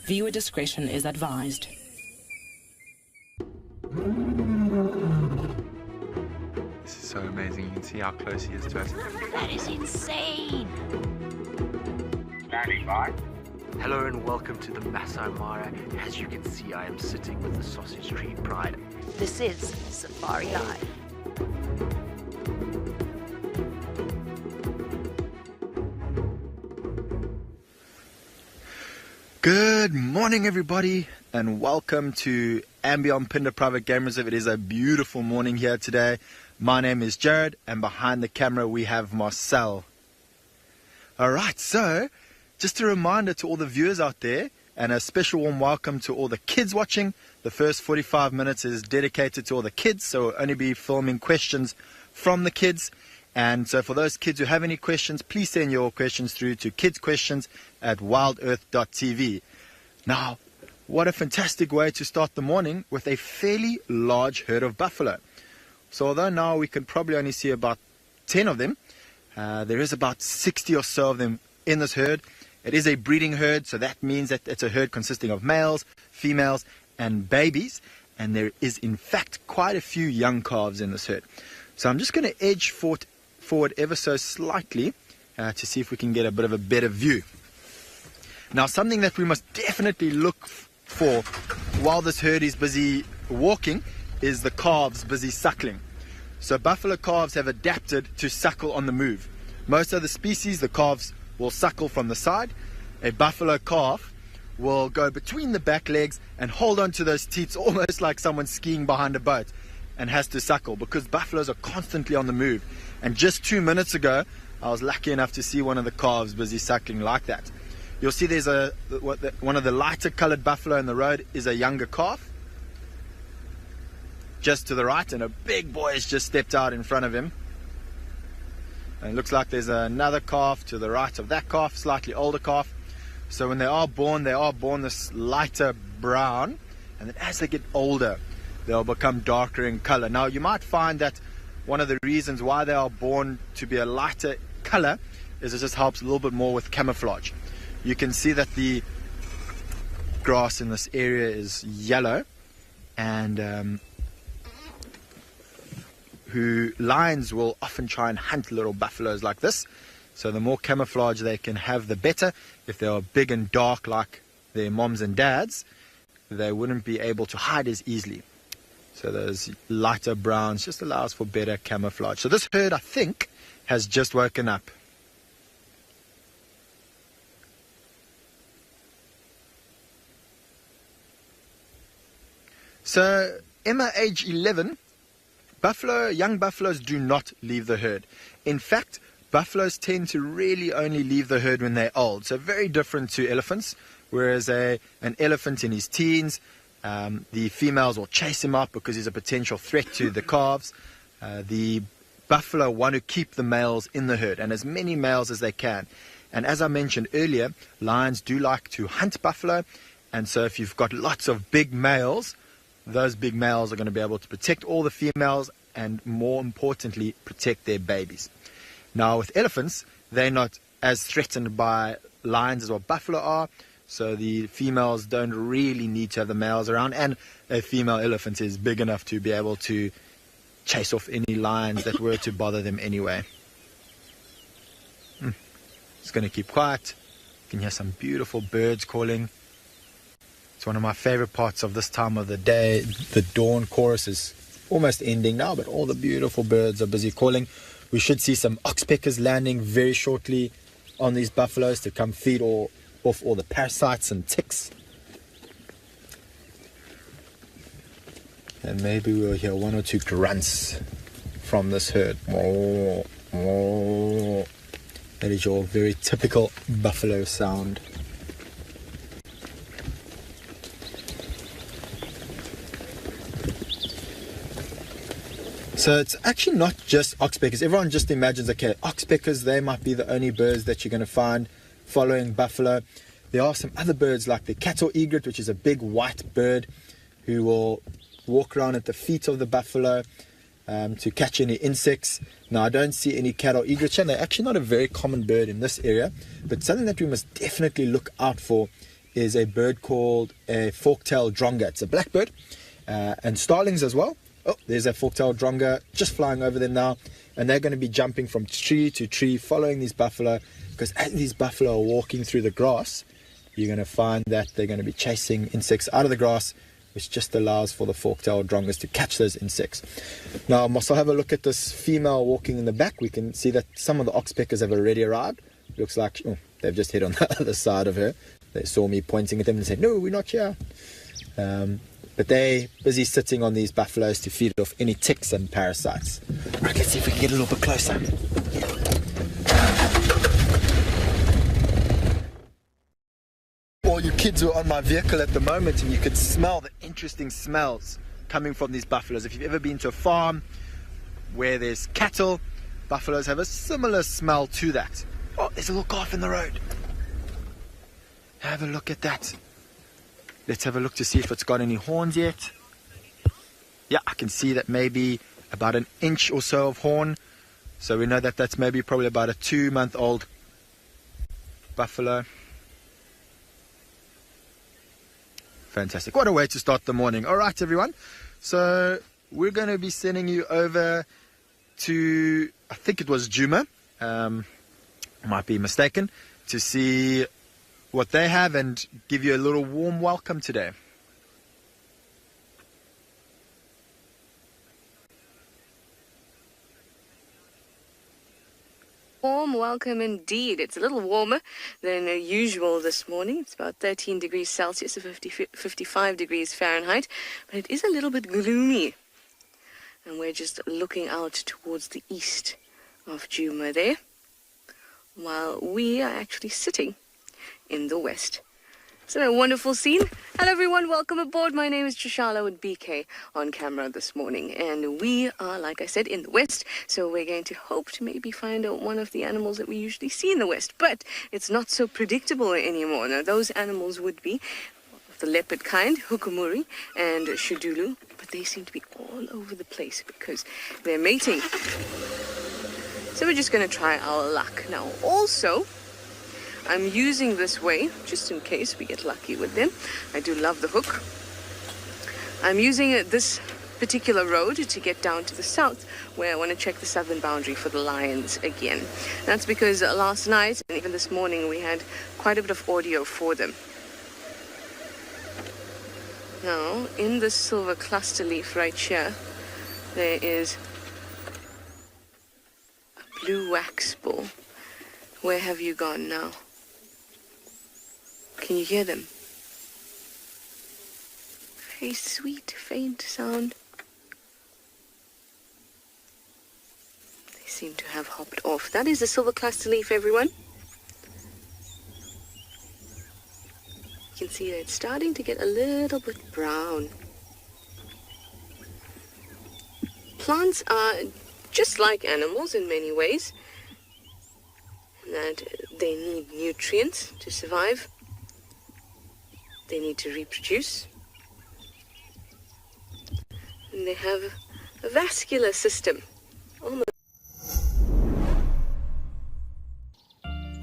Viewer discretion is advised. This is so amazing. You can see how close he is to us. That is insane! Standing by. Hello and welcome to the Masai Mara. As you can see, I am sitting with the Sausage Tree Pride. This is SafariLIVE. Good morning, everybody, and welcome to Ambion Pinder Private Game Reserve. It is a beautiful morning here today. My name is Jared, and behind the camera we have Marcel. Alright, so just a reminder to all the viewers out there, and a special warm welcome to all the kids watching. The first 45 minutes is dedicated to all the kids, so we'll only be filming questions from the kids. And so for those kids who have any questions, please send your questions through to kidsquestions@wildearth.tv. Now, what a fantastic way to start the morning with a fairly large herd of buffalo. So although now we can probably only see about 10 of them, there is about 60 or so of them in this herd. It is a breeding herd, so that means that it's a herd consisting of males, females, and babies. And there is in fact quite a few young calves in this herd. So I'm just going to edge forward ever so slightly to see if we can get a bit of a better view. Now, something that we must definitely look for while this herd is busy walking is the calves busy suckling. So buffalo calves have adapted to suckle on the move. Most of the species, the calves will suckle from the side. A buffalo calf will go between the back legs and hold on to those teats almost like someone skiing behind a boat and has to suckle, because buffaloes are constantly on the move. And just 2 minutes ago, I was lucky enough to see one of the calves busy suckling like that. You'll see there's one of the lighter colored buffalo in the road is a younger calf, just to the right, and a big boy has just stepped out in front of him. And it looks like there's another calf to the right of that calf, slightly older calf. So when they are born this lighter brown, and then as they get older, they'll become darker in color. Now, you might find that one of the reasons why they are born to be a lighter color is it just helps a little bit more with camouflage. You can see that the grass in this area is yellow, and lions will often try and hunt little buffaloes like this. So the more camouflage they can have, the better. If they are big and dark like their moms and dads, they wouldn't be able to hide as easily. So those lighter browns just allows for better camouflage. So this herd, I think, has just woken up. So Emma, age 11, young buffaloes do not leave the herd. In fact, buffaloes tend to really only leave the herd when they're old. So very different to elephants, whereas an elephant in his teens, the females will chase him out because he's a potential threat to the calves. The buffalo want to keep the males in the herd, and as many males as they can. And as I mentioned earlier, lions do like to hunt buffalo, and so if you've got lots of big males, those big males are going to be able to protect all the females and, more importantly, protect their babies. Now, with elephants, they're not as threatened by lions as what buffalo are. So the females don't really need to have the males around, and a female elephant is big enough to be able to chase off any lions that were to bother them anyway. Just going to keep quiet. You can hear some beautiful birds calling. It's one of my favorite parts of this time of the day. The dawn chorus is almost ending now, but all the beautiful birds are busy calling. We should see some oxpeckers landing very shortly on these buffaloes to come feed off all the parasites and ticks. And maybe we'll hear one or two grunts from this herd. That is your very typical buffalo sound. So it's actually not just oxpeckers. Everyone just imagines, okay, oxpeckers, they might be the only birds that you're going to find following buffalo. There are some other birds like the cattle egret, which is a big white bird who will walk around at the feet of the buffalo to catch any insects. Now, I don't see any cattle egrets, and they're actually not a very common bird in this area, but something that we must definitely look out for is a bird called a fork-tailed dronga. It's a black bird, and starlings as well. Oh, there's a fork-tailed dronga just flying over them now, and they're going to be jumping from tree to tree following these buffalo, because as these buffalo are walking through the grass, you're going to find that they're going to be chasing insects out of the grass, which just allows for the fork-tailed drongas to catch those insects. Now, I must have a look at this female walking in the back. We can see that some of the oxpeckers have already arrived. Looks like they've just hit on the other side of her. They saw me pointing at them and said, "No, we're not here." But they're busy sitting on these buffaloes to feed off any ticks and parasites. Right, let's see if we can get a little bit closer. All you kids were on my vehicle at the moment, and you could smell the interesting smells coming from these buffaloes. If you've ever been to a farm where there's cattle, buffaloes have a similar smell to that. Oh, there's a little calf in the road. Have a look at that. Let's have a look to see if it's got any horns yet. Yeah, I can see that maybe about an inch or so of horn. So we know that that's maybe probably about a 2-month-old buffalo. Fantastic. What a way to start the morning. All right, everyone. So we're going to be sending you over to, I think it was Djuma. Might be mistaken, to see what they have and give you a little warm welcome today. Warm welcome indeed. It's a little warmer than usual this morning. It's about 13 degrees Celsius or 55 degrees Fahrenheit, but it is a little bit gloomy. And we're just looking out towards the east of Djuma there, while we are actually sitting in the west. Isn't it a wonderful scene? Hello everyone, welcome aboard. My name is Trishala with BK on camera this morning, and we are, like I said, in the west, so we're going to hope to maybe find out one of the animals that we usually see in the west, but it's not so predictable anymore. Now, those animals would be the leopard kind, hukumuri and shudulu, but they seem to be all over the place because they're mating. So we're just going to try our luck. Now, also, I'm using this way, just in case we get lucky with them. I do love the hook. I'm using this particular road to get down to the south, where I want to check the southern boundary for the lions again. That's because last night and even this morning we had quite a bit of audio for them. Now, in this silver cluster leaf right here, there is a blue wax bull. Where have you gone now? Can you hear them? Very sweet, faint sound. They seem to have hopped off. That is the silver cluster leaf, everyone. You can see that it's starting to get a little bit brown. Plants are just like animals in many ways, that they need nutrients to survive. They need to reproduce. And they have a vascular system.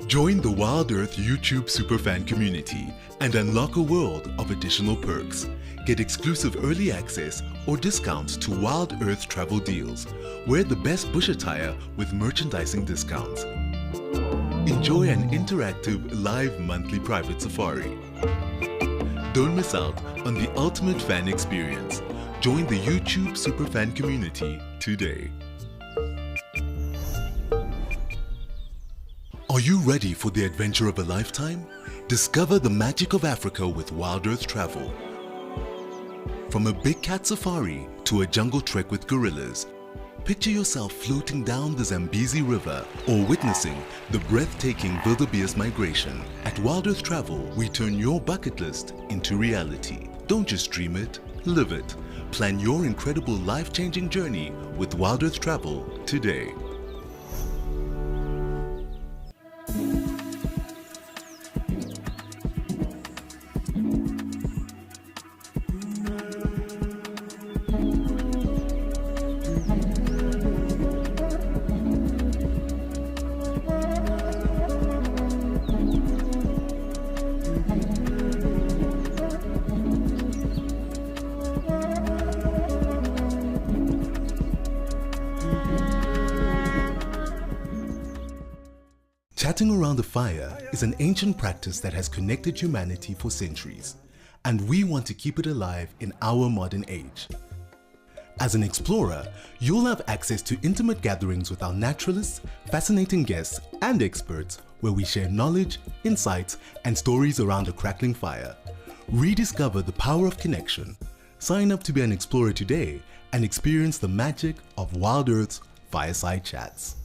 Join the Wild Earth YouTube Superfan community and unlock a world of additional perks. Get exclusive early access or discounts to Wild Earth travel deals. Wear the best bush attire with merchandising discounts. Enjoy an interactive live monthly private safari. Don't miss out on the ultimate fan experience. Join the YouTube Superfan community today. Are you ready for the adventure of a lifetime? Discover the magic of Africa with Wild Earth Travel. From a big cat safari to a jungle trek with gorillas, picture yourself floating down the Zambezi River or witnessing the breathtaking wildebeest migration. At Wild Earth Travel, we turn your bucket list into reality. Don't just dream it, live it. Plan your incredible life-changing journey with Wild Earth Travel today. Chatting around the fire is an ancient practice that has connected humanity for centuries, and we want to keep it alive in our modern age. As an explorer, you'll have access to intimate gatherings with our naturalists, fascinating guests, and experts where we share knowledge, insights, and stories around a crackling fire. Rediscover the power of connection. Sign up to be an explorer today and experience the magic of Wild Earth's Fireside Chats.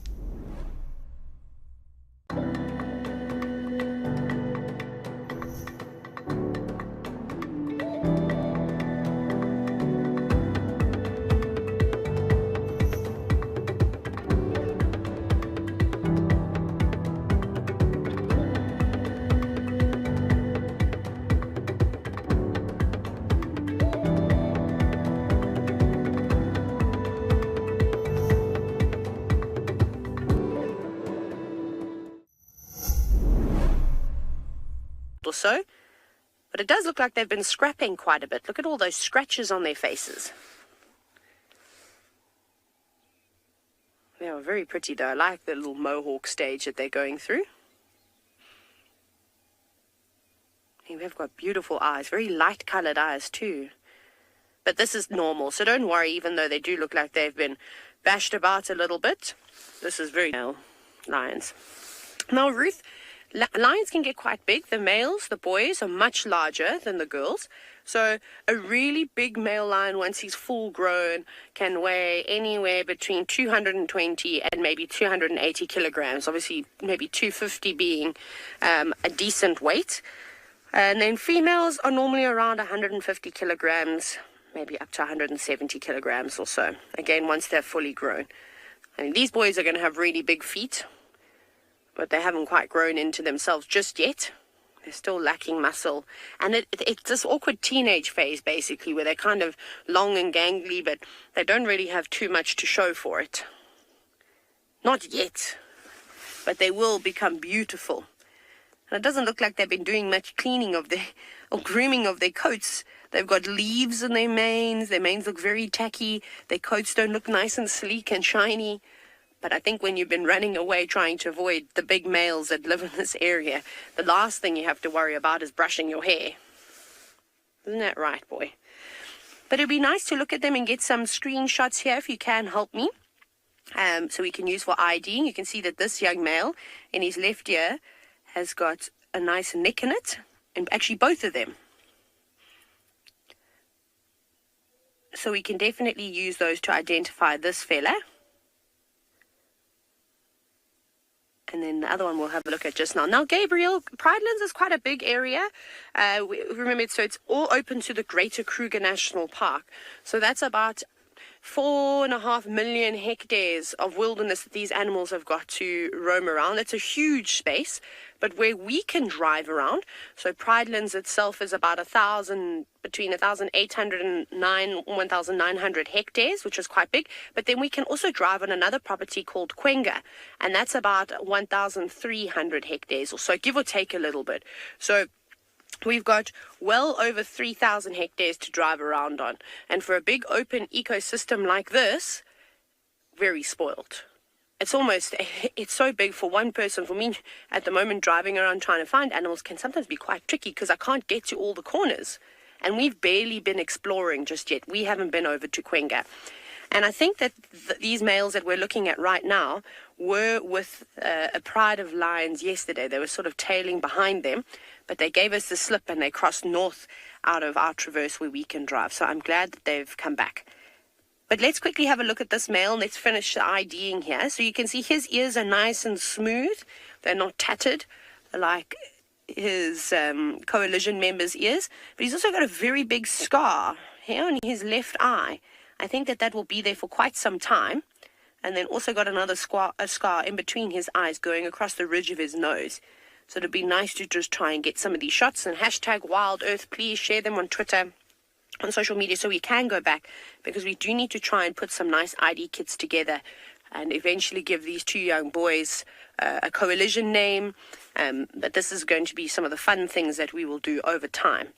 Or so, but it does look like they've been scrapping quite a bit. Look at all those scratches on their faces. They are very pretty though. I like the little mohawk stage that they're going through. And they've got beautiful eyes, very light colored eyes too. But this is normal, so don't worry, even though they do look like they've been bashed about a little bit. This is very male lions. Now, Ruth, lions can get quite big. The males, the boys, are much larger than the girls. So a really big male lion, once he's full grown, can weigh anywhere between 220 and maybe 280 kilograms. Obviously, maybe 250 being a decent weight. And then females are normally around 150 kilograms, maybe up to 170 kilograms or so. Again, once they're fully grown. I mean, these boys are going to have really big feet, but they haven't quite grown into themselves just yet. They're still lacking muscle. And it's this awkward teenage phase, basically, where they're kind of long and gangly, but they don't really have too much to show for it. Not yet. But they will become beautiful. And it doesn't look like they've been doing much cleaning of their, or grooming of their coats. They've got leaves in their manes. Their manes look very tacky. Their coats don't look nice and sleek and shiny. But I think when you've been running away trying to avoid the big males that live in this area, the last thing you have to worry about is brushing your hair. Isn't that right, boy? But it'd be nice to look at them and get some screenshots here if you can help me. So we can use for IDing. You can see that this young male in his left ear has got a nice nick in it. And actually both of them. So we can definitely use those to identify this fella. And then the other one we'll have a look at just now. Now, Gabriel, Pridelands is quite a big area. Remember, so it's all open to the Greater Kruger National Park. So that's about 4.5 million hectares of wilderness that these animals have got to roam around. It's a huge space, but where we can drive around, so Pridelands itself is about between 1,800 and 1,900 hectares, which is quite big. But then we can also drive on another property called Kwenga, and that's about 1,300 hectares or so, give or take a little bit. So we've got well over 3,000 hectares to drive around on. And for a big open ecosystem like this, very spoiled. It's so big for one person. For me, at the moment, driving around trying to find animals can sometimes be quite tricky because I can't get to all the corners. And we've barely been exploring just yet. We haven't been over to Kwenga. And I think that these males that we're looking at right now were with a pride of lions yesterday. They were sort of tailing behind them, but they gave us the slip and they crossed north out of our traverse where we can drive. So I'm glad that they've come back. But let's quickly have a look at this male and let's finish the IDing here. So you can see his ears are nice and smooth. They're not tattered like his coalition members' ears. But he's also got a very big scar here on his left eye. I think that will be there for quite some time. And then also got another scar in between his eyes going across the ridge of his nose. So it'd be nice to just try and get some of these shots. And hashtag Wild Earth, please share them on Twitter, on social media, so we can go back, because we do need to try and put some nice ID kits together and eventually give these two young boys a coalition name. But this is going to be some of the fun things that we will do over time.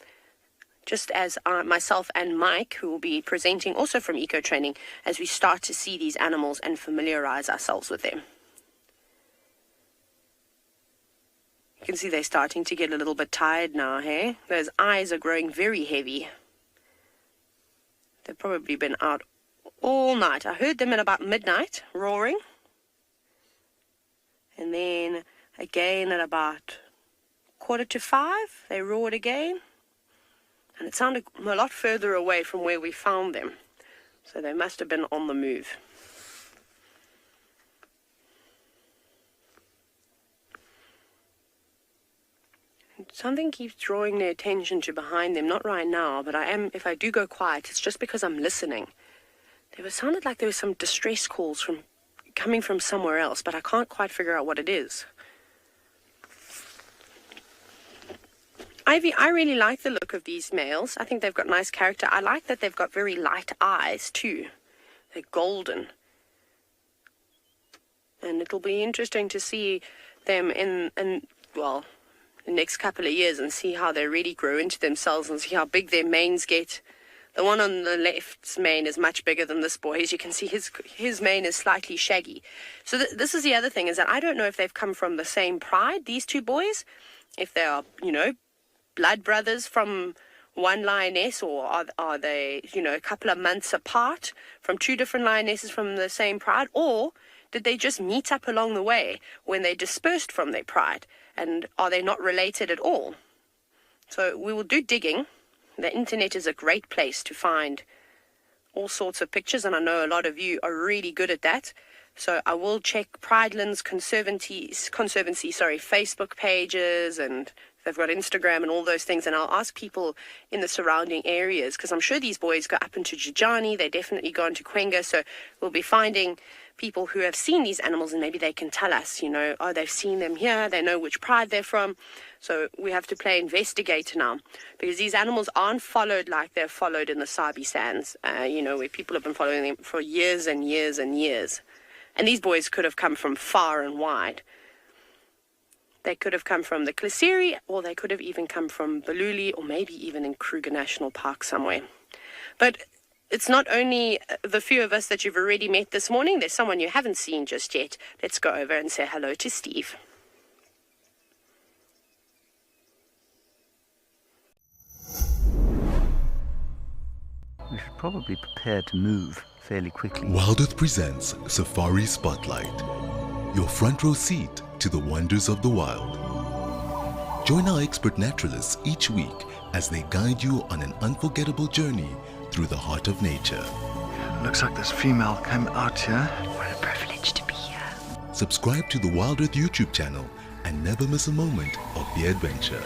Just as myself and Mike, who will be presenting also from Eco Training, as we start to see these animals and familiarize ourselves with them. You can see they're starting to get a little bit tired now, hey? Those eyes are growing very heavy. They've probably been out all night. I heard them at about midnight roaring. And then again at about 4:45, they roared again. And it sounded a lot further away from where we found them. So they must have been on the move. Something keeps drawing their attention to behind them. Not right now, but if I do go quiet, it's just because I'm listening. Sounded like there were some distress calls coming from somewhere else, but I can't quite figure out what it is. Ivy, I really like the look of these males. I think they've got nice character. I like that they've got very light eyes too. They're golden. And it'll be interesting to see them in the next couple of years and see how they really grow into themselves and see how big their manes get. The one on the left's mane is much bigger than this boy. As you can see, his mane is slightly shaggy. So this is the other thing, is that I don't know if they've come from the same pride, these two boys, if they are, blood brothers from one lioness, or are they, a couple of months apart from two different lionesses from the same pride, or did they just meet up along the way when they dispersed from their pride, and are they not related at all? So we will do digging. The internet is a great place to find all sorts of pictures, and I know a lot of you are really good at that. So I will check Prideland's Conservancy, Facebook pages, and they've got Instagram and all those things, and I'll ask people in the surrounding areas, because I'm sure these boys go up into Jijani, they definitely go into Kwenga, so we'll be finding people who have seen these animals, and maybe they can tell us, they've seen them here, they know which pride they're from. So we have to play investigator now, because these animals aren't followed like they're followed in the Sabi Sands, where people have been following them for years and years and years. And these boys could have come from far and wide. They could have come from the Klaseri, or they could have even come from Baluli, or maybe even in Kruger National Park somewhere. But it's not only the few of us that you've already met this morning. There's someone you haven't seen just yet. Let's go over and say hello to Steve. We should probably prepare to move fairly quickly. Wild Earth presents Safari Spotlight, your front row seat to the wonders of the wild. Join our expert naturalists each week as they guide you on an unforgettable journey through the heart of nature. Looks like this female came out here. What a privilege to be here. Subscribe to the Wild Earth YouTube channel and never miss a moment of the adventure.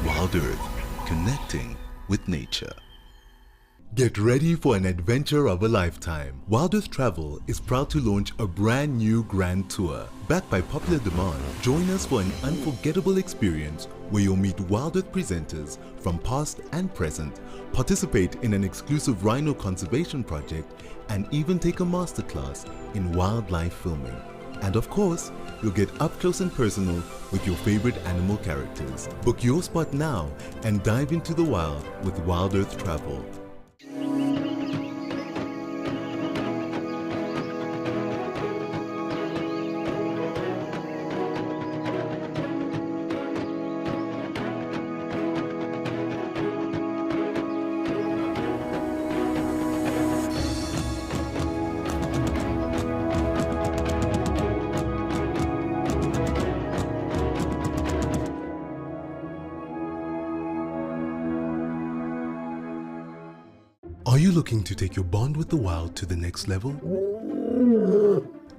Wild Earth, connecting with nature. Get ready for an adventure of a lifetime. Wild Earth Travel is proud to launch a brand new grand tour. Backed by popular demand, join us for an unforgettable experience where you'll meet Wild Earth presenters from past and present, participate in an exclusive rhino conservation project, and even take a masterclass in wildlife filming. And of course, you'll get up close and personal with your favorite animal characters. Book your spot now and dive into the wild with Wild Earth Travel. Are you looking to take your bond with the wild to the next level?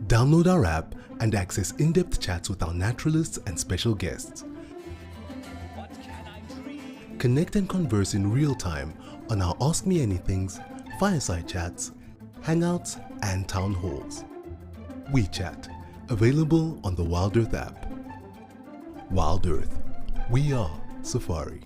Download our app and access in-depth chats with our naturalists and special guests. Connect and converse in real time on our Ask Me Anythings, fireside chats, hangouts, and town halls. WeChat, available on the Wild Earth app. Wild Earth, we are Safari.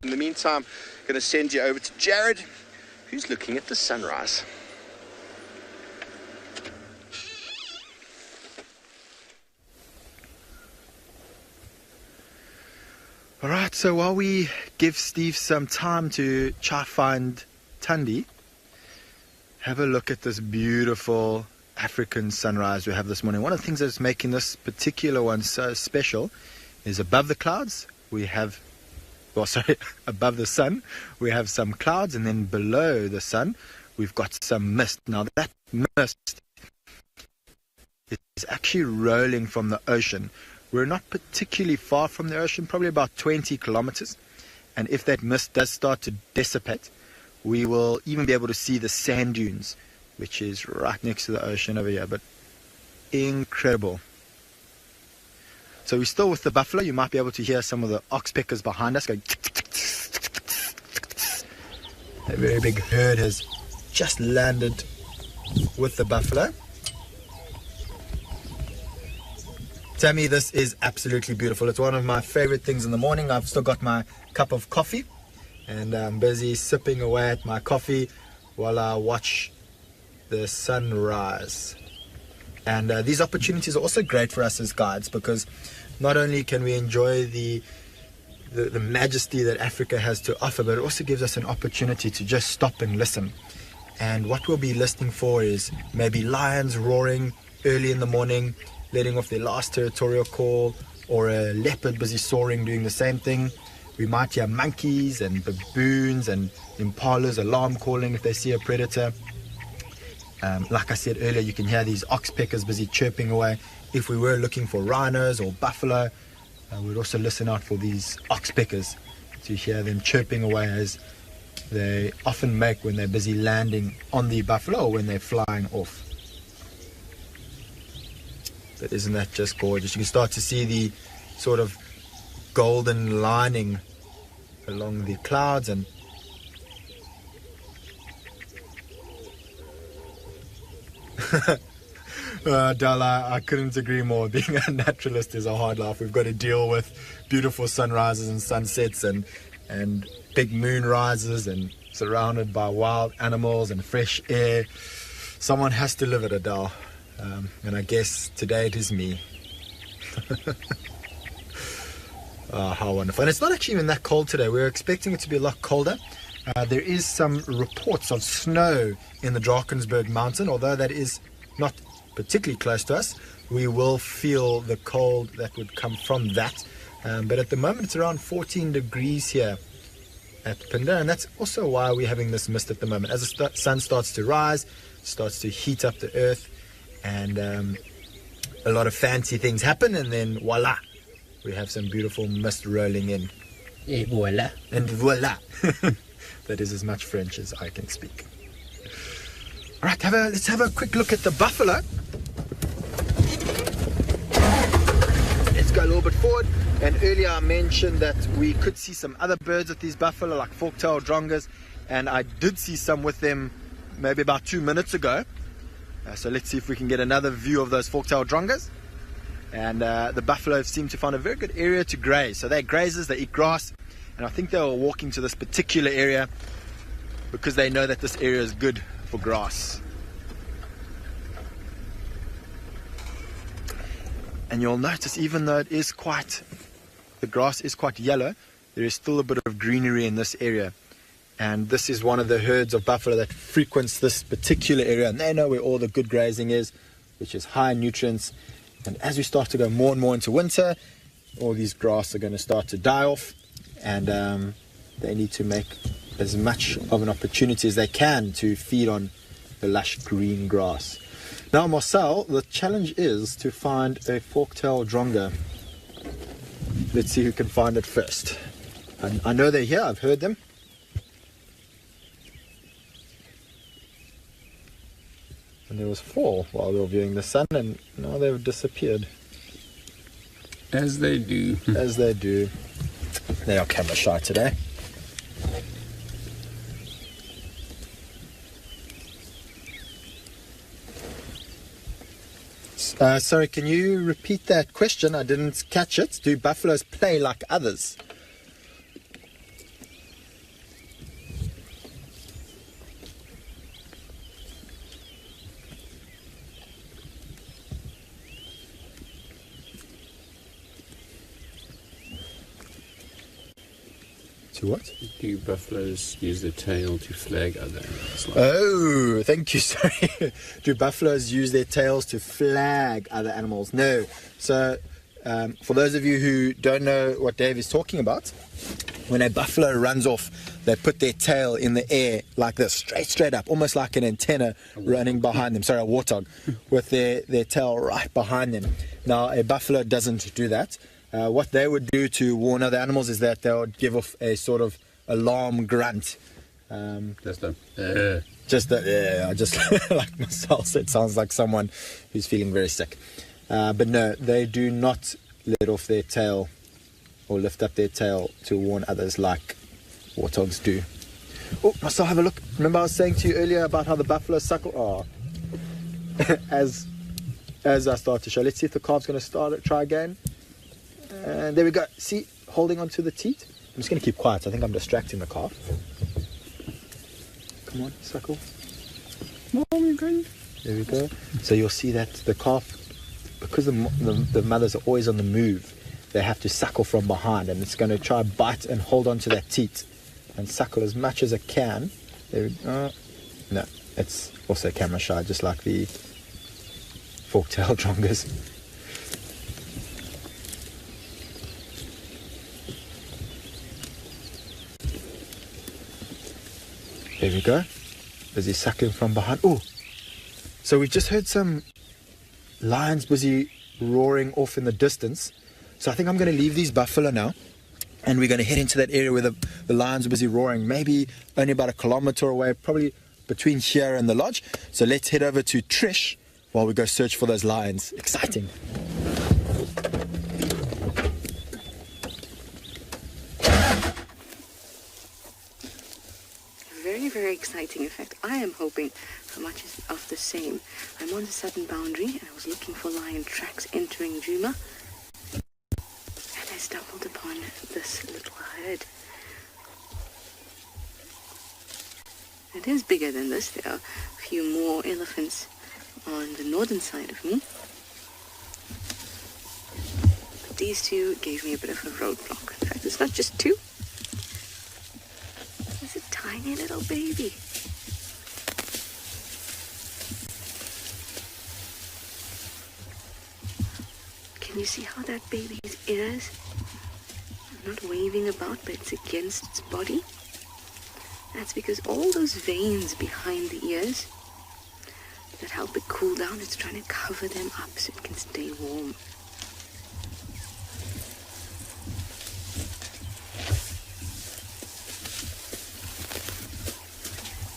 In the meantime, I'm going to send you over to Jared, who's looking at the sunrise. All right, so while we give Steve some time to try find Tundi, have a look at this beautiful African sunrise we have this morning. One of the things that's making this particular one so special is above the clouds we have above the sun, we have some clouds, and then below the sun, we've got some mist. Now, that mist is actually rolling from the ocean. We're not particularly far from the ocean, probably about 20 kilometers. And if that mist does start to dissipate, we will even be able to see the sand dunes, which is right next to the ocean over here. But incredible. So we're still with the buffalo. You might be able to hear some of the oxpeckers behind us going. A very big herd has just landed with the buffalo. Tammy, this is absolutely beautiful. It's one of my favorite things in the morning. I've still got my cup of coffee and I'm busy sipping away at my coffee while I watch the sunrise. And these opportunities are also great for us as guides, because not only can we enjoy the majesty that Africa has to offer, but it also gives us an opportunity to just stop and listen. And what we'll be listening for is maybe lions roaring early in the morning, letting off their last territorial call, or a leopard busy soaring doing the same thing. We might hear monkeys and baboons and impalas alarm calling if they see a predator. Like I said earlier, you can hear these oxpeckers busy chirping away. If we were looking for rhinos or buffalo, we'd also listen out for these oxpeckers to hear them chirping away, as they often make when they're busy landing on the buffalo or when they're flying off. But isn't that just gorgeous? You can start to see the sort of golden lining along the clouds, and Dala, I couldn't agree more. Being a naturalist is a hard life. We've got to deal with beautiful sunrises and sunsets and big moon rises, and surrounded by wild animals and fresh air. Someone has to live it, Adele. And I guess today it is me. How wonderful. And it's not actually even that cold today. We're expecting it to be a lot colder. There is some reports of snow in the Drakensberg mountain, although that is not particularly close to us. We will feel the cold that would come from that. But at the moment it's around 14 degrees here at Pinda, and that's also why we're having this mist at the moment. As the sun starts to rise, it starts to heat up the earth, and a lot of fancy things happen, and then voila, we have some beautiful mist rolling in. Et voila. And voila. That is as much French as I can speak. All right, let's have a quick look at the buffalo. Let's go a little bit forward. And earlier I mentioned that we could see some other birds with these buffalo, like fork-tailed drongas, and I did see some with them maybe about 2 minutes ago. So let's see if we can get another view of those fork-tailed drongas. And the buffalo seem to find a very good area to graze. So they're grazers, they eat grass, and I think they were walking to this particular area because they know that this area is good for grass. And you'll notice, even though the grass is quite yellow, there is still a bit of greenery in this area. And this is one of the herds of buffalo that frequents this particular area, and they know where all the good grazing is, which is high in nutrients. And as we start to go more and more into winter, all these grass are going to start to die off, and they need to make as much of an opportunity as they can to feed on the lush green grass. Now, Marcel, the challenge is to find a fork-tailed dronga. Let's see who can find it first. And I know they're here, I've heard them. And there was 4 while they were viewing the sun, and now they've disappeared. As they do. As they do. They are camera shy today. Sorry, can you repeat that question? I didn't catch it. Do buffaloes play like others? To what? Do buffaloes use their tail to flag other animals? Oh, thank you, sorry. Do buffaloes use their tails to flag other animals? No. So, for those of you who don't know what Dave is talking about, when a buffalo runs off, they put their tail in the air like this, straight up, almost like an antenna running behind them. Sorry, a warthog, with their tail right behind them. Now, a buffalo doesn't do that. What they would do to warn other animals is that they would give off a sort of alarm grunt. Just like myself, it sounds like someone who's feeling very sick. But no, they do not let off their tail or lift up their tail to warn others like warthogs do. Oh, Marcel, have a look. Remember I was saying to you earlier about how the buffalo suckle? Oh. As I start to show, let's see if the calf's going to try again. And there we go. See, holding onto the teat. I'm just going to keep quiet. I think I'm distracting the calf. Come on, suckle. There we go. So you'll see that the calf, because the mothers are always on the move, they have to suckle from behind, and it's going to try bite and hold onto that teat and suckle as much as it can. There we go. No, it's also camera shy, just like the fork-tailed drongas. There we go. As he's suckling from behind. Oh, so we've just heard some lions busy roaring off in the distance. So I think I'm going to leave these buffalo now, and we're going to head into that area where the lions are busy roaring. Maybe only about 1 kilometer away, probably between here and the lodge. So let's head over to Trish while we go search for those lions. Exciting. Very, very exciting. In fact, I am hoping for much of the same. I'm on the southern boundary, and I was looking for lion tracks entering Djuma, and I stumbled upon this little herd. It is bigger than this. There are a few more elephants on the northern side of me. But these two gave me a bit of a roadblock. In fact, it's not just two. It's a tiny little baby. Can you see how that baby's ears are not waving about, but it's against its body? That's because all those veins behind the ears that help it cool down, it's trying to cover them up so it can stay warm.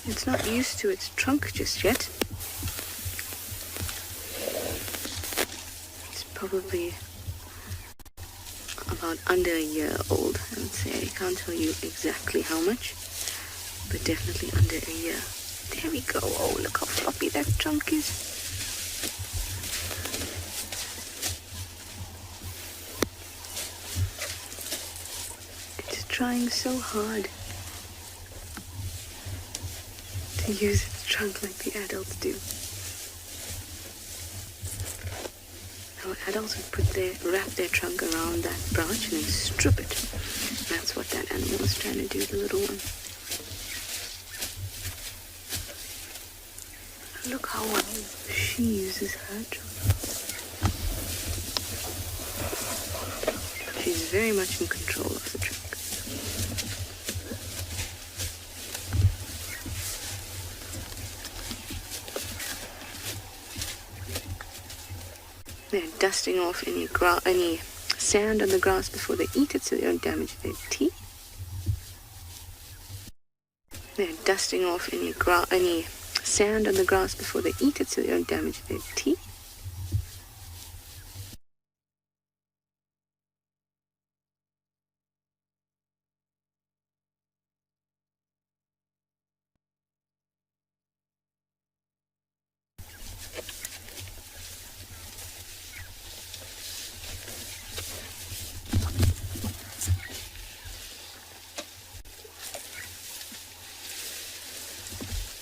It's not used to its trunk just yet. It's probably about under a year old, I would say. I can't tell you exactly how much, but definitely under a year. There we go. Oh, look how floppy that trunk is. It's trying so hard to use its trunk like the adults do. Now, adults would wrap their trunk around that branch and then strip it. That's what that animal is trying to do, the little one. Look how well she uses her trunk. She's very much in control of the truck. They're dusting off any sand on the grass before they eat it so they don't damage their teeth. They're dusting off any sand on the grass before they eat it so they don't damage their teeth.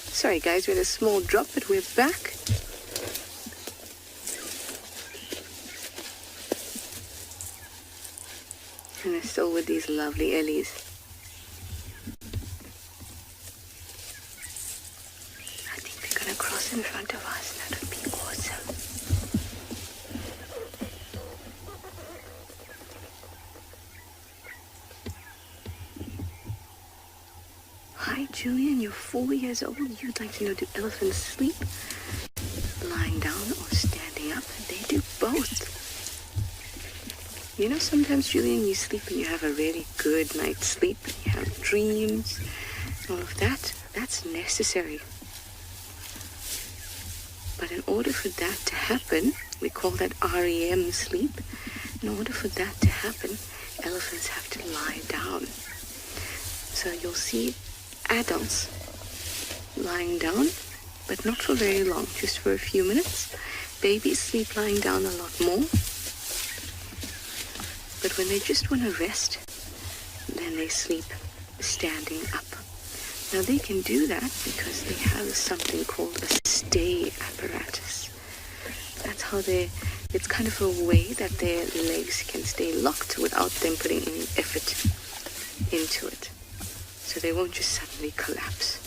Sorry guys, we had a small drop, but we're back. And they're still with these lovely Ellies. I think they're gonna cross in front of us. That would be awesome. Hi Julian, you're 4 years old. You'd like to know, do elephants sleep lying down or standing up? They do both. You know, sometimes Julian, you sleep and you have a really good night's sleep. You have dreams, all of that. That's necessary. But in order for that to happen, we call that REM sleep. In order for that to happen, elephants have to lie down. So you'll see adults lying down, but not for very long, just for a few minutes. Babies sleep lying down a lot more. But when they just want to rest, then they sleep standing up. Now they can do that because they have something called a stay apparatus. That's how it's kind of a way that their legs can stay locked without them putting any effort into it. So they won't just suddenly collapse.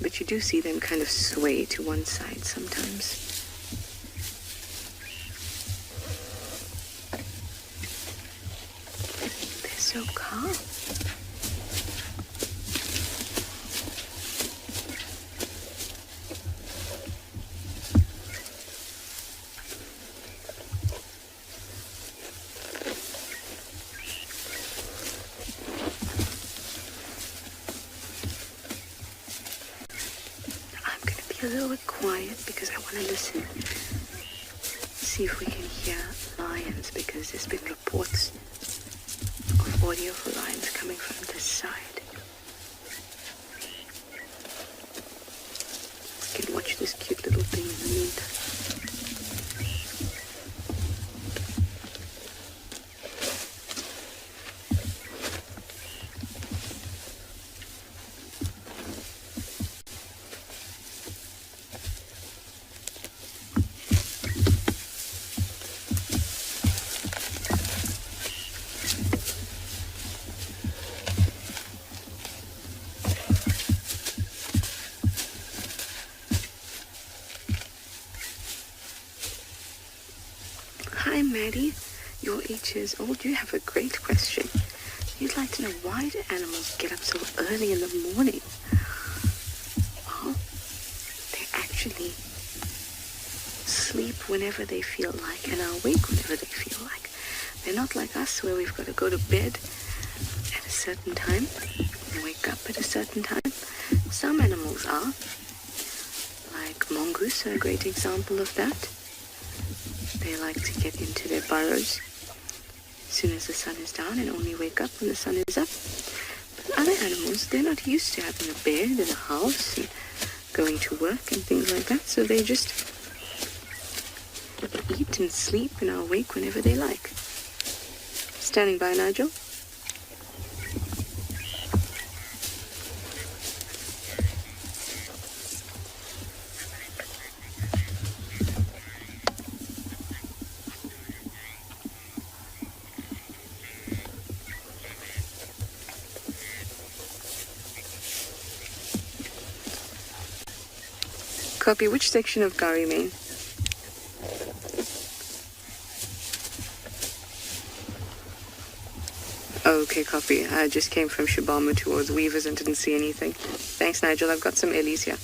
But you do see them kind of sway to one side sometimes. They're so calm. A little bit quiet because I want to listen, see if we can hear lions, because there's been reports of audio for lions coming from this side. We can watch this cute little thing in the meantime. Hi Maddie, you're 8 years old. You have a great question. You'd like to know, why do animals get up so early in the morning? Well, they actually sleep whenever they feel like and are awake whenever they feel like. They're not like us where we've got to go to bed at a certain time and wake up at a certain time. Some animals are, like mongoose are a great example of that. They like to get into their burrows as soon as the sun is down and only wake up when the sun is up. But other animals, they're not used to having a bed in a house and going to work and things like that, so they just eat and sleep and are awake whenever they like. Standing by, Nigel. Copy. Which section of Gary, Maine? copy. I just came from Shibama towards Weavers and didn't see anything. Thanks, Nigel. I've got some Ellies here.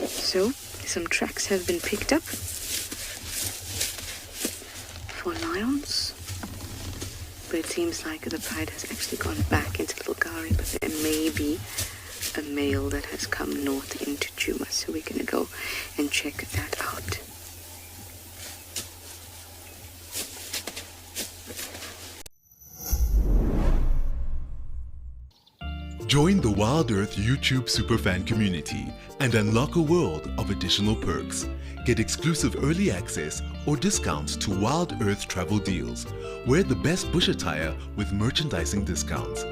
So, some tracks have been picked up for lions. But it seems like the pride has actually gone back into Little Gari, but there may be a male that has come north into Chuma. So we're going to go and check that out. Join the Wild Earth YouTube superfan community and unlock a world of additional perks. Get exclusive early access or discounts to Wild Earth travel deals. Wear the best bush attire with merchandising discounts.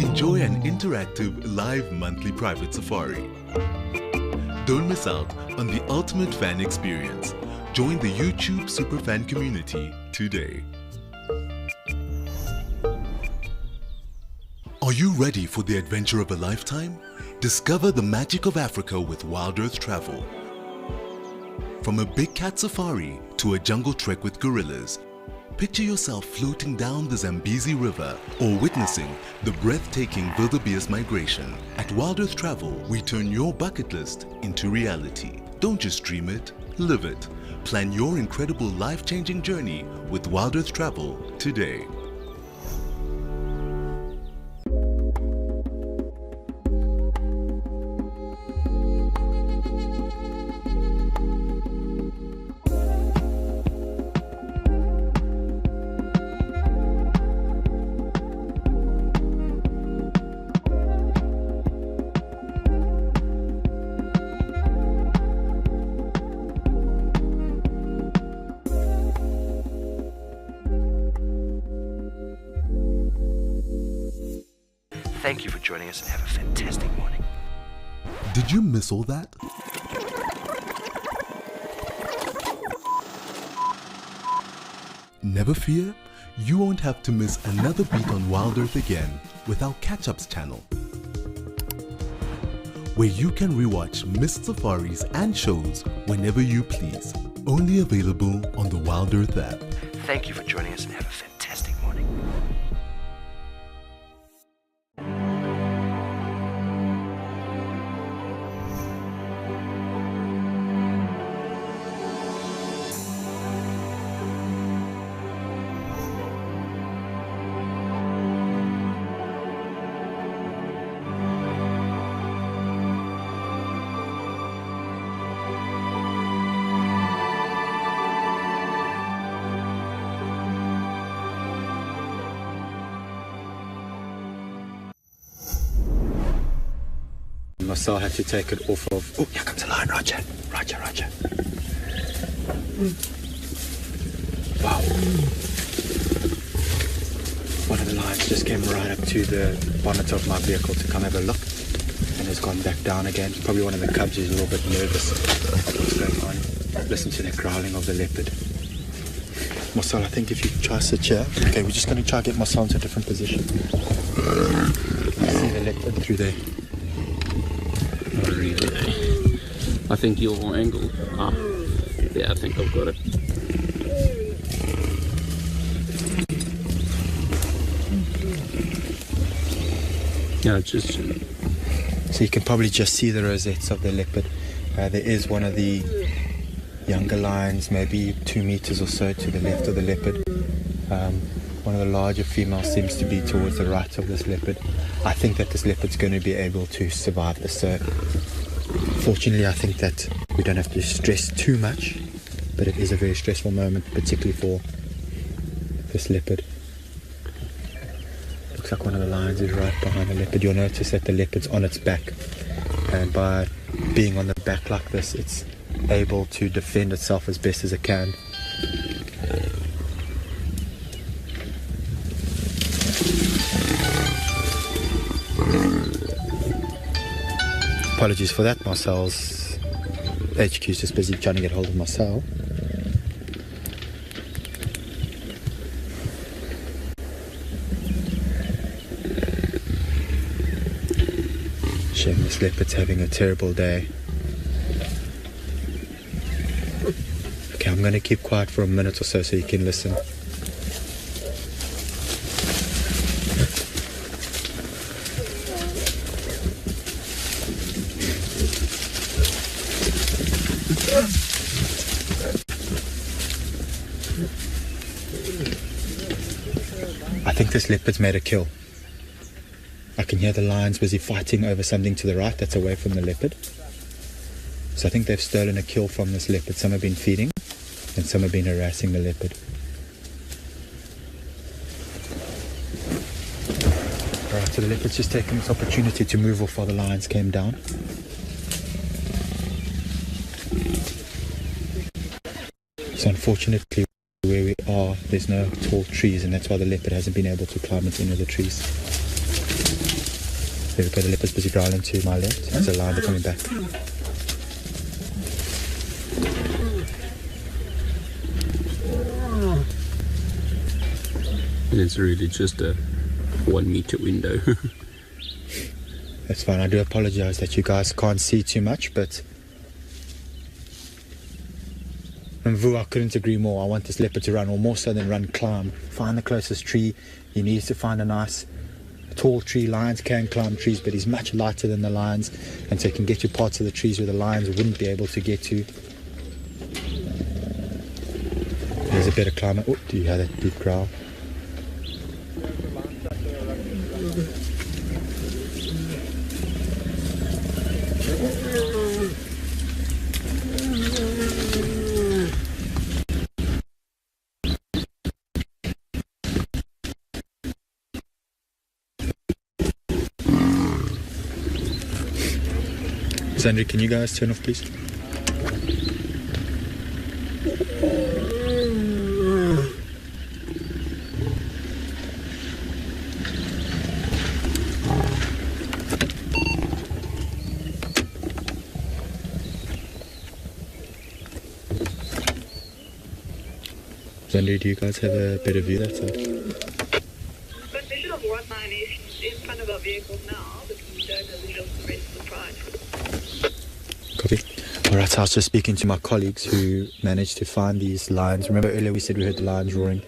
Enjoy an interactive live monthly private safari. Don't miss out on the ultimate fan experience. Join the YouTube superfan community today. Are you ready for the adventure of a lifetime? Discover the magic of Africa with Wild Earth Travel. From a big cat safari to a jungle trek with gorillas, picture yourself floating down the Zambezi River or witnessing the breathtaking wildebeest migration. At Wild Earth Travel, we turn your bucket list into reality. Don't just dream it, live it. Plan your incredible life-changing journey with Wild Earth Travel today. Thank you for joining us and have a fantastic morning. Did you miss all that? Never fear, you won't have to miss another beat on Wild Earth again with our Catch-Ups channel, where you can rewatch missed safaris and shows whenever you please. Only available on the Wild Earth app. Thank you for joining us and have a fantastic morning. Marcel had to take it off of... Oh, here comes a lion, Roger. Roger. Wow. One of the lions just came right up to the bonnet of my vehicle to come have a look and has gone back down again. Probably one of the cubs is a little bit nervous at what's going on. Listen to the growling of the leopard. Marcel, I think if you try sit here... Okay, we're just going to try to get Marcel into a different position. See the leopard through there. Not really. I think your angle. Yeah, I think I've got it. Yeah, just. So you can probably just see the rosettes of the leopard. There is one of the younger lions, maybe 2 meters or so to the left of the leopard. One of the larger females seems to be towards the right of this leopard. I think that this leopard's going to be able to survive this. So fortunately, I think that we don't have to stress too much, but it is a very stressful moment, particularly for this leopard. Looks like one of the lions is right behind the leopard. You'll notice that the leopard's on its back, and by being on the back like this, it's able to defend itself as best as it can. Apologies for that, Marcel's HQ is just busy trying to get hold of Marcel. Shame this leopard's having a terrible day. Okay, I'm I'm going to keep quiet for a minute or so you can listen. I think this leopard's made a kill. I can hear the lions busy fighting over something to the right that's away from the leopard. So I think they've stolen a kill from this leopard. Some have been feeding and some have been harassing the leopard. Alright, so the leopard's just taken this opportunity to move off while the lions came down. So unfortunately where we are, there's no tall trees, and that's why the leopard hasn't been able to climb into any of the trees. There we go, the leopard's busy growling to my left. There's a lion coming back. And it's really just a 1 meter window. That's fine. I do apologize that you guys can't see too much, but I couldn't agree more. I want this leopard to run, or more so than run, climb. Find the closest tree. He needs to find a nice tall tree. Lions can climb trees, but he's much lighter than the lions, and so he can get to parts of the trees where the lions wouldn't be able to get to. There's a better climber. Oh, do you hear that deep growl? Sandra, can you guys turn off, please? Sandra, do you guys have a better view that side? The vision of what line is in front of our vehicles now, but we don't have vision of the rest of the pride. Copy. Alright, so I was just speaking to my colleagues who managed to find these lions. Remember earlier we said we heard the lions roaring,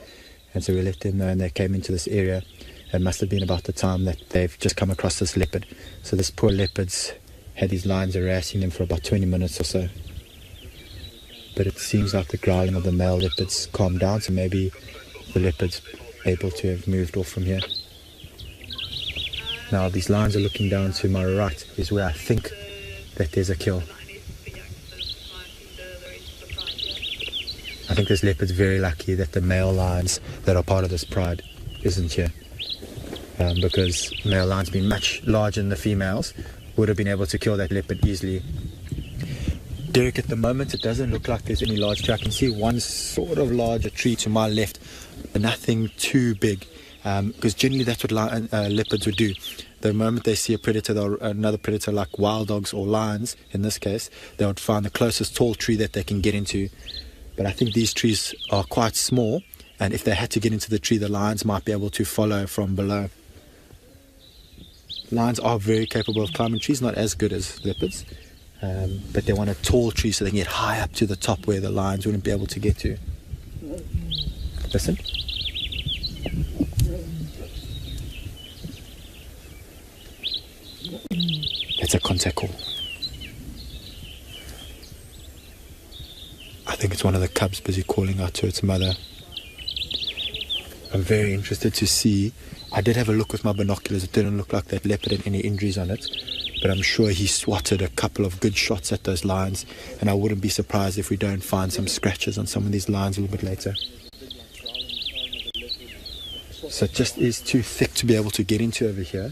and so we let them know, and they came into this area. It must have been about the time that they've just come across this leopard. So this poor leopard's had these lions harassing them for about 20 minutes or so. But it seems like the growling of the male leopards calmed down, so maybe the leopard's able to have moved off from here. Now these lions are looking down to my right, is where I think that there's a kill. I think this leopard's very lucky that the male lions that are part of this pride isn't here, because male lions being much larger than the females would have been able to kill that leopard easily. Derek, at the moment it doesn't look like there's any large tree. I can see one sort of larger tree to my left, but nothing too big, because generally that's what leopards would do. The moment they see a predator, another predator like wild dogs or lions in this case, they would find the closest tall tree that they can get into. But I think these trees are quite small, and if they had to get into the tree, the lions might be able to follow from below. Lions are very capable of climbing trees, not as good as leopards, but they want a tall tree so they can get high up to the top where the lions wouldn't be able to get to. Listen. That's a contact call. I think it's one of the cubs busy calling out to its mother. I'm very interested to see. I did have a look with my binoculars. It didn't look like that leopard had any injuries on it, but I'm sure he swatted a couple of good shots at those lions, and I wouldn't be surprised if we don't find some scratches on some of these lions a little bit later. So it just is too thick to be able to get into over here.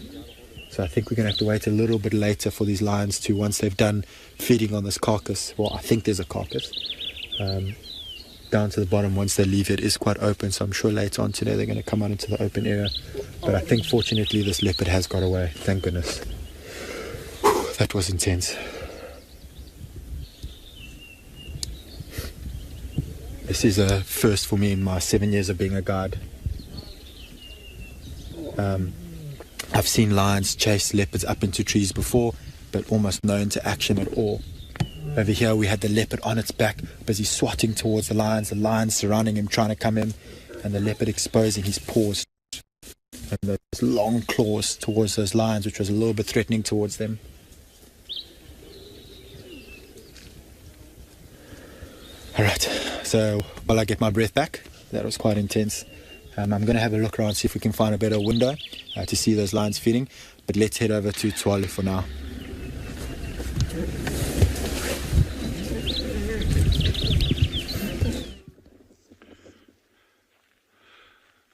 So I think we're going to have to wait a little bit later for these lions to, once they've done feeding on this carcass, well, I think there's a carcass, down to the bottom. Once they leave, it is quite open, so I'm sure later on today they're going to come out into the open area. But I think fortunately this leopard has got away, thank goodness. Whew, that was intense. This is a first for me in my 7 years of being a guide. I've seen lions chase leopards up into trees before, but almost no interaction at all. Over here we had the leopard on its back, busy swatting towards the lions surrounding him, trying to come in, and the leopard exposing his paws and those long claws towards those lions, which was a little bit threatening towards them. Alright, so while I get my breath back, that was quite intense. I'm going to have a look around, see if we can find a better window to see those lions feeding. But let's head over to Tshwane for now.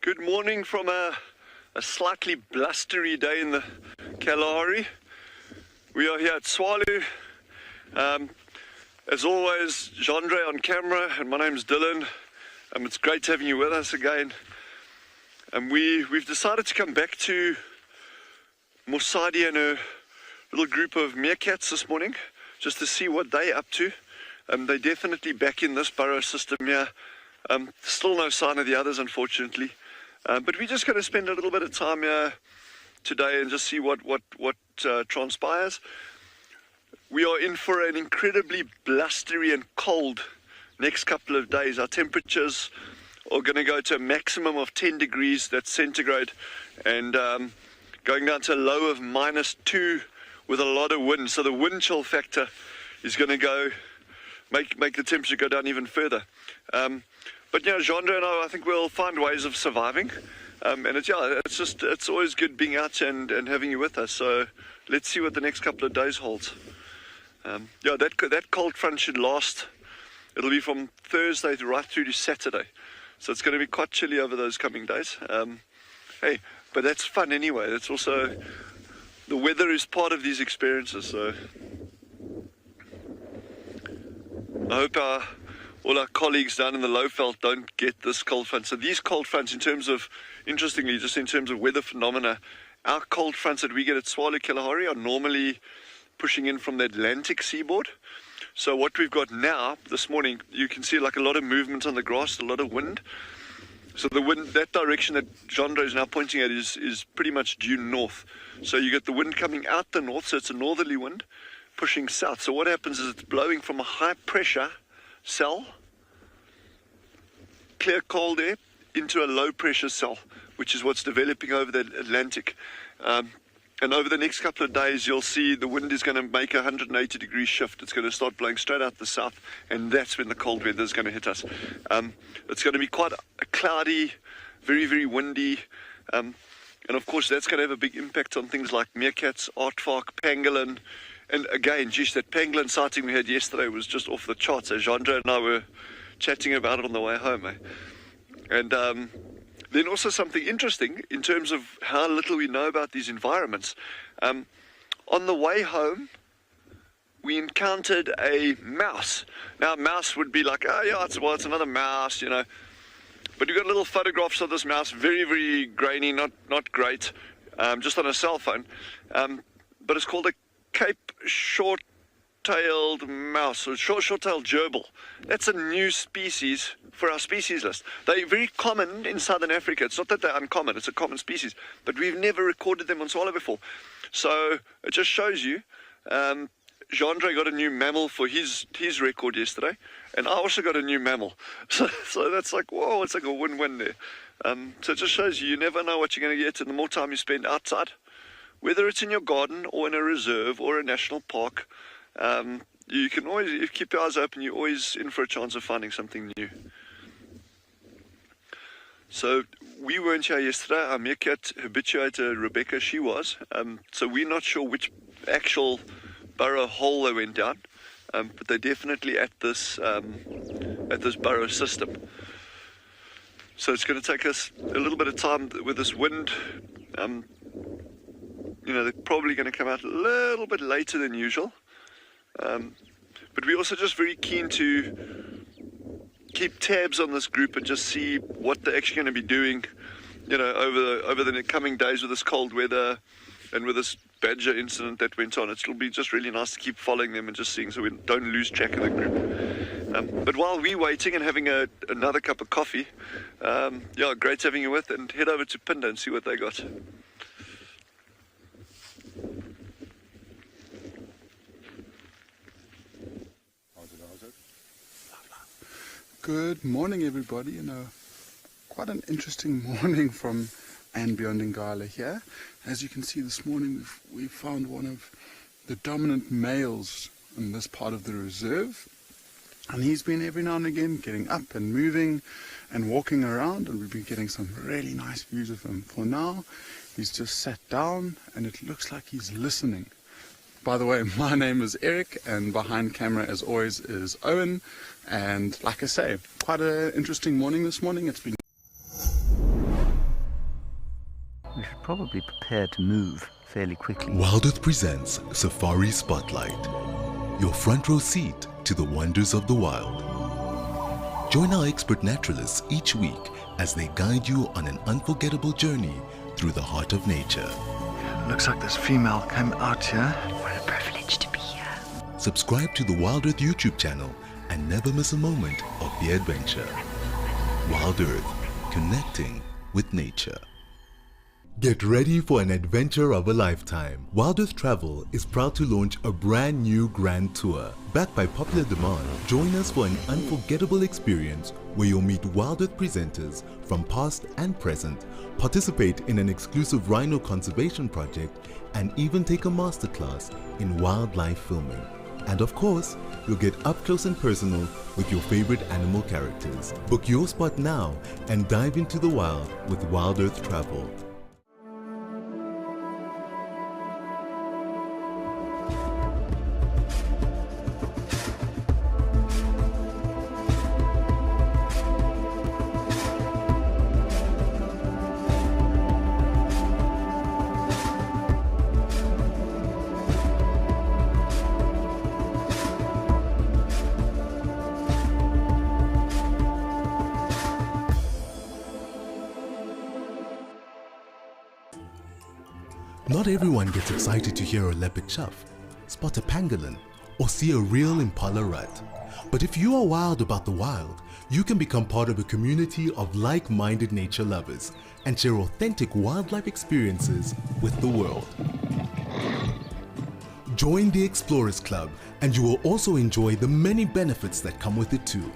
Good morning from a slightly blustery day in the Kalahari. We are here at Tshwane. As always, Jandre on camera, and my name's Dylan. It's great having you with us again. We've decided to come back to Mosadi and her little group of meerkats this morning, just to see what they're up to. They're definitely back in this burrow system here. Still no sign of the others, unfortunately. But we're just going to spend a little bit of time here today and just see what transpires. We are in for an incredibly blustery and cold next couple of days. Our temperatures are going to go to a maximum of 10 degrees, that's centigrade, and going down to a low of -2 with a lot of wind. So the wind chill factor is going to go make the temperature go down even further. But you know, Jandre and I think we'll find ways of surviving. And it's always good being out and having you with us. So let's see what the next couple of days holds. That cold front should last. It'll be from Thursday right through to Saturday. So it's going to be quite chilly over those coming days. Hey, but that's fun anyway. That's also, the weather is part of these experiences. So I hope all our colleagues down in the Lowveld don't get this cold front. So these cold fronts, interestingly, just in terms of weather phenomena, our cold fronts that we get at Tshwane Kalahari are normally pushing in from the Atlantic seaboard. So what we've got now, this morning, you can see like a lot of movement on the grass, a lot of wind. So the wind, that direction that Jandre is now pointing at is pretty much due north. So you get the wind coming out the north, so it's a northerly wind pushing south. So what happens is it's blowing from a high pressure cell, clear cold air, into a low pressure cell, which is what's developing over the Atlantic. And over the next couple of days, you'll see the wind is going to make a 180-degree shift. It's going to start blowing straight out the south, and that's when the cold weather is going to hit us. It's going to be quite a cloudy, very, very windy, and of course, that's going to have a big impact on things like meerkats, aardvark, pangolin. And again, geez, that pangolin sighting we had yesterday was just off the charts. Jandre and I were chatting about it on the way home. And then also something interesting in terms of how little we know about these environments. On the way home, we encountered a mouse. Now, a mouse would be like, oh yeah, it's another mouse, you know. But we got little photographs of this mouse, very, very grainy, not great, just on a cell phone. But it's called a Cape short-tailed mouse, or short-tailed gerbil. That's a new species for our species list. They're very common in southern Africa. It's not that they're uncommon, it's a common species, but we've never recorded them on Tshwane before. So it just shows you, Jandre got a new mammal for his record yesterday, and I also got a new mammal. So that's like, whoa, it's like a win-win there. So it just shows you never know what you're going to get, and the more time you spend outside, whether it's in your garden or in a reserve or a national park, you can always, if you keep your eyes open, you're always in for a chance of finding something new. So we weren't here yesterday. Our meerkat habituator, Rebecca, she was. So we're not sure which actual burrow hole they went down, but they're definitely at this burrow system. So it's going to take us a little bit of time with this wind. You know, they're probably going to come out a little bit later than usual. But we're also just very keen to keep tabs on this group and just see what they're actually going to be doing, you know, over the coming days with this cold weather and with this badger incident that went on. It'll be just really nice to keep following them and just seeing so we don't lose track of the group. But while we're waiting and having another cup of coffee, yeah, great having you with, and head over to Pinda and see what they got. Good morning, everybody, and quite an interesting morning from and beyond Ngala here. As you can see, this morning we found one of the dominant males in this part of the reserve, and he's been every now and again getting up and moving and walking around, and we've been getting some really nice views of him. For now, he's just sat down and it looks like he's listening. By the way, my name is Eric, and behind camera as always is Owen, and like I say, quite an interesting morning this morning. It's been We should probably prepare to move fairly quickly. Wild Earth presents Safari Spotlight, your front row seat to the wonders of the wild. Join our expert naturalists each week as they guide you on an unforgettable journey through the heart of nature. Looks like this female came out here. What a privilege to be here. Subscribe to the Wild Earth YouTube channel and never miss a moment of the adventure. Wild Earth, connecting with nature. Get ready for an adventure of a lifetime. Wild Earth Travel is proud to launch a brand new grand tour. Backed by popular demand, join us for an unforgettable experience where you'll meet Wild Earth presenters from past and present, participate in an exclusive rhino conservation project, and even take a masterclass in wildlife filming. And of course, you'll get up close and personal with your favorite animal characters. Book your spot now and dive into the wild with Wild Earth Travel. Not everyone gets excited to hear a leopard chuff, spot a pangolin, or see a real impala rut. But if you are wild about the wild, you can become part of a community of like-minded nature lovers and share authentic wildlife experiences with the world. Join the Explorers Club and you will also enjoy the many benefits that come with it too.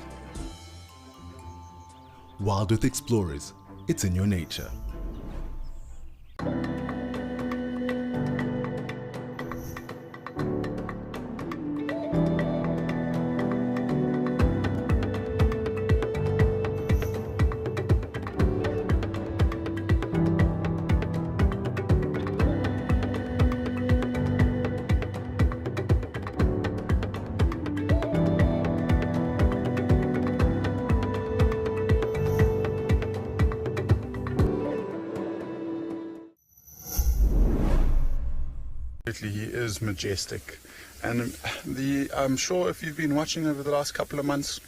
Wild Earth Explorers, it's in your nature. He is majestic, and I'm sure if you've been watching over the last couple of months,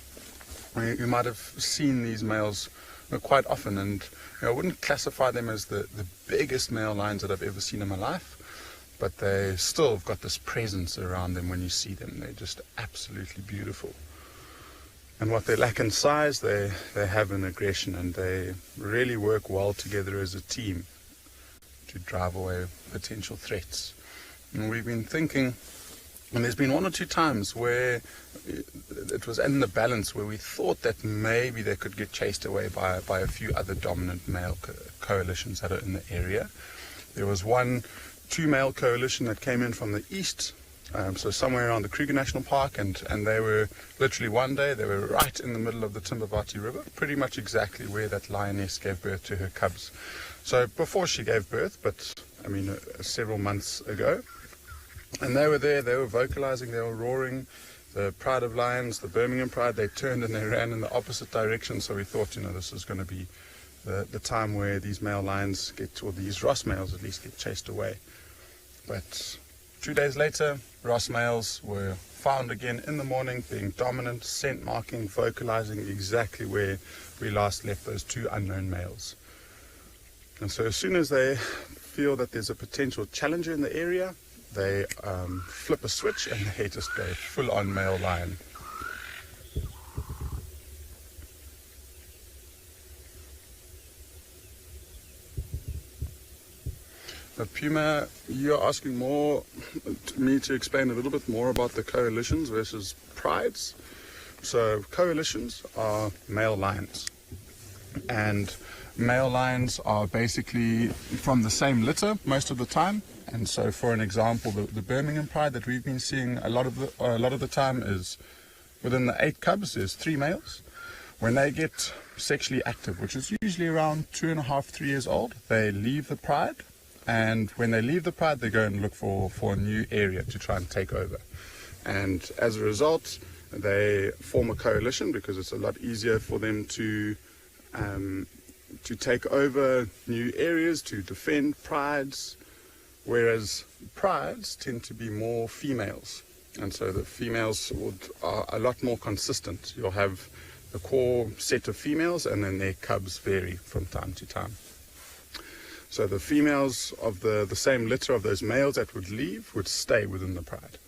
you might have seen these males quite often, and I wouldn't classify them as the biggest male lions that I've ever seen in my life, but they still have got this presence around them when you see them. They're just absolutely beautiful. And what they lack in size, they have in aggression, and they really work well together as a team to drive away potential threats. And we've been thinking, and there's been one or two times where it was in the balance where we thought that maybe they could get chased away by a few other dominant male coalitions that are in the area. There was two male coalition that came in from the east, so somewhere around the Kruger National Park, and they were literally one day, they were right in the middle of the Timbavati River, pretty much exactly where that lioness gave birth to her cubs. So before she gave birth, but I mean several months ago. And they were there, they were vocalizing, they were roaring. The Pride of Lions, the Birmingham Pride, they turned and they ran in the opposite direction. So we thought, this is going to be the time where these male lions or these Ross males at least get chased away. But 2 days later, Ross males were found again in the morning, being dominant, scent marking, vocalizing exactly where we last left those two unknown males. And so as soon as they feel that there's a potential challenger in the area, they flip a switch and they just go full-on male lion. But Puma, you're asking me to explain a little bit more about the coalitions versus prides. So coalitions are male lions, and male lions are basically from the same litter most of the time. And so, for an example, the Birmingham Pride that we've been seeing a lot of the time is within the 8 cubs. There's 3 males. When they get sexually active, which is usually around 2.5, 3 years old, they leave the pride. And when they leave the pride, they go and look for a new area to try and take over. And as a result, they form a coalition because it's a lot easier for them to take over new areas, to defend prides, whereas prides tend to be more females. And so the females are a lot more consistent. You'll have the core set of females, and then their cubs vary from time to time. So the females of the same litter of those males that would leave would stay within the pride.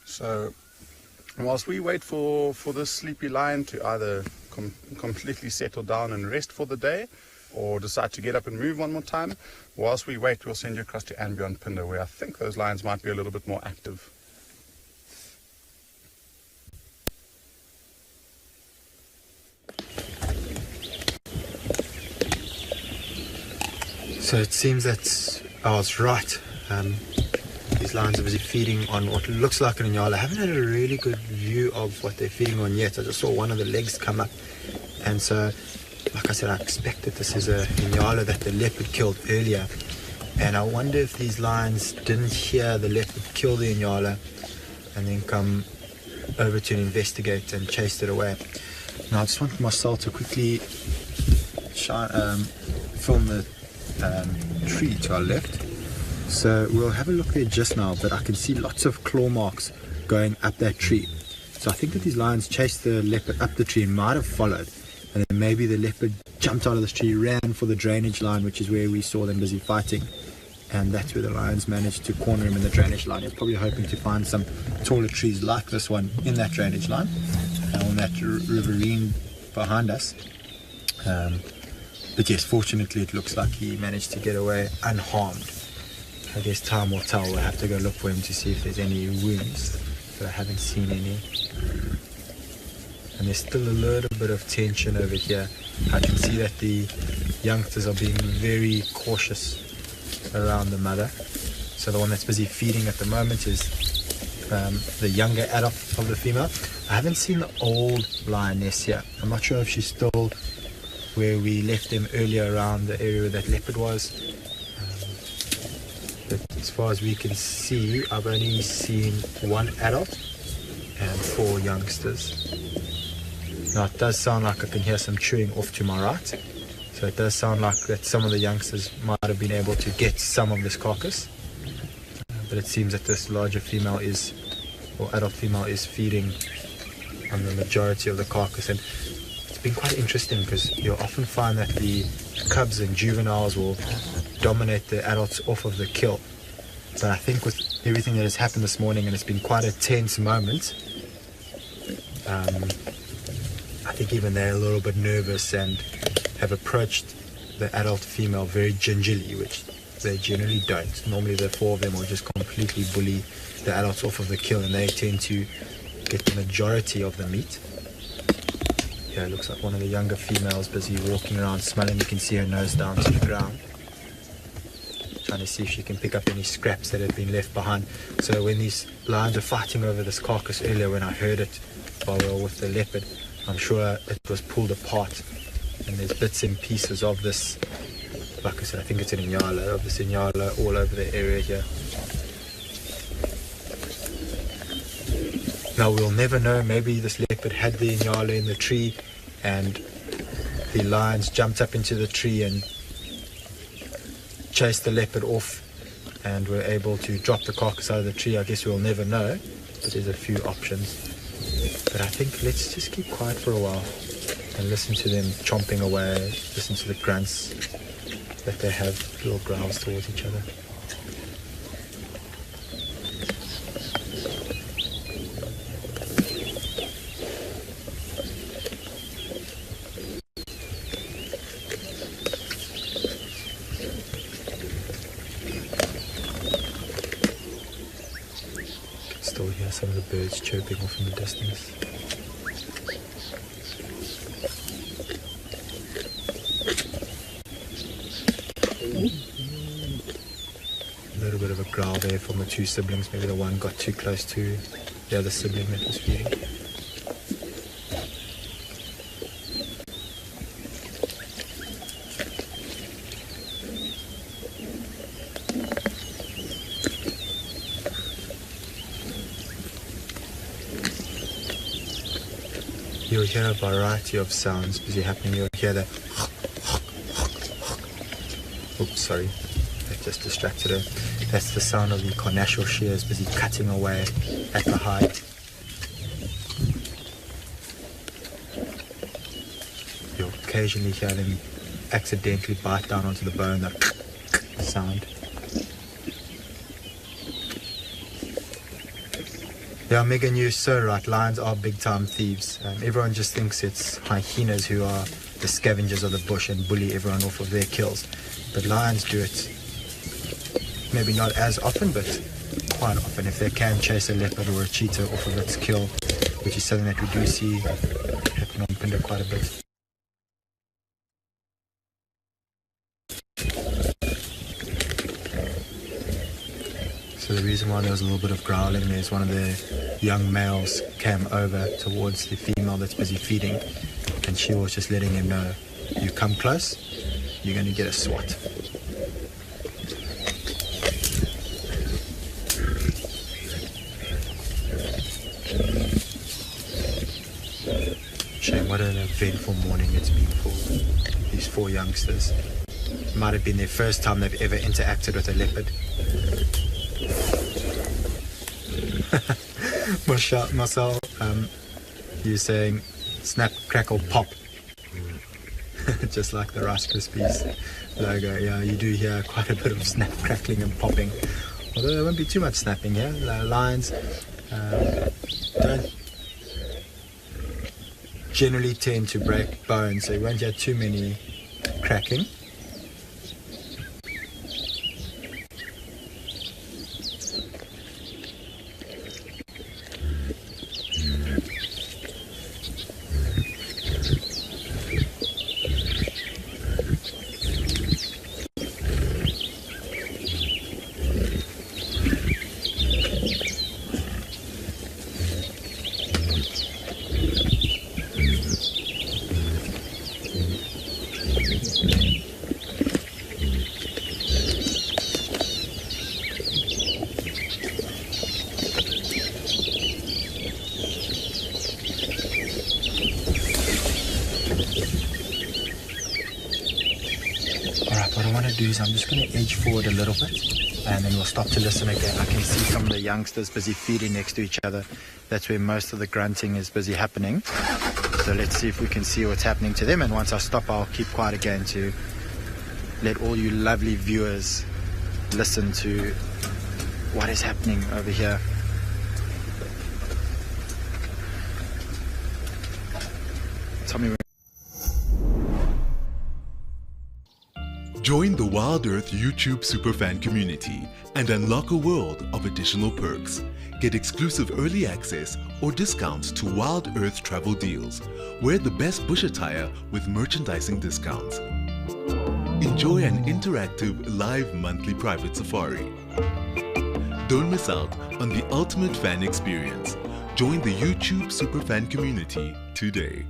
So whilst we wait for this sleepy lion to either completely settle down and rest for the day, or decide to get up and move one more time, whilst we wait, we'll send you across to Ambient Pinder, where I think those lions might be a little bit more active. So it seems that I was right. These lions are busy feeding on what looks like an inyala. I haven't had a really good view of what they're feeding on yet. I just saw one of the legs come up, and so, like I said, I expect that this is a inyala that the leopard killed earlier. And I wonder if these lions didn't hear the leopard kill the inyala and then come over to investigate and chased it away. Now I just want Marcel to quickly film the tree to our left. So we'll have a look there just now, but I can see lots of claw marks going up that tree. So I think that these lions chased the leopard up the tree and might have followed, and then maybe the leopard jumped out of this tree, ran for the drainage line, which is where we saw them busy fighting, and that's where the lions managed to corner him in the drainage line. They're probably hoping to find some taller trees like this one in that drainage line, on that riverine behind us. But yes, fortunately it looks like he managed to get away unharmed. I guess time will tell. We'll have to go look for him to see if there's any wounds, but I haven't seen any. And there's still a little bit of tension over here. I can see that the youngsters are being very cautious around the mother. So the one that's busy feeding at the moment is the younger adult of the female. I haven't seen the old lioness here. I'm not sure if she's still where we left them earlier around the area where that leopard was. But as far as we can see, I've only seen one adult and 4 youngsters. Now it does sound like I can hear some chewing off to my right. So it does sound like that some of the youngsters might have been able to get some of this carcass. But it seems that this larger female is, or adult female is feeding on the majority of the carcass. And it's been quite interesting because you'll often find that the cubs and juveniles will dominate the adults off of the kill. But I think with everything that has happened this morning, and it's been quite a tense moment, I think even they're a little bit nervous and have approached the adult female very gingerly, which they generally don't. Normally the 4 of them will just completely bully the adults off of the kill, and they tend to get the majority of the meat. Yeah, it looks like one of the younger females busy walking around smelling. You can see her nose down to the ground, trying to see if she can pick up any scraps that have been left behind. So when these lions were fighting over this carcass earlier, when I heard it while we were with the leopard, I'm sure it was pulled apart, and there's bits and pieces of this, like I said, I think it's an inyala, of this inyala all over the area here. Now we'll never know, maybe this leopard had the inyala in the tree and the lions jumped up into the tree and chased the leopard off and were able to drop the carcass out of the tree. I guess we'll never know, but there's a few options. But I think let's just keep quiet for a while and listen to them chomping away, listen to the grunts that they have, little growls towards each other. some of the birds chirping off in the distance. A little bit of a growl there from the two siblings. Maybe the one got too close to the other sibling that was feeding. You'll hear a variety of sounds busy happening. You'll hear the oops, sorry, that just distracted her. That's the sound of the carnassial shears busy cutting away at the hide. You'll occasionally hear them accidentally bite down onto the bone, that sound. Yeah, Megan, you're so right. Lions are big-time thieves. Everyone just thinks it's hyenas who are the scavengers of the bush and bully everyone off of their kills. But lions do it maybe not as often, but quite often. If they can chase a leopard or a cheetah off of its kill, which is something that we do see happen on Pinder quite a bit. So the reason why there was a little bit of growling there is one of the young males came over towards the female that's busy feeding, and she was just letting him know, you come close, you're going to get a swat. Shame, what an eventful morning it's been for these four youngsters. It might have been their first time they've ever interacted with a leopard. Marcel, you're saying snap, crackle, pop. Just like the Rice Krispies logo. Yeah, you do hear quite a bit of snap, crackling and popping. Although there won't be too much snapping here. The lions don't generally tend to break bones, so you won't hear too many cracking. I'm just going to edge forward a little bit and then we'll stop to listen again. I can see some of the youngsters busy feeding next to each other. That's where most of the grunting is busy happening. So let's see if we can see what's happening to them, and once I stop I'll keep quiet again to let all you lovely viewers listen to what is happening over here. Tell me. Join the Wild Earth YouTube superfan community and unlock a world of additional perks. Get exclusive early access or discounts to Wild Earth travel deals. Wear the best bush attire with merchandising discounts. Enjoy an interactive live monthly private safari. Don't miss out on the ultimate fan experience. Join the YouTube superfan community today.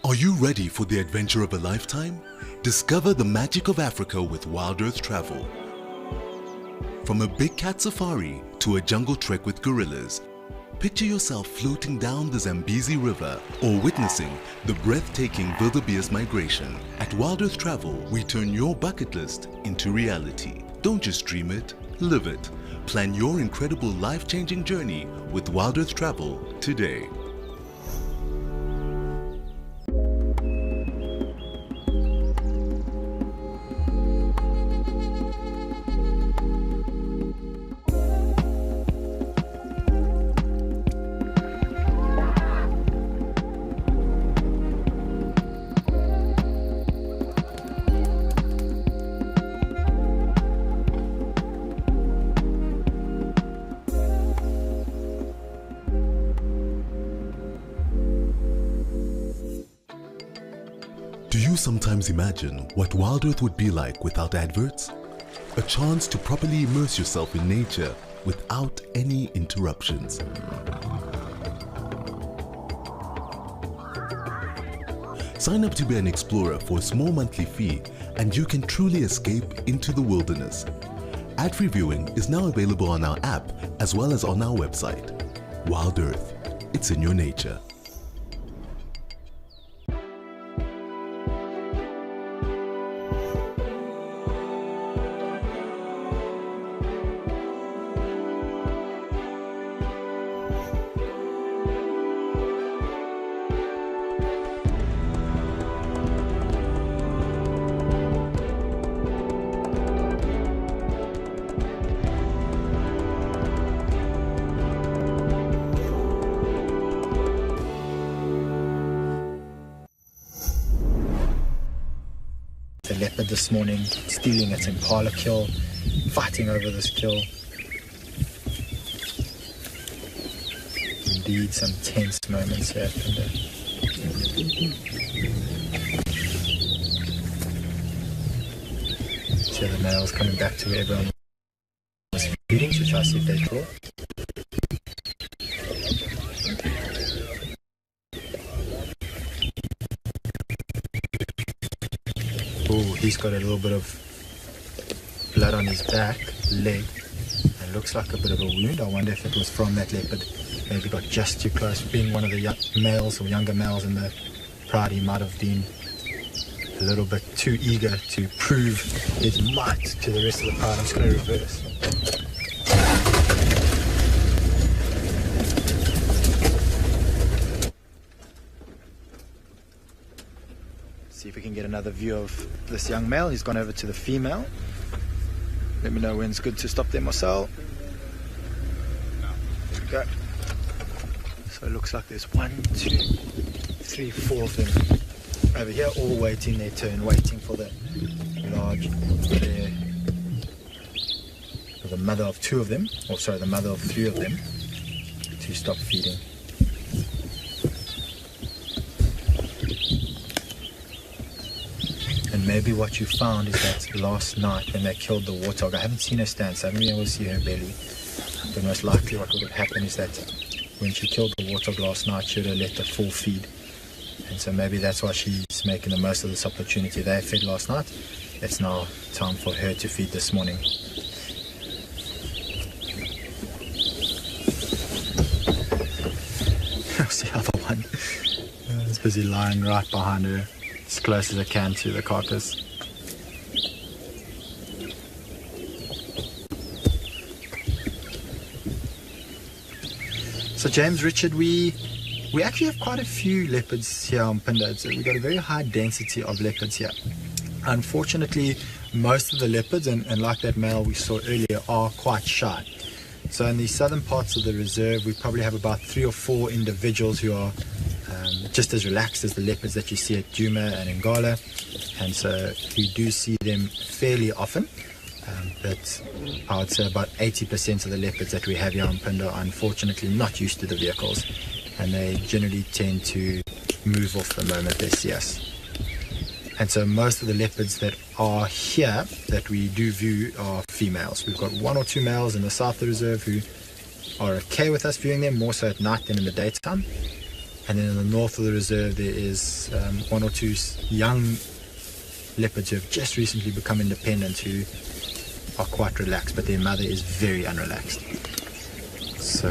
Are you ready for the adventure of a lifetime? Discover the magic of Africa with Wild Earth Travel. From a big cat safari to a jungle trek with gorillas, picture yourself floating down the Zambezi River or witnessing the breathtaking wildebeest migration. At Wild Earth Travel, we turn your bucket list into reality. Don't just dream it, live it. Plan your incredible life-changing journey with Wild Earth Travel today. Do you sometimes imagine what Wild Earth would be like without adverts? A chance to properly immerse yourself in nature without any interruptions. Sign up to be an explorer for a small monthly fee and you can truly escape into the wilderness. Ad-free viewing is now available on our app as well as on our website. Wild Earth, it's in your nature. The leopard this morning, stealing its impala kill, fighting over this kill. Indeed, some tense moments here. So the males coming back to where everyone was feeding to try to see if they draw. Oh, he's got a little bit of blood on his back, leg, and looks like a bit of a wound. I wonder if it was from that leopard. Maybe got just too close. Being one of the males or younger males in the pride, he might have been a little bit too eager to prove his might to the rest of the pride. I'm just going to reverse. See if we can get another view of this young male. He's gone over to the female. Let me know when it's good to stop there, Marcel. There we go. So it looks like there's 1, 2, 3, 4 of them over here, all waiting their turn, waiting for the large bear, for the mother of 2 of them, or sorry, the mother of 3 of them, to stop feeding. And maybe what you found is that last night when they killed the warthog, I haven't seen her stand, so I haven't been able to see her belly, but most likely what would have happened is that when she killed the warthog last night, she would have let the full feed. And so maybe that's why she's making the most of this opportunity. They fed last night. It's now time for her to feed this morning. What's the other one? It's busy lying right behind her, as close as I can to the carcass. So James, Richard, we actually have quite a few leopards here on Pinda. So we've got a very high density of leopards here. Unfortunately, most of the leopards, and like that male we saw earlier, are quite shy. So in the southern parts of the reserve, we probably have about 3 or 4 individuals who are just as relaxed as the leopards that you see at Djuma and Ngala. And so we do see them fairly often. But I would say about 80% of the leopards that we have here on Pinda are unfortunately not used to the vehicles, and they generally tend to move off the moment they see us. And so most of the leopards that are here that we do view are females. We've got 1 or 2 males in the south of the reserve who are okay with us viewing them, more so at night than in the daytime. And then in the north of the reserve there is 1 or 2 young leopards who have just recently become independent, who are quite relaxed, but their mother is very unrelaxed. So,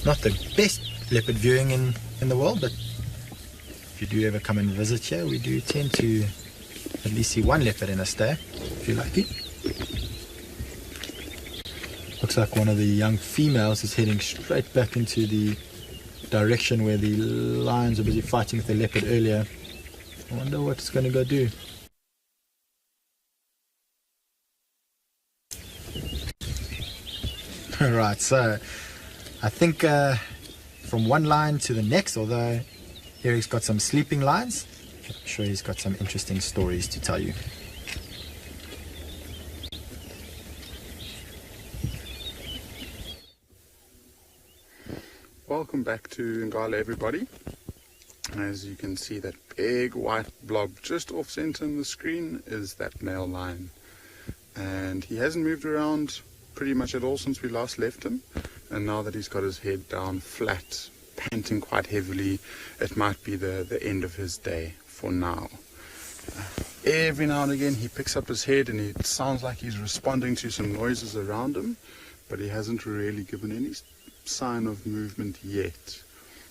not the best leopard viewing in the world, but if you do ever come and visit here, we do tend to at least see 1 leopard in a stay, if you're lucky. Looks like one of the young females is heading straight back into the direction where the lions were busy fighting with the leopard earlier. I wonder what it's going to go do. Right, so I think from one line to the next, although Eric's got some sleeping lines, I'm sure he's got some interesting stories to tell you. Welcome back to Ngala, everybody. As you can see, that big white blob just off center on the screen is that male lion. And he hasn't moved around pretty much at all since we last left him. And now that he's got his head down flat, panting quite heavily, it might be the end of his day for now. Every now and again he picks up his head and it sounds like he's responding to some noises around him, but he hasn't really given any sign of movement yet.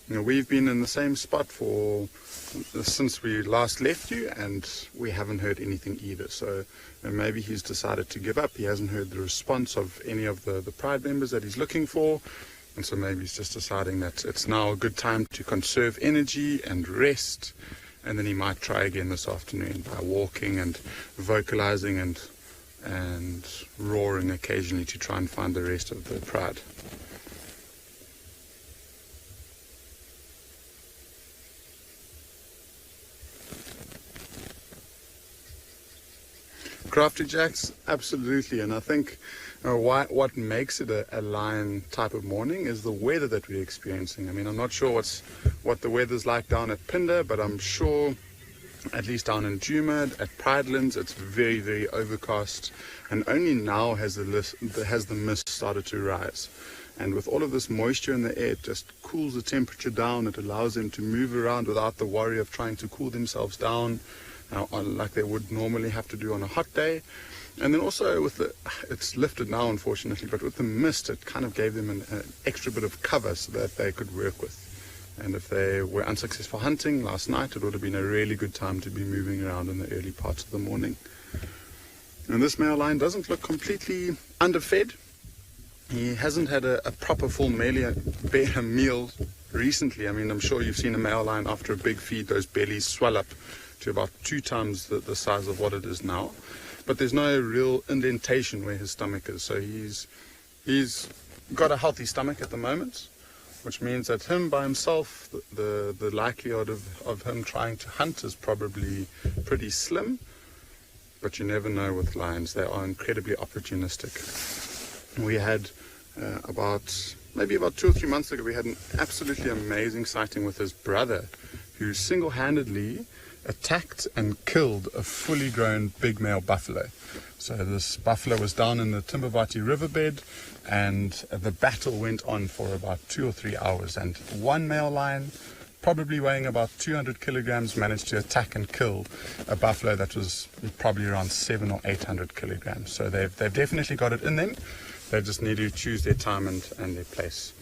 You know, we've been in the same spot since we last left you, and we haven't heard anything either. So maybe he's decided to give up. He hasn't heard the response of any of the pride members that he's looking for, and so maybe he's just deciding that it's now a good time to conserve energy and rest, and then he might try again this afternoon by walking and vocalizing and roaring occasionally to try and find the rest of the pride. Crafty Jacks, absolutely, and I think what makes it a lion type of morning is the weather that we're experiencing. I mean, I'm not sure what the weather's like down at Pinder, but I'm sure at least down in Djuma, at Pridelands, it's very, very overcast, and only now has the mist started to rise. And with all of this moisture in the air, it just cools the temperature down. It allows them to move around without the worry of trying to cool themselves down, like they would normally have to do on a hot day. And then also it's lifted now unfortunately, but with the mist it kind of gave them an extra bit of cover so that they could work with. And if they were unsuccessful hunting last night, it would have been a really good time to be moving around in the early parts of the morning. And this male lion doesn't look completely underfed. He hasn't had a proper full meal recently. I mean, I'm sure you've seen a male lion after a big feed, those bellies swell up to about 2 times the size of what it is now. But there's no real indentation where his stomach is. So he's got a healthy stomach at the moment, which means that him by himself, the likelihood of him trying to hunt is probably pretty slim. But you never know with lions. They are incredibly opportunistic. We had maybe about 2 or 3 months ago, we had an absolutely amazing sighting with his brother, who single-handedly attacked and killed a fully grown big male buffalo. So this buffalo was down in the Timbavati riverbed, and the battle went on for about 2 or 3 hours, and one male lion, probably weighing about 200 kilograms, managed to attack and kill a buffalo that was probably around 700 or 800 kilograms. So they've definitely got it in them. They just need to choose their time and their place.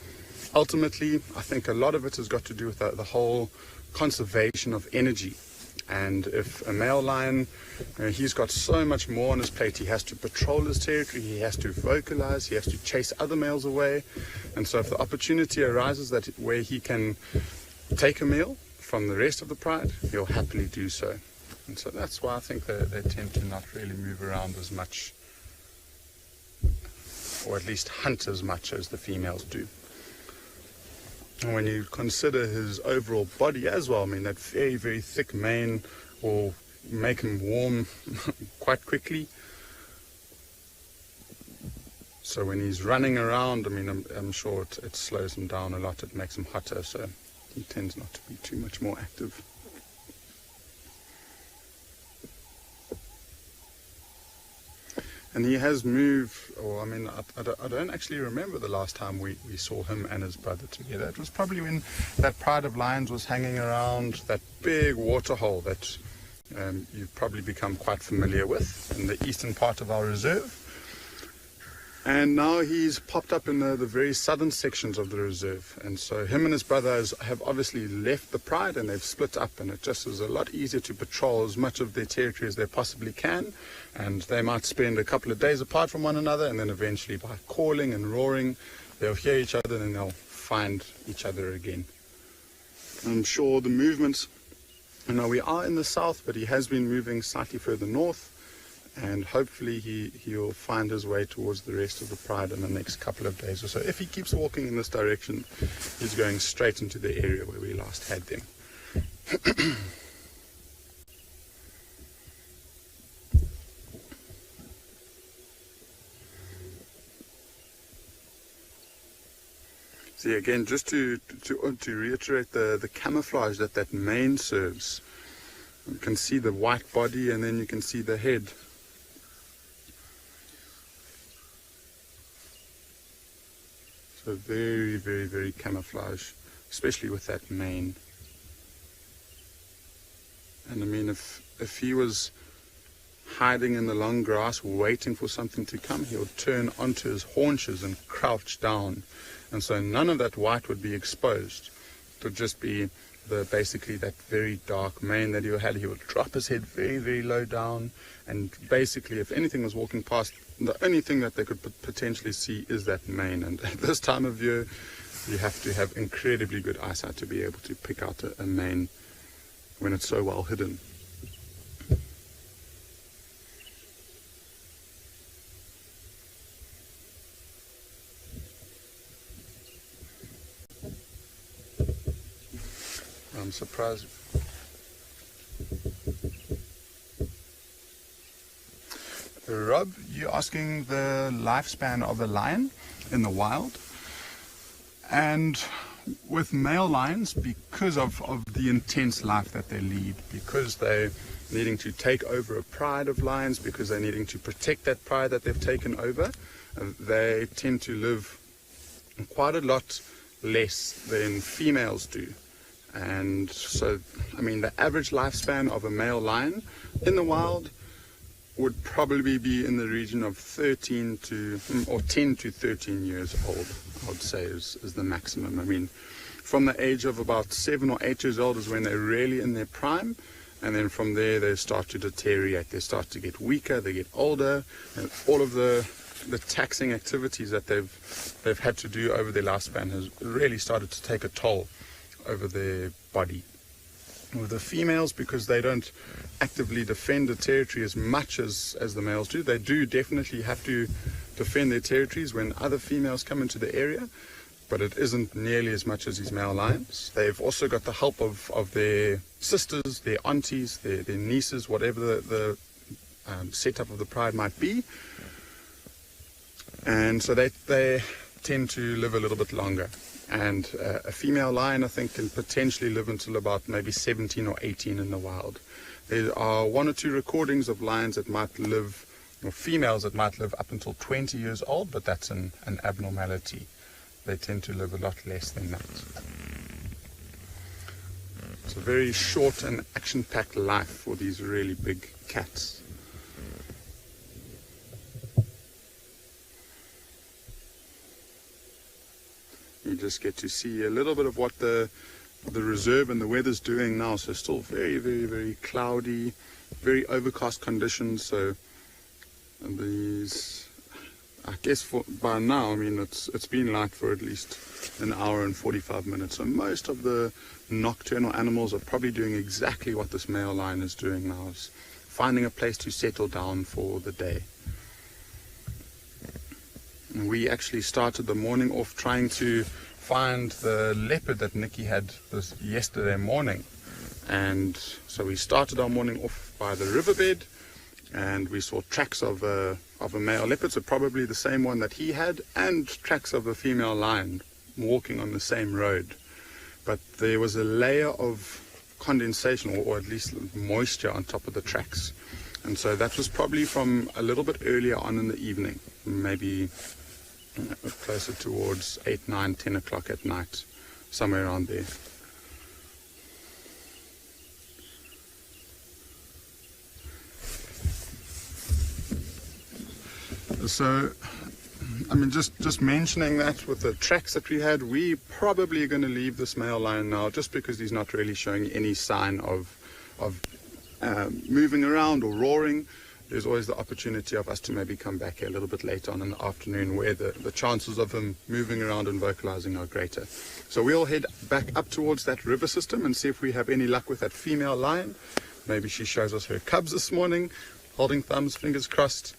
Ultimately, I think a lot of it has got to do with the whole conservation of energy. And if a male lion, he's got so much more on his plate. He has to patrol his territory, he has to vocalize, he has to chase other males away. And so if the opportunity arises where he can take a meal from the rest of the pride, he'll happily do so. And so that's why I think they tend to not really move around as much, or at least hunt as much as the females do. And when you consider his overall body as well, I mean, that very, very thick mane will make him warm quite quickly. So when he's running around, I mean, I'm sure it slows him down a lot. It makes him hotter, so he tends not to be too much more active. And he has moved, or I mean, I don't actually remember the last time we saw him and his brother together. It was probably when that pride of lions was hanging around that big waterhole that you've probably become quite familiar with in the eastern part of our reserve. And now he's popped up in the very southern sections of the reserve. And so him and his brothers have obviously left the pride and they've split up, and it just is a lot easier to patrol as much of their territory as they possibly can. And they might spend a couple of days apart from one another, and then eventually by calling and roaring, they'll hear each other and they'll find each other again. I'm sure the movements, we are in the south, but he has been moving slightly further north. And hopefully he'll find his way towards the rest of the pride in the next couple of days or so. If he keeps walking in this direction, he's going straight into the area where we last had them. See, again, just to reiterate the camouflage that mane serves. You can see the white body and then you can see the head. So very, very, very camouflage, especially with that mane. And I mean, if he was hiding in the long grass waiting for something to come, he would turn onto his haunches and crouch down. And so none of that white would be exposed. It would just be basically that very dark mane that he had. He would drop his head very, very low down, and basically if anything was walking past, the only thing that they could potentially see is that mane. And at this time of year, you have to have incredibly good eyesight to be able to pick out a mane when it's so well hidden. I'm surprised. Rob, you're asking the lifespan of a lion in the wild. And with male lions, because of the intense life that they lead, because they're needing to take over a pride of lions, because they're needing to protect that pride that they've taken over, they tend to live quite a lot less than females do. And so, I mean, the average lifespan of a male lion in the wild would probably be in the region of 10 to 13 years old, I would say is the maximum. I mean, from the age of about 7 or 8 years old is when they're really in their prime, and then from there they start to deteriorate. They start to get weaker, they get older, and all of the taxing activities that they've had to do over their lifespan has really started to take a toll over their body. With the females, because they don't actively defend the territory as much as the males do, they do definitely have to defend their territories when other females come into the area, but it isn't nearly as much as these male lions. They've also got the help of their sisters, their aunties, their nieces, whatever the setup of the pride might be, and so they tend to live a little bit longer. And a female lion, I think, can potentially live until about maybe 17 or 18 in the wild. There are 1 or 2 recordings of lions that might live, or females that might live up until 20 years old, but that's an abnormality. They tend to live a lot less than that. It's a very short and action-packed life for these really big cats. You just get to see a little bit of what the reserve and the weather's doing now. So still very, very, very cloudy, very overcast conditions. So these, I guess by now, I mean, it's been light for at least an hour and 45 minutes. So most of the nocturnal animals are probably doing exactly what this male lion is doing now, is finding a place to settle down for the day. We actually started the morning off trying to find the leopard that Nikki had this yesterday morning. And so we started our morning off by the riverbed, and we saw tracks of a male leopard, so probably the same one that he had, and tracks of a female lion walking on the same road. But there was a layer of condensation, or at least moisture on top of the tracks. And so that was probably from a little bit earlier on in the evening, maybe closer towards 8, 9, 10 o'clock at night, somewhere around there. So, I mean, just mentioning that with the tracks that we had, we probably are going to leave this male lion now, just because he's not really showing any sign of moving around or roaring. There's always the opportunity of us to maybe come back here a little bit later on in the afternoon, where the chances of him moving around and vocalizing are greater. So we'll head back up towards that river system and see if we have any luck with that female lion. Maybe she shows us her cubs this morning, holding thumbs, fingers crossed.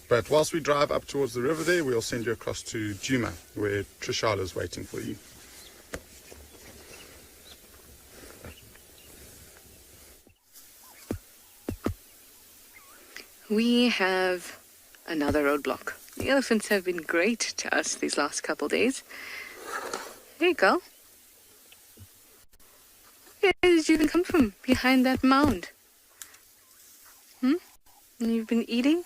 But whilst we drive up towards the river there, we'll send you across to Djuma, where Trishala is waiting for you. We have another roadblock. The elephants have been great to us these last couple days. Hey, girl. Where did you even come from behind that mound? And you've been eating?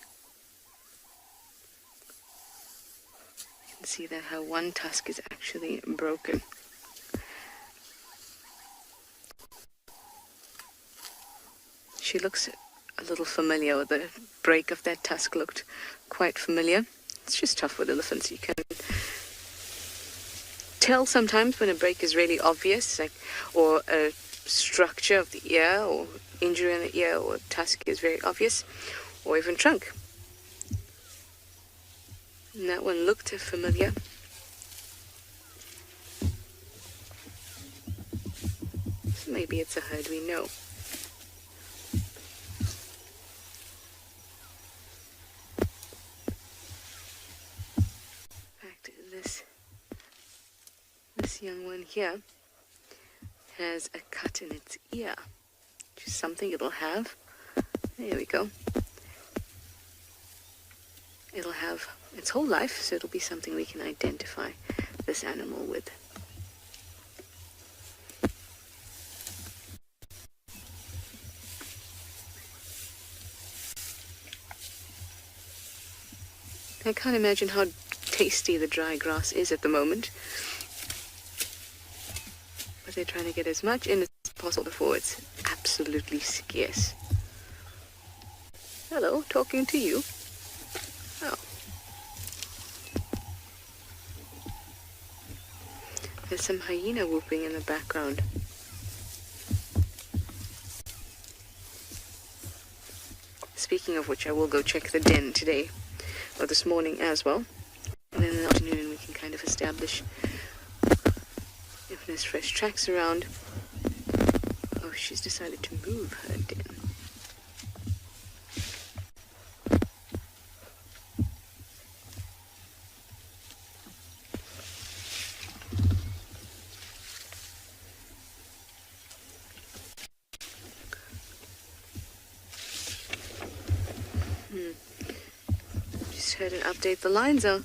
You can see that her one tusk is actually broken. She looks a little familiar, or the break of that tusk looked quite familiar. It's just tough with elephants. You can tell sometimes when a break is really obvious, like, or a structure of the ear, or injury in the ear, or tusk is very obvious, or even trunk. And that one looked familiar. So maybe it's a herd we know. This young one here has a cut in its ear, which is something it'll have. There we go. It'll have its whole life, so it'll be something we can identify this animal with. I can't imagine how tasty the dry grass is at the moment. But they're trying to get as much in as possible before it's absolutely scarce. Hello, talking to you. Oh. There's some hyena whooping in the background. Speaking of which, I will go check the den today, or this morning as well. And then in the afternoon we can kind of establish if there's fresh tracks around. Oh, she's decided to move her den. Just heard an update. The lines are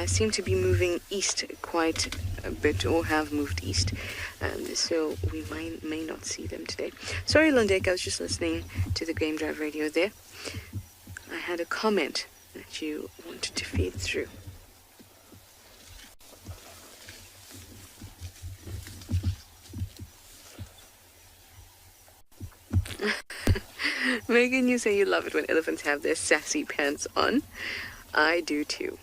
seem to be moving east quite a bit, or have moved east, so we may not see them today. Sorry, Lundek, I was just listening to the Game Drive radio there. I had a comment that you wanted to feed through. Megan, you say you love it when elephants have their sassy pants on. I do too.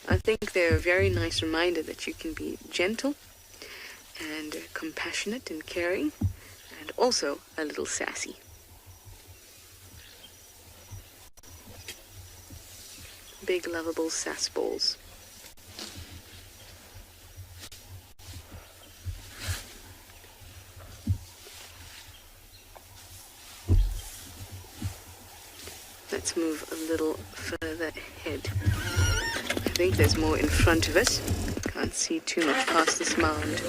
I think they're a very nice reminder that you can be gentle and compassionate and caring, and also a little sassy. Big lovable sass balls. Let's move a little further ahead. I think there's more in front of us. Can't see too much past this mound.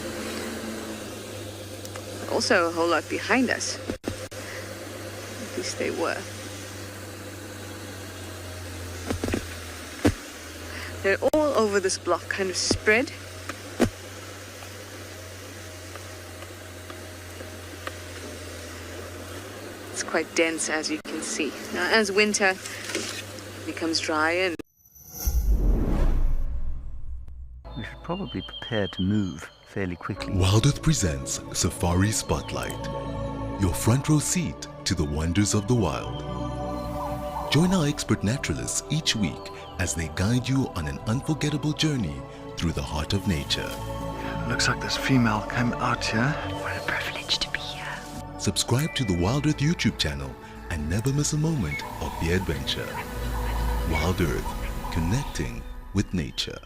Also a whole lot behind us. At least they were. They're all over this block, kind of spread. It's quite dense, as you can see. Now, as winter becomes drier, and we should probably prepare to move fairly quickly. Wild Earth presents Safari Spotlight, your front row seat to the wonders of the wild. Join our expert naturalists each week as they guide you on an unforgettable journey through the heart of nature. Looks like this female came out here. What a privilege to be here. Subscribe to the Wild Earth YouTube channel and never miss a moment of the adventure. Wild Earth, connecting with nature.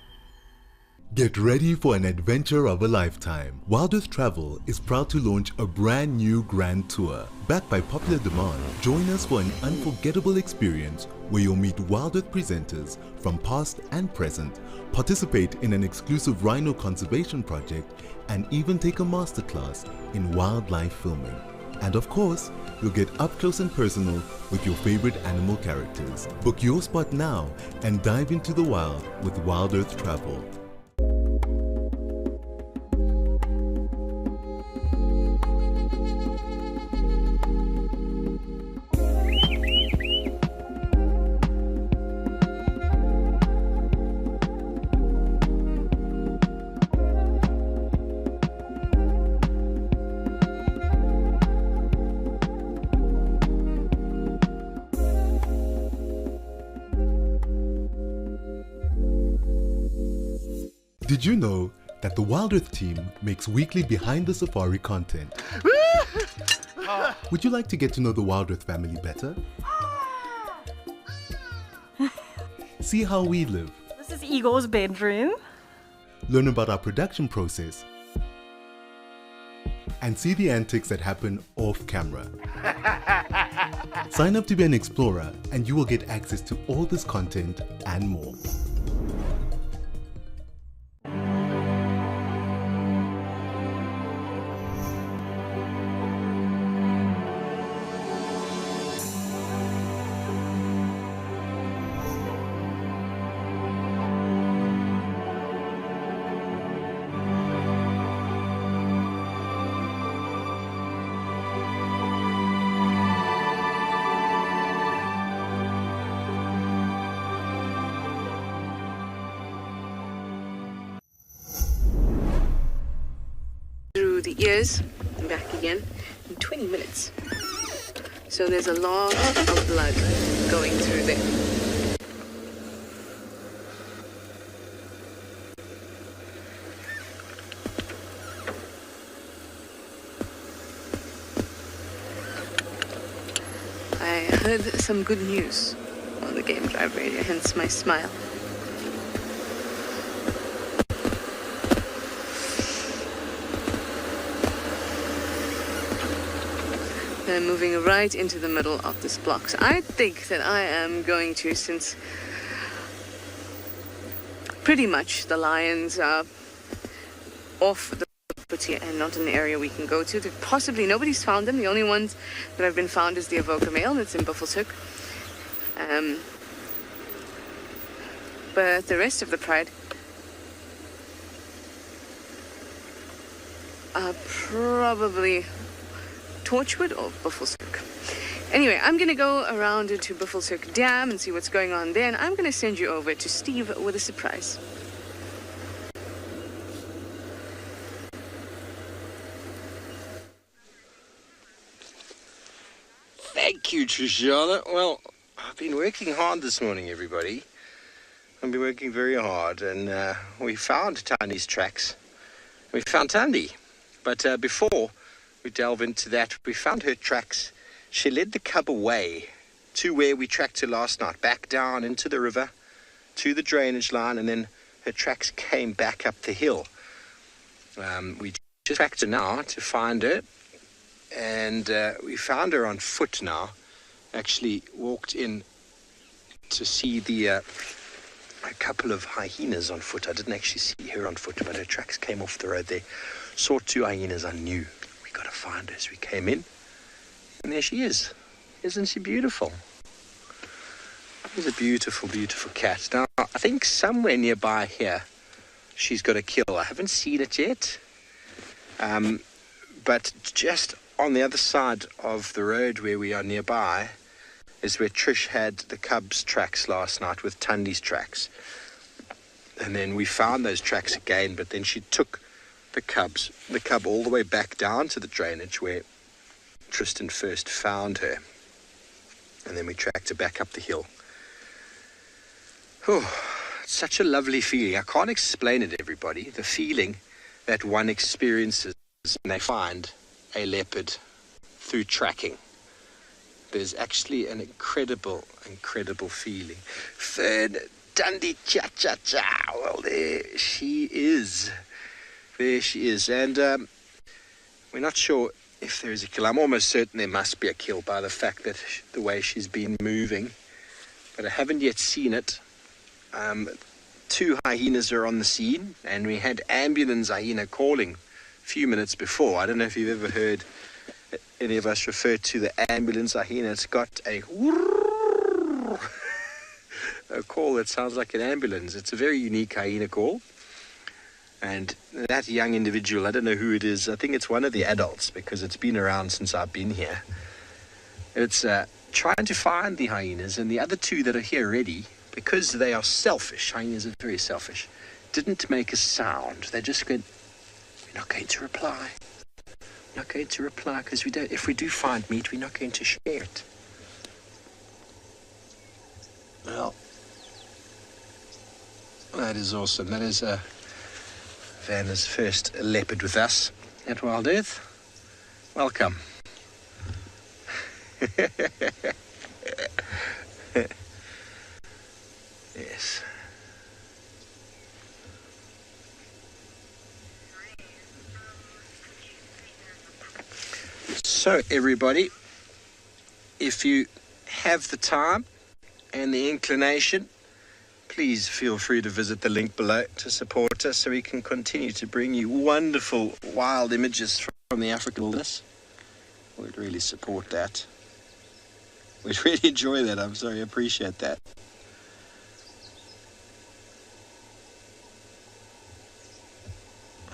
Get ready for an adventure of a lifetime. Wild Earth Travel is proud to launch a brand new grand tour. Backed by popular demand, join us for an unforgettable experience where you'll meet Wild Earth presenters from past and present, participate in an exclusive rhino conservation project, and even take a masterclass in wildlife filming. And of course, you'll get up close and personal with your favorite animal characters. Book your spot now and dive into the wild with Wild Earth Travel. Did you know that the Wild Earth team makes weekly behind the safari content? Would you like to get to know the Wild Earth family better? See how we live. This is Igor's bedroom. Learn about our production process. And see the antics that happen off camera. Sign up to be an explorer and you will get access to all this content and more. Through the ears and back again in 20 minutes. So there's a lot of blood going through there. I heard some good news on the Game Drive radio, hence my smile. I'm moving right into the middle of this block. So I think that I am going to, since pretty much the lions are off the property and not an area we can go to. Possibly nobody's found them. The only ones that have been found is the Avoca male that's in Buffelshoek. But the rest of the pride are probably Torchwood or Buffelshoek. Anyway, I'm going to go around to Buffelshoek Dam and see what's going on there, and I'm going to send you over to Steve with a surprise. Thank you, Trishana. Well, I've been working hard this morning, everybody. I've been working very hard, and we found Tandy's tracks. We found Tandy, but before we delve into that, we found her tracks. She led the cub away to where we tracked her last night, back down into the river, to the drainage line, and then her tracks came back up the hill. We just tracked her now to find her, and we found her on foot now. Actually walked in to see a couple of hyenas on foot. I didn't actually see her on foot, but her tracks came off the road there. Saw two hyenas. I knew we got to find her, as we came in, and there she is. Isn't she beautiful? She's a beautiful, beautiful cat. Now, I think somewhere nearby here she's got a kill. I haven't seen it yet, but just on the other side of the road where we are nearby is where Trish had the cub's tracks last night with Tandy's tracks. And then we found those tracks again, but then she took the cub all the way back down to the drainage where Tristan first found her. And then we tracked her back up the hill. Oh, it's such a lovely feeling. I can't explain it, everybody. The feeling that one experiences when they find a leopard through tracking. There's actually an incredible, incredible feeling. Fern Dundee cha-cha-cha. Well, there she is. There she is. And we're not sure if there is a kill. I'm almost certain there must be a kill by the fact that the way she's been moving. But I haven't yet seen it. Two hyenas are on the scene, and we had ambulance hyena calling a few minutes before. I don't know if you've ever heard any of us refer to the ambulance hyena. It's got a call that sounds like an ambulance. It's a very unique hyena call. And that young individual, I don't know who it is. I think it's one of the adults because it's been around since I've been here. It's trying to find the hyenas, and the other two that are here already, because they are selfish, hyenas are very selfish, didn't make a sound. They just went, we're not going to reply. We're not going to reply because we don't. If we do find meat, we're not going to share it. Well, that is awesome. That is Vanna's first leopard with us at Wild Earth. Welcome. Yes. So everybody, if you have the time and the inclination, please feel free to visit the link below to support us so we can continue to bring you wonderful wild images from the African wilderness. We'd really support that. We'd really enjoy that. I'm sorry, I appreciate that.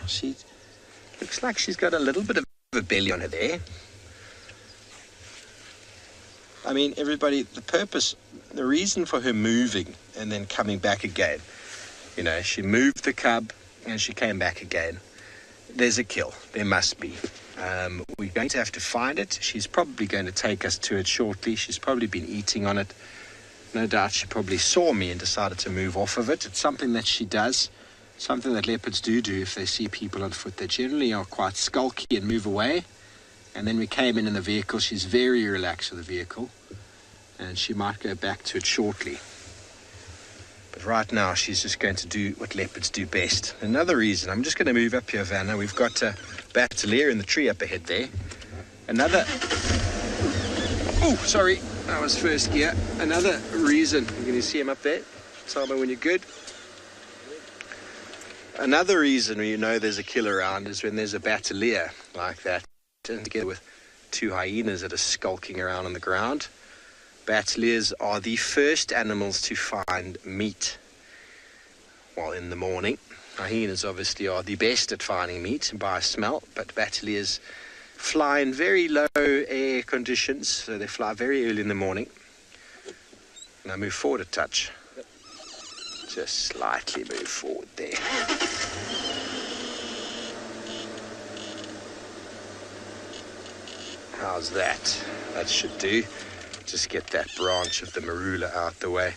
She looks like she's got a little bit of a belly on her there. I mean, everybody, the reason for her moving and then coming back again, you know, she moved the cub and she came back again. There's a kill. There must be. We're going to have to find it. She's probably going to take us to it shortly. She's probably been eating on it. No doubt she probably saw me and decided to move off of it. It's something that she does, something that leopards do if they see people on foot. They generally are quite skulky and move away. And then we came in the vehicle. She's very relaxed with the vehicle. And she might go back to it shortly. But right now, she's just going to do what leopards do best. Another reason, I'm just going to move up here, Vanna. We've got a Batalier in the tree up ahead there. Another... Oh, sorry. That was first gear. Another reason. You're going to see him up there. Tell me when you're good. Another reason you know there's a kill around is when there's a Batalier like that. Together with two hyenas that are skulking around on the ground. Bataliers are the first animals to find meat, well, in the morning. Hyenas obviously are the best at finding meat by smell, but Bataliers fly in very low air conditions, so they fly very early in the morning. Now move forward a touch. Just slightly move forward there. How's that? That should do. Just get that branch of the marula out the way.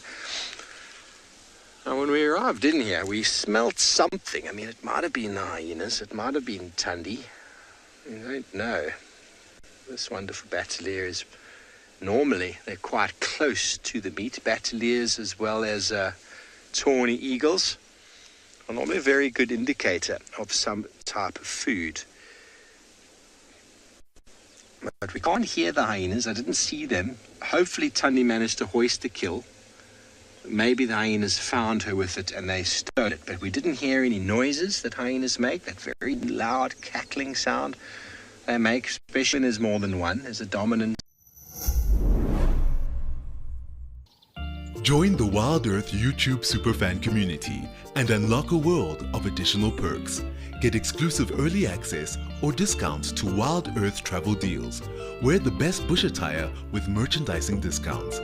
Now, when we arrived in here, we smelt something. I mean, it might have been the hyenas. It might have been Tundi. I don't know. This wonderful Batalier is... Normally, they're quite close to the meat. Bataliers as well as tawny eagles are normally a very good indicator of some type of food. But we can't hear the hyenas. I didn't see them. Hopefully Tundi managed to hoist the kill. Maybe the hyenas found her with it and they stole it. But we didn't hear any noises that hyenas make, that very loud cackling sound they make, especially when there's more than one. There's a dominant. Join the Wild Earth YouTube superfan community and unlock a world of additional perks. Get exclusive early access or discounts to Wild Earth travel deals. Wear the best bush attire with merchandising discounts.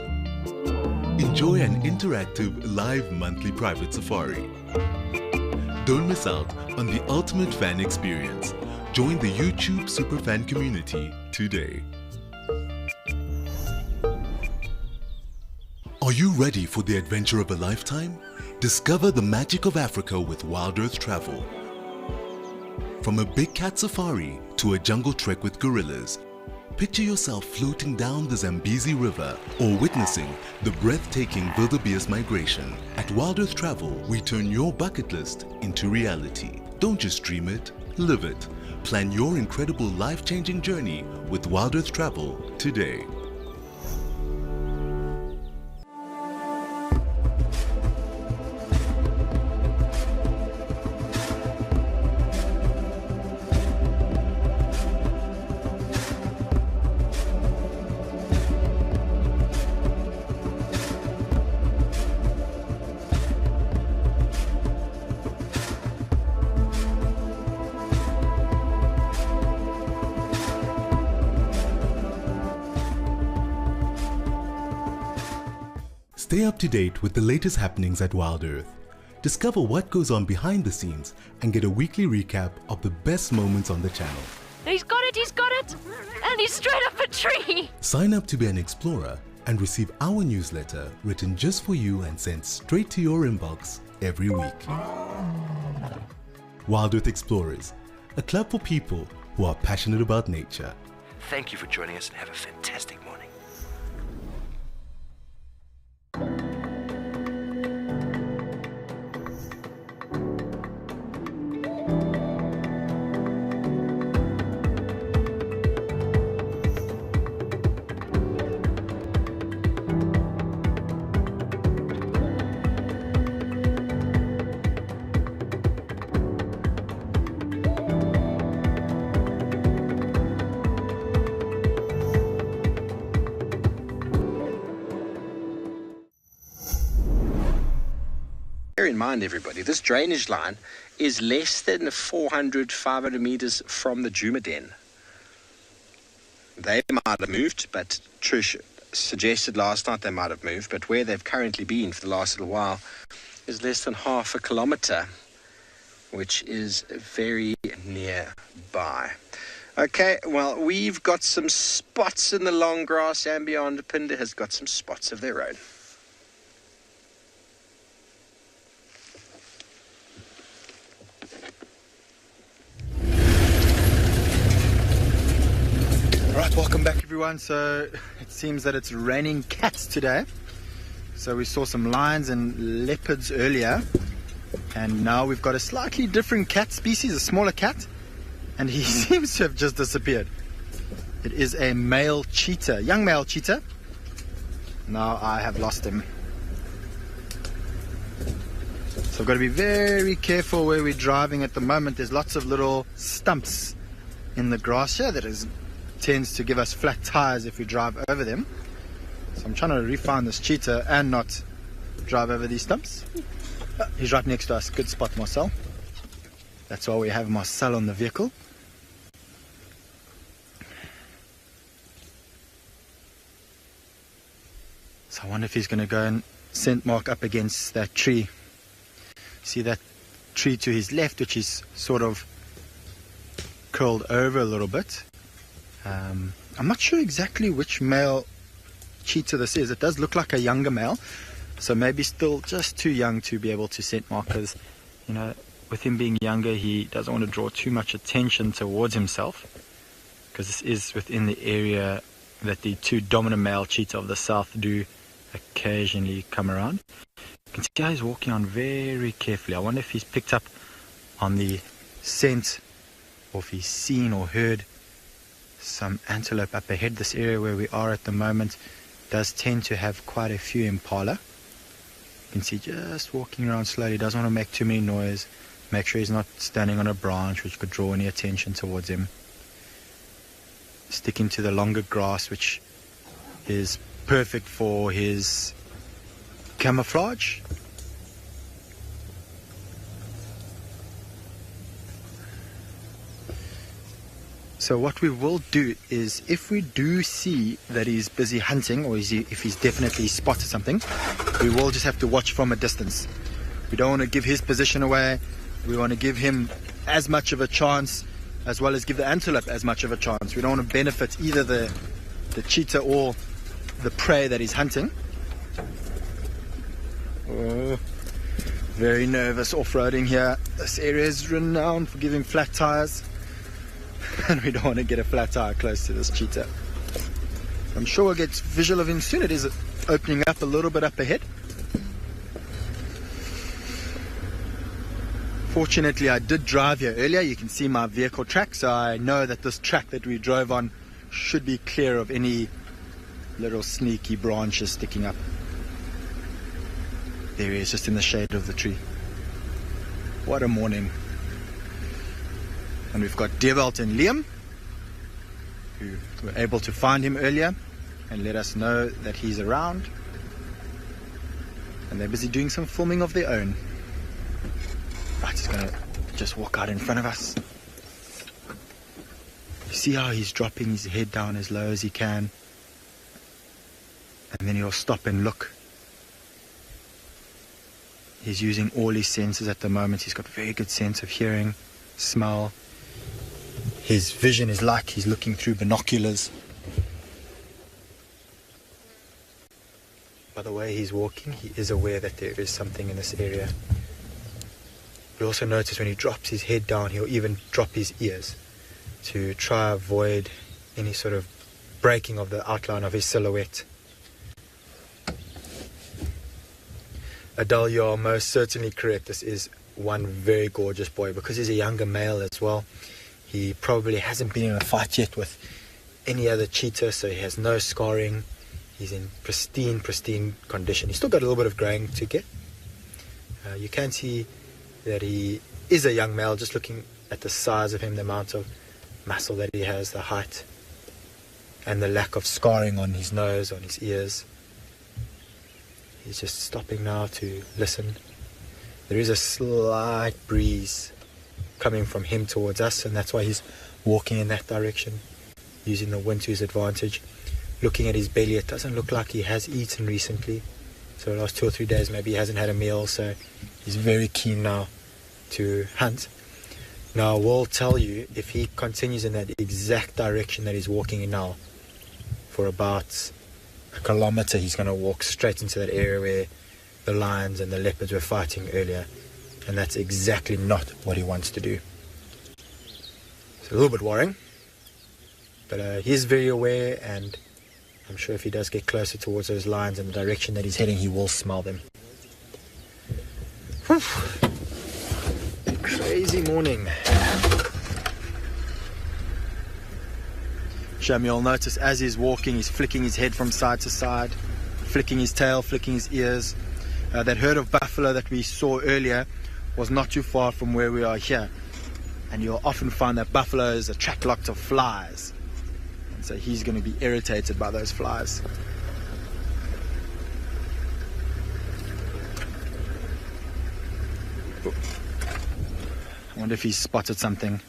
Enjoy an interactive live monthly private safari. Don't miss out on the ultimate fan experience. Join the YouTube superfan community today. Are you ready for the adventure of a lifetime? Discover the magic of Africa with Wild Earth Travel. From a big cat safari to a jungle trek with gorillas, picture yourself floating down the Zambezi River or witnessing the breathtaking wildebeest migration. At Wild Earth Travel, we turn your bucket list into reality. Don't just dream it, live it. Plan your incredible life-changing journey with Wild Earth Travel today. Stay up to date with the latest happenings at Wild Earth. Discover what goes on behind the scenes and get a weekly recap of the best moments on the channel. He's got it! And he's straight up a tree! Sign up to be an explorer and receive our newsletter written just for you and sent straight to your inbox every week. Wild Earth Explorers, a club for people who are passionate about nature. Thank you for joining us and have a fantastic morning. Bear in mind, everybody, this drainage line is less than 400-500 meters from the Djuma Den. They might have moved, but Trish suggested last night they might have moved, but where they've currently been for the last little while is less than half a kilometer, which is very nearby. Okay, well, we've got some spots in the long grass and beyond. Pinde has got some spots of their own. Right, welcome back everyone. So it seems that it's raining cats today. So we saw some lions and leopards earlier, and now we've got a slightly different cat species, a smaller cat, and he seems to have just disappeared. It is a male cheetah, young male cheetah. Now I have lost him. So I've got to be very careful where we're driving at the moment. There's lots of little stumps in the grass here that tends to give us flat tires if we drive over them. So I'm trying to refine this cheetah and not drive over these stumps. He's right next to us. Good spot, Marcel. That's why we have Marcel on the vehicle. So I wonder if he's going to go and scent mark up against that tree. See that tree to his left, which is sort of curled over a little bit. I'm not sure exactly which male cheetah this is. It does look like a younger male, so maybe still just too young to be able to scent mark, because, you know, with him being younger, he doesn't want to draw too much attention towards himself, because this is within the area that the two dominant male cheetah of the south do occasionally come around. You can see how he's walking on very carefully. I wonder if he's picked up on the scent, or if he's seen or heard some antelope up ahead. This area where we are at the moment does tend to have quite a few impala. You can see just walking around slowly, doesn't want to make too many noise, make sure he's not standing on a branch which could draw any attention towards him. Sticking to the longer grass, which is perfect for his camouflage. So what we will do is, if we do see that he's busy hunting, or if he's definitely spotted something, we will just have to watch from a distance. We don't want to give his position away. We want to give him as much of a chance, as well as give the antelope as much of a chance. We don't want to benefit either the cheetah or the prey that he's hunting. Oh, very nervous off-roading here. This area is renowned for giving flat tires. And we don't want to get a flat tire close to this cheetah. I'm sure we'll get visual of him soon. It is opening up a little bit up ahead. Fortunately, I did drive here earlier. You can see my vehicle track, so I know that this track that we drove on should be clear of any little sneaky branches sticking up. There he is, just in the shade of the tree. What a morning. And we've got Deerwelt and Liam, who were able to find him earlier and let us know that he's around. And they're busy doing some filming of their own. Right, he's going to just walk out in front of us. You see how he's dropping his head down as low as he can. And then he'll stop and look He's using all his senses at the moment. He's got a very good sense of hearing, smell. His vision is like he's looking through binoculars. By the way he's walking, he is aware that there is something in this area. You'll also notice when he drops his head down, he'll even drop his ears to try avoid any sort of breaking of the outline of his silhouette. Adele, you are most certainly correct. This is one very gorgeous boy. Because he's a younger male as well, he probably hasn't been in a fight yet with any other cheetah, so he has no scarring. He's in pristine condition. He's still got a little bit of graying to get. You can see that he is a young male, just looking at the size of him, the amount of muscle that he has, the height, and the lack of scarring on his nose, on his ears. He's just stopping now to listen. There is a slight breeze coming from him towards us, and that's why he's walking in that direction, using the wind to his advantage. Looking at his belly, it doesn't look like he has eaten recently. So the last 2 or 3 days maybe he hasn't had a meal, so he's very keen now to hunt. Now I will tell you, if he continues in that exact direction that he's walking in now, for about a kilometer, he's going to walk straight into that area where the lions and the leopards were fighting earlier, and that's exactly not what he wants to do. It's a little bit worrying, but he's very aware, and I'm sure if he does get closer towards those lions and the direction that he's heading, he will smell them. Whew. Crazy morning. Sham, you'll notice as he's walking, he's flicking his head from side to side, flicking his tail, flicking his ears. That herd of buffalo that we saw earlier was not too far from where we are here. And you'll often find that buffaloes attract lots of flies. And so he's going to be irritated by those flies. I wonder if he's spotted something.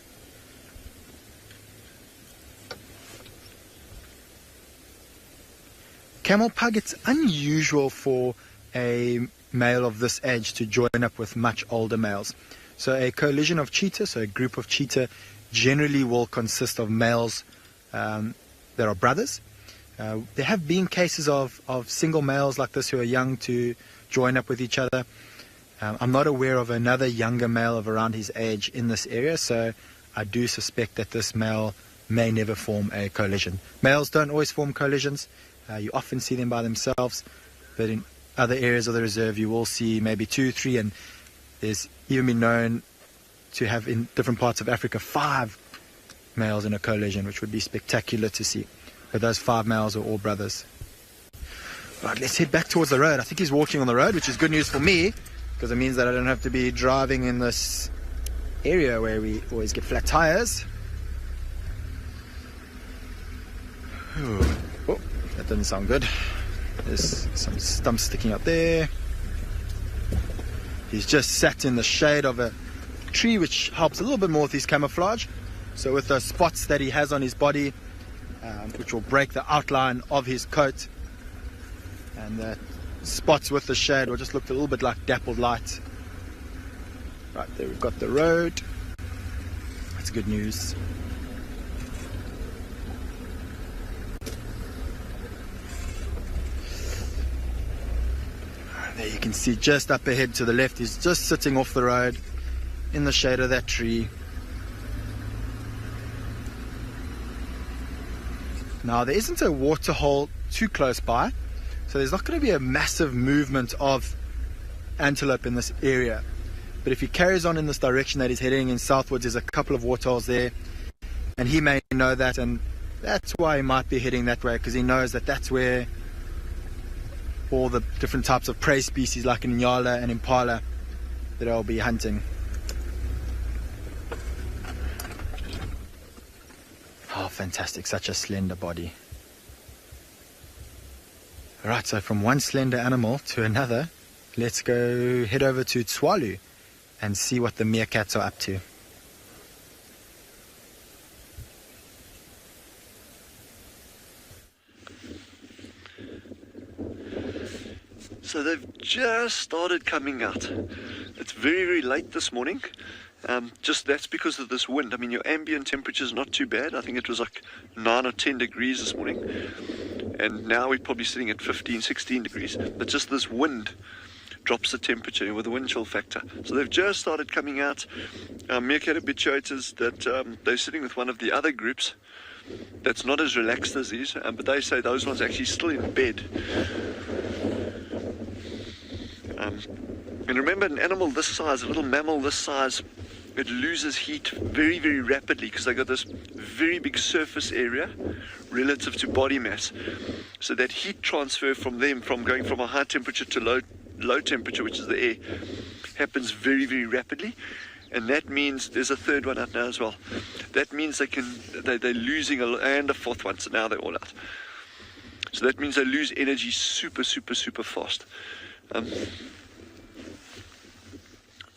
Camel pug, it's unusual for a male of this age to join up with much older males. So a coalition of cheetah, so a group of cheetah, generally will consist of males that are brothers. There have been cases of single males like this who are young to join up with each other. I'm not aware of another younger male of around his age in this area, so I do suspect that this male may never form a coalition. Males don't always form coalitions. You often see them by themselves, but in other areas of the reserve you will see maybe 2, 3, and there's even been known to have in different parts of Africa 5 males in a coalition, which would be spectacular to see. But those 5 males are all brothers. Right, let's head back towards the road. I think he's walking on the road, which is good news for me, because it means that I don't have to be driving in this area where we always get flat tires. Oh, that doesn't sound good. There's some stumps sticking up there. He's just sat in the shade of a tree, which helps a little bit more with his camouflage. So with the spots that he has on his body, which will break the outline of his coat, and the spots with the shade will just look a little bit like dappled light. Right, there we've got the road. That's good news. There you can see just up ahead to the left, he's just sitting off the road in the shade of that tree. Now there isn't a water hole too close by, so there's not going to be a massive movement of antelope in this area. But if he carries on in this direction that he's heading in southwards, there's a couple of water holes there, and he may know that, and that's why he might be heading that way, because he knows that that's where all the different types of prey species like Inyala and Impala that I'll be hunting. Oh, fantastic, such a slender body. Alright, so from one slender animal to another, let's go head over to Tswalu and see what the meerkats are up to. So they've just started coming out. It's very, very late this morning. Just that's because of this wind. I mean, your ambient temperature is not too bad. I think it was like 9 or 10 degrees this morning. And now we're probably sitting at 15, 16 degrees. But just this wind drops the temperature with the wind chill factor. So they've just started coming out. Meerkat habituators that they're sitting with one of the other groups that's not as relaxed as these, but they say those ones are actually still in bed. And remember, an animal this size, a little mammal this size, it loses heat very, very rapidly because they've got this very big surface area relative to body mass. So that heat transfer from them, from going from a high temperature to low temperature, which is the air, happens very, very rapidly. And that means there's a third one out now as well. That means they're losing and a fourth one, so now they're all out. So that means they lose energy super, super, super fast.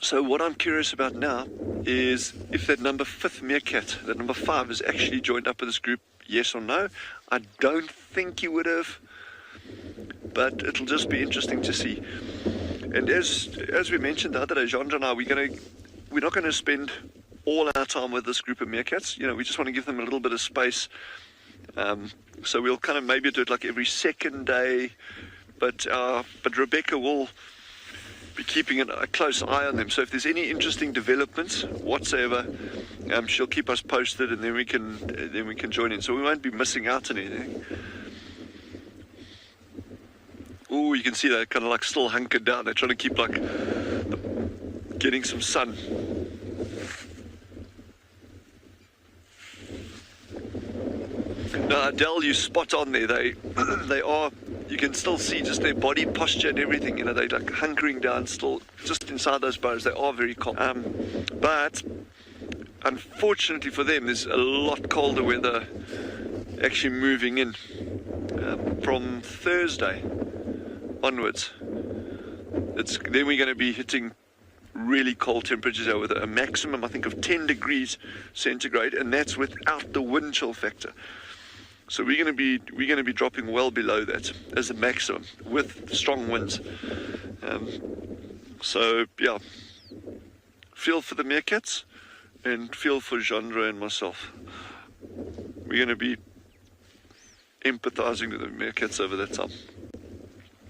So what I'm curious about now is if that number 5th meerkat, that number 5, has actually joined up with this group, yes or no. I don't think he would have, but it'll just be interesting to see. And as we mentioned the other day, Jean and I, we're not going to spend all our time with this group of meerkats. You know, we just want to give them a little bit of space. So we'll kind of maybe do it like every second day. But Rebecca will be keeping a close eye on them. So if there's any interesting developments whatsoever, she'll keep us posted, and then we can join in. So we won't be missing out on anything. Oh, you can see they're kind of like still hunkered down. They're trying to keep like getting some sun. Now, Adele, you spot on there. They are. You can still see just their body posture and everything. You know, they're like hunkering down still, just inside those burrows. They are very cold. But unfortunately for them, there's a lot colder weather actually moving in from Thursday onwards. Then we're going to be hitting really cold temperatures there with a maximum, I think, of 10 degrees centigrade, and that's without the wind chill factor. So we're going to be dropping well below that as a maximum with strong winds. So yeah, feel for the meerkats and feel for Jandra and myself. We're going to be empathizing with the meerkats over that time.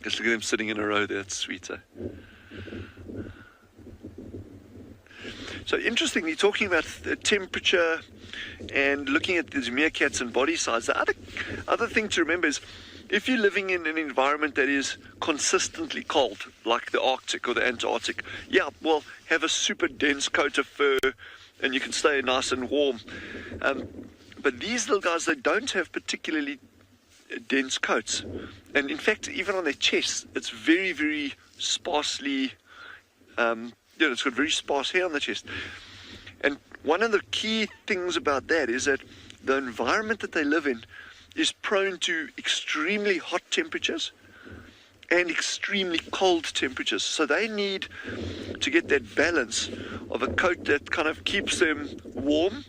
Just look at them sitting in a row there. It's sweet, eh? So interestingly, talking about the temperature and looking at these meerkats and body size, the other thing to remember is if you're living in an environment that is consistently cold, like the Arctic or the Antarctic, yeah, well, have a super dense coat of fur and you can stay nice and warm. But these little guys, they don't have particularly dense coats. And in fact, even on their chests, it's very, very sparsely, it's got very sparse hair on the chest. And one of the key things about that is that the environment that they live in is prone to extremely hot temperatures and extremely cold temperatures. So they need to get that balance of a coat that kind of keeps them warm,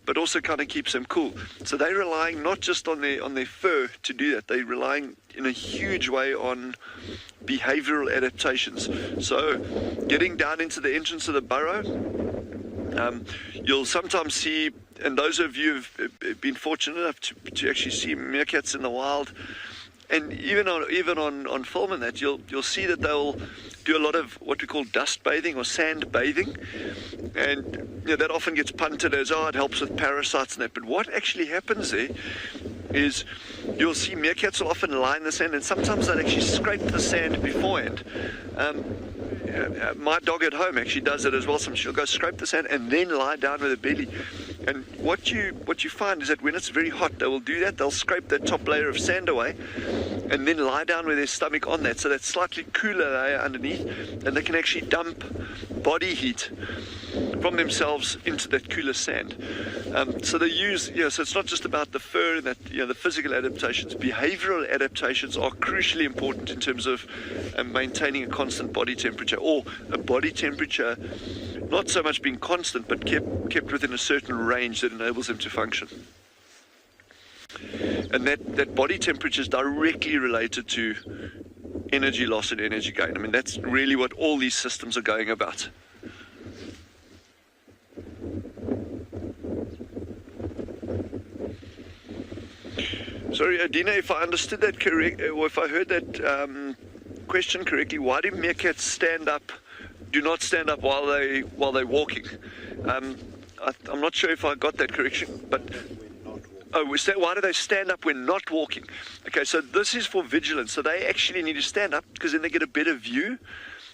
but also kind of keeps them cool. So they're relying not just on their fur to do that. They're relying in a huge way on behavioral adaptations. So getting down into the entrance of the burrow, you'll sometimes see, and those of you who've been fortunate enough to actually see meerkats in the wild, and even on film and that, you'll see that they'll do a lot of what we call dust bathing or sand bathing, and that often gets punted as, it helps with parasites and that. But what actually happens there is you'll see meerkats will often lie in the sand, and sometimes they'll actually scrape the sand beforehand. My dog at home actually does it as well. Sometimes she'll go scrape the sand and then lie down with her belly. And what you find is that when it's very hot, they will do that. They'll scrape that top layer of sand away and then lie down with their stomach on that, so that's slightly cooler layer underneath, and they can actually dump body heat from themselves into that cooler sand. So they use, so it's not just about the fur and that, the physical adaptations. Behavioral adaptations are crucially important in terms of maintaining a constant body temperature, or a body temperature not so much being constant, but kept within a certain range that enables them to function. And that body temperature is directly related to energy loss and energy gain. I mean, that's really what all these systems are going about. Sorry, Adina, if I understood that correct, or if I heard that question correctly, why do meerkats do not stand up while they're walking? I'm not sure if I got that correction, but why do they stand up when not walking? Okay, so this is for vigilance. So they actually need to stand up because then they get a better view.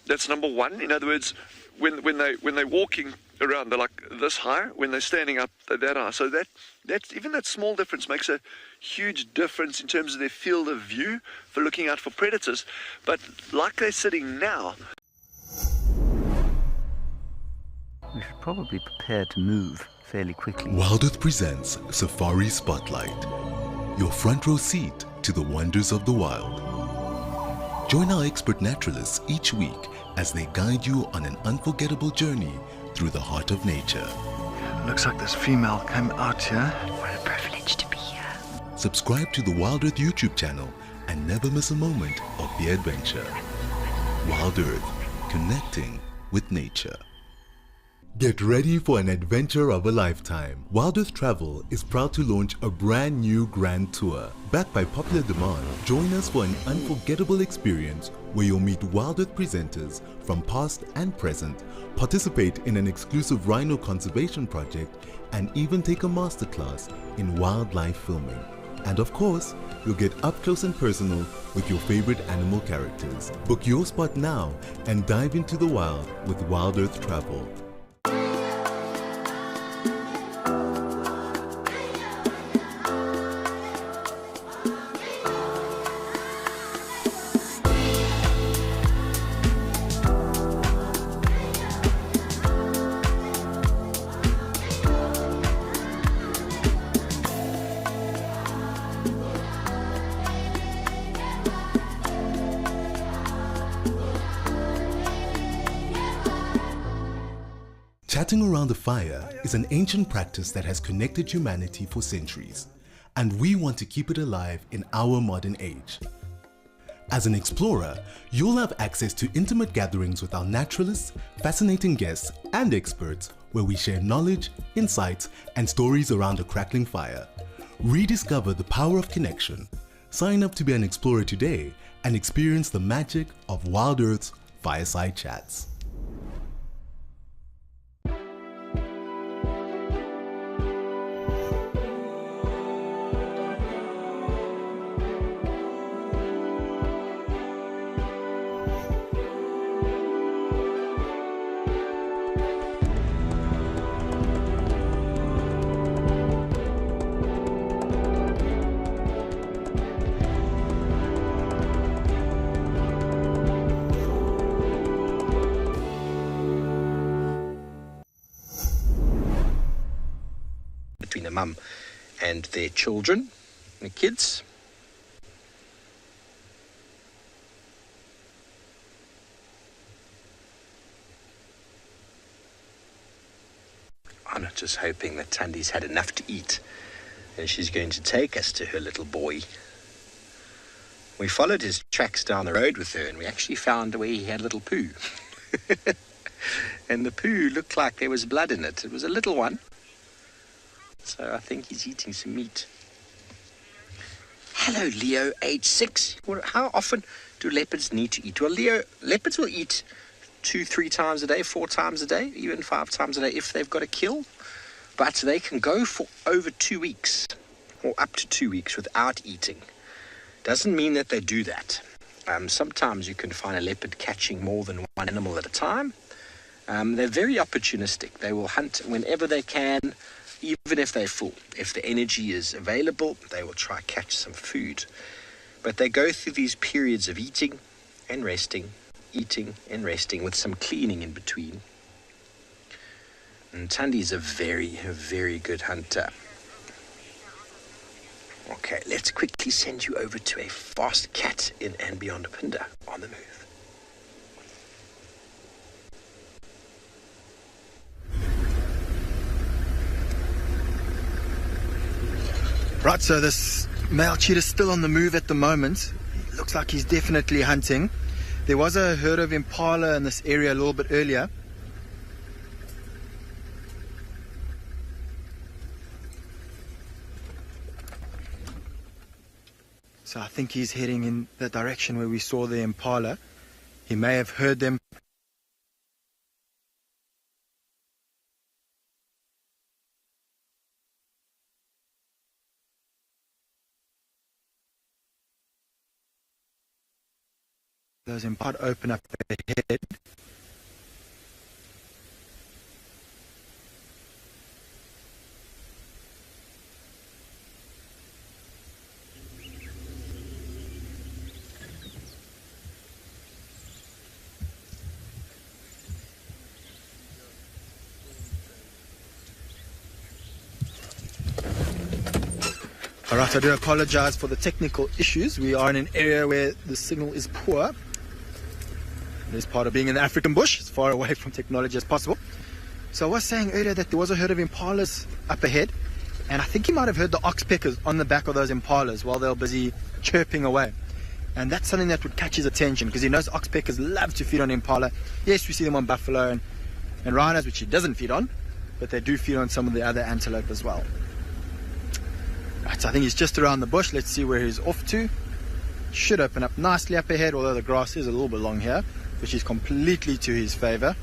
That's number one. In other words, when they're walking around, they're like this high. When they're standing up, they're that high. So that's even that small difference makes a huge difference in terms of their field of view for looking out for predators. But like they're sitting now, We should probably prepare to move fairly quickly. Wild Earth presents Safari Spotlight, your front row seat to the wonders of the wild. Join our expert naturalists each week as they guide you on an unforgettable journey through the heart of nature. Looks like this female came out here. What a privilege to be here. Subscribe to the Wild Earth YouTube channel and never miss a moment of the adventure. Wild Earth, connecting with nature. Get ready for an adventure of a lifetime. Wild Earth Travel is proud to launch a brand new grand tour. Backed by popular demand, join us for an unforgettable experience where you'll meet Wild Earth presenters from past and present, participate in an exclusive rhino conservation project, and even take a masterclass in wildlife filming. And of course, you'll get up close and personal with your favorite animal characters. Book your spot now and dive into the wild with Wild Earth Travel. Chatting around a fire is an ancient practice that has connected humanity for centuries, and we want to keep it alive in our modern age. As an explorer, you'll have access to intimate gatherings with our naturalists, fascinating guests, and experts where we share knowledge, insights, and stories around a crackling fire. Rediscover the power of connection. Sign up to be an explorer today and experience the magic of Wild Earth's fireside chats. Between a mum and their children, the kids. I'm just hoping that Tandy's had enough to eat and she's going to take us to her little boy. We followed his tracks down the road with her and we actually found where he had a little poo. And the poo looked like there was blood in it. It was a little one. So I think he's eating some meat. Hello, Leo, age 6. How often do leopards need to eat? Well, Leo, leopards will eat 2-3 times a day, 4 times a day, even 5 times a day if they've got a kill. But they can go for over 2 weeks or up to 2 weeks without eating. Doesn't mean that they do that. Sometimes you can find a leopard catching more than one animal at a time. They're very opportunistic. They will hunt whenever they can, even if they're full. If the energy is available, they will try catch some food. But they go through these periods of eating and resting with some cleaning in between. And Tandy's a very good hunter. Okay, let's quickly send you over to a fast cat in and beyond Pinda on the move. Right, so this male cheetah's still on the move at the moment. He looks like he's definitely hunting. There was a herd of impala in this area a little bit earlier. So I think he's heading in the direction where we saw the impala. He may have heard them. Those impala open up ahead. Alright, I do apologize for the technical issues. We are in an area where the signal is poor. It is part of being in the African bush, as far away from technology as possible. So I was saying earlier that there was a herd of impalas up ahead, and I think you might have heard the oxpeckers on the back of those impalas while they were busy chirping away. And that's something that would catch his attention, because he knows oxpeckers love to feed on impala. Yes, we see them on buffalo and rhinos, which he doesn't feed on, but they do feed on some of the other antelope as well. Right, so I think he's just around the bush. Let's see where he's off to. Should open up nicely up ahead, although the grass is a little bit long here, which is completely to his favor.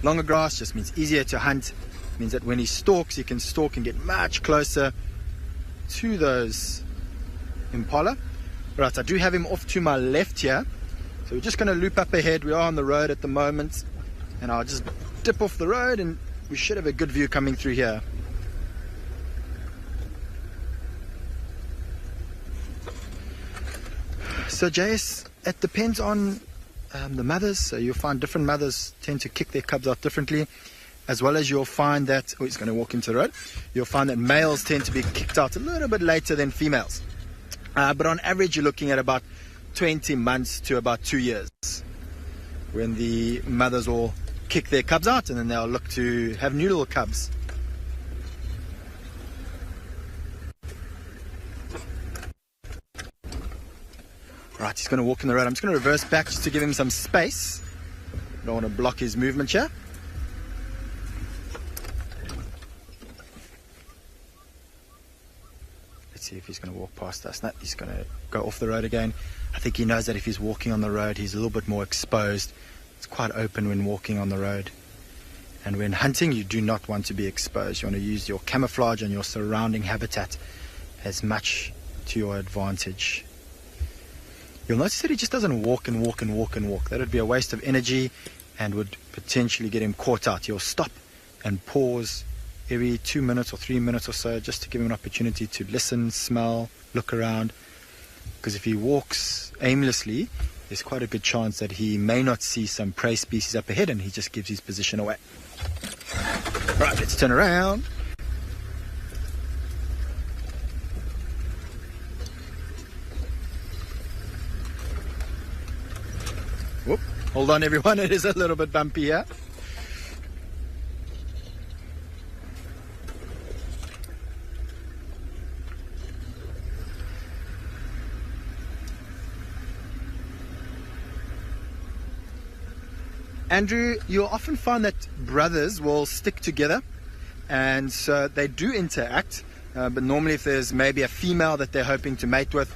Longer grass just means easier to hunt. It means that when he stalks, he can stalk and get much closer to those impala. Right, I do have him off to my left here. So we're just going to loop up ahead. We are on the road at the moment, and I'll just dip off the road and we should have a good view coming through here. So JS, it depends on the mothers. So you'll find different mothers tend to kick their cubs out differently, as well as you'll find that, oh, he's going to walk into the road. You'll find that males tend to be kicked out a little bit later than females. But on average, you're looking at about 20 months to about 2 years when the mothers will kick their cubs out, and then they'll look to have new little cubs. Right, he's going to walk in the road. I'm just going to reverse back just to give him some space. I don't want to block his movement here. Let's see if he's going to walk past us. No, he's going to go off the road again. I think he knows that if he's walking on the road, he's a little bit more exposed. It's quite open when walking on the road. And when hunting, you do not want to be exposed. You want to use your camouflage and your surrounding habitat as much to your advantage. You'll notice that he just doesn't walk and walk and walk and walk. That would be a waste of energy and would potentially get him caught out. He'll stop and pause every 2 minutes or 3 minutes or so, just to give him an opportunity to listen, smell, look around. Because if he walks aimlessly, there's quite a good chance that he may not see some prey species up ahead, and he just gives his position away. Right, let's turn around. Whoop. Hold on everyone, it is a little bit bumpy here. Andrew, you'll often find that brothers will stick together, and so they do interact, but normally if there's maybe a female that they're hoping to mate with,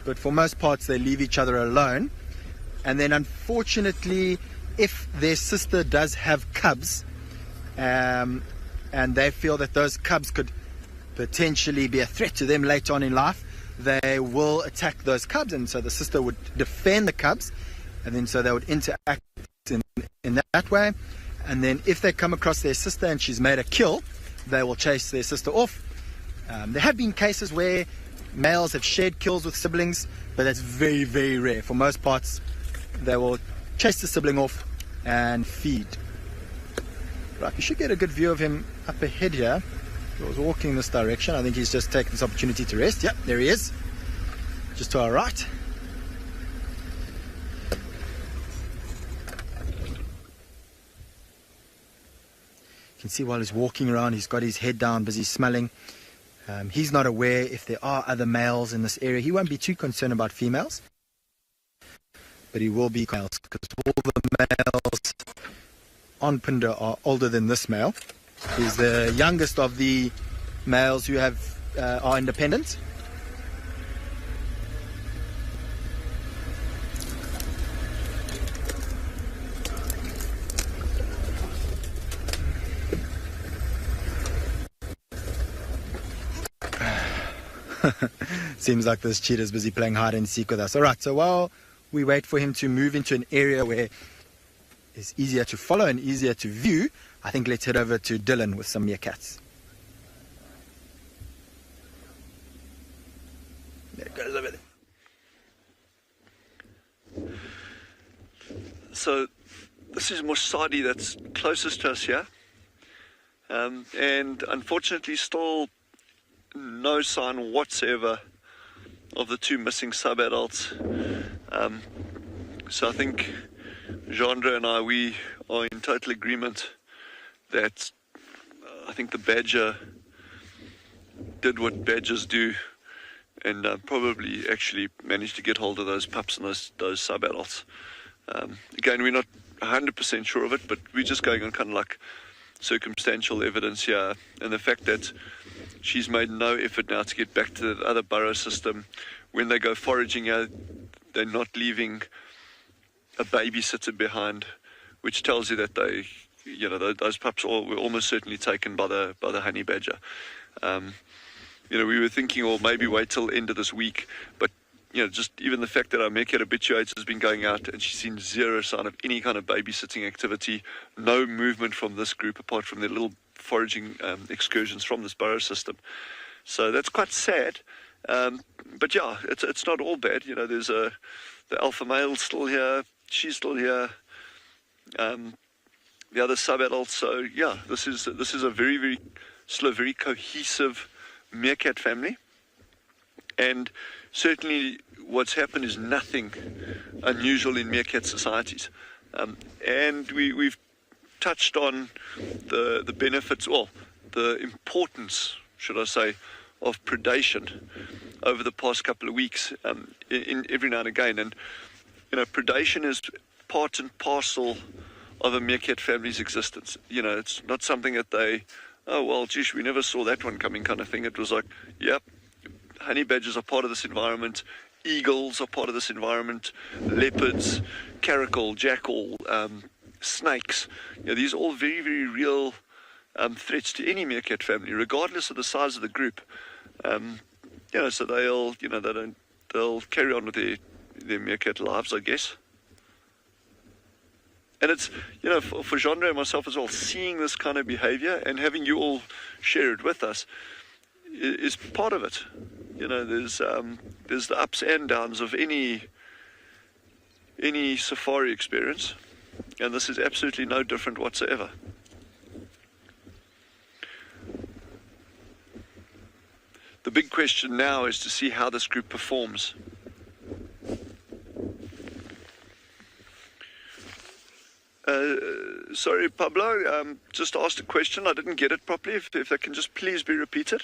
but for most parts they leave each other alone. And then unfortunately, if their sister does have cubs, and they feel that those cubs could potentially be a threat to them later on in life, they will attack those cubs, and so the sister would defend the cubs, and then so they would interact in that way. And then if they come across their sister and she's made a kill, they will chase their sister off. There have been cases where males have shared kills with siblings, but that's very, very rare. For most parts, they will chase the sibling off and feed. Right, you should get a good view of him up ahead here. He was walking in this direction. I think he's just taken this opportunity to rest. Yep, there he is. Just to our right. You can see while he's walking around, he's got his head down, busy smelling. He's not aware if there are other males in this area. He won't be too concerned about females. but he will be males because all the males on Pinder are older than this male. He's the youngest of the males who are independent. Seems like this cheetah's busy playing hide and seek with us. Alright, so while we wait for him to move into an area where it's easier to follow and easier to view, I think let's head over to Dylan with some meerkats. There it goes over there. So this is Mossadi that's closest to us here, and unfortunately still no sign whatsoever of the two missing sub-adults. So I think Jandre and we are in total agreement that I think the badger did what badgers do and probably actually managed to get hold of those pups and those sub-adults. Again, we're not 100% sure of it, but we're just going on kind of like circumstantial evidence here, and the fact that she's made no effort now to get back to the other burrow system. When they go foraging here, they're not leaving a babysitter behind, which tells you that they, you know, those pups were almost certainly taken by the honey badger. You know, we were thinking, or maybe wait till end of this week, but you know, just even the fact that our meerkat habituates has been going out and she's seen zero sign of any kind of babysitting activity, no movement from this group apart from their little foraging excursions from this burrow system. So that's quite sad. But yeah, it's not all bad. You know, there's the alpha male still here, she's still here, the other sub-adults. So yeah, this is a very, very slow, very cohesive meerkat family. And certainly what's happened is nothing unusual in meerkat societies. And we've touched on the benefits, or the importance, should I say, of predation over the past couple of weeks, in every now and again. And you know, predation is part and parcel of a meerkat family's existence. You know, it's not something that they, oh well, geez, we never saw that one coming kind of thing. It was like, yep, honey badgers are part of this environment, eagles are part of this environment, leopards, caracal, jackal, snakes. You know, these are all very, very real threats to any meerkat family, regardless of the size of the group. You know, so they'll carry on with their meerkat lives, I guess. And it's, you know, for Jandre and myself as well, seeing this kind of behavior and having you all share it with us is part of it. You know, there's the ups and downs of any safari experience, and this is absolutely no different whatsoever. The big question now is to see how this group performs. Sorry, Pablo, just asked a question. I didn't get it properly. If that can just please be repeated.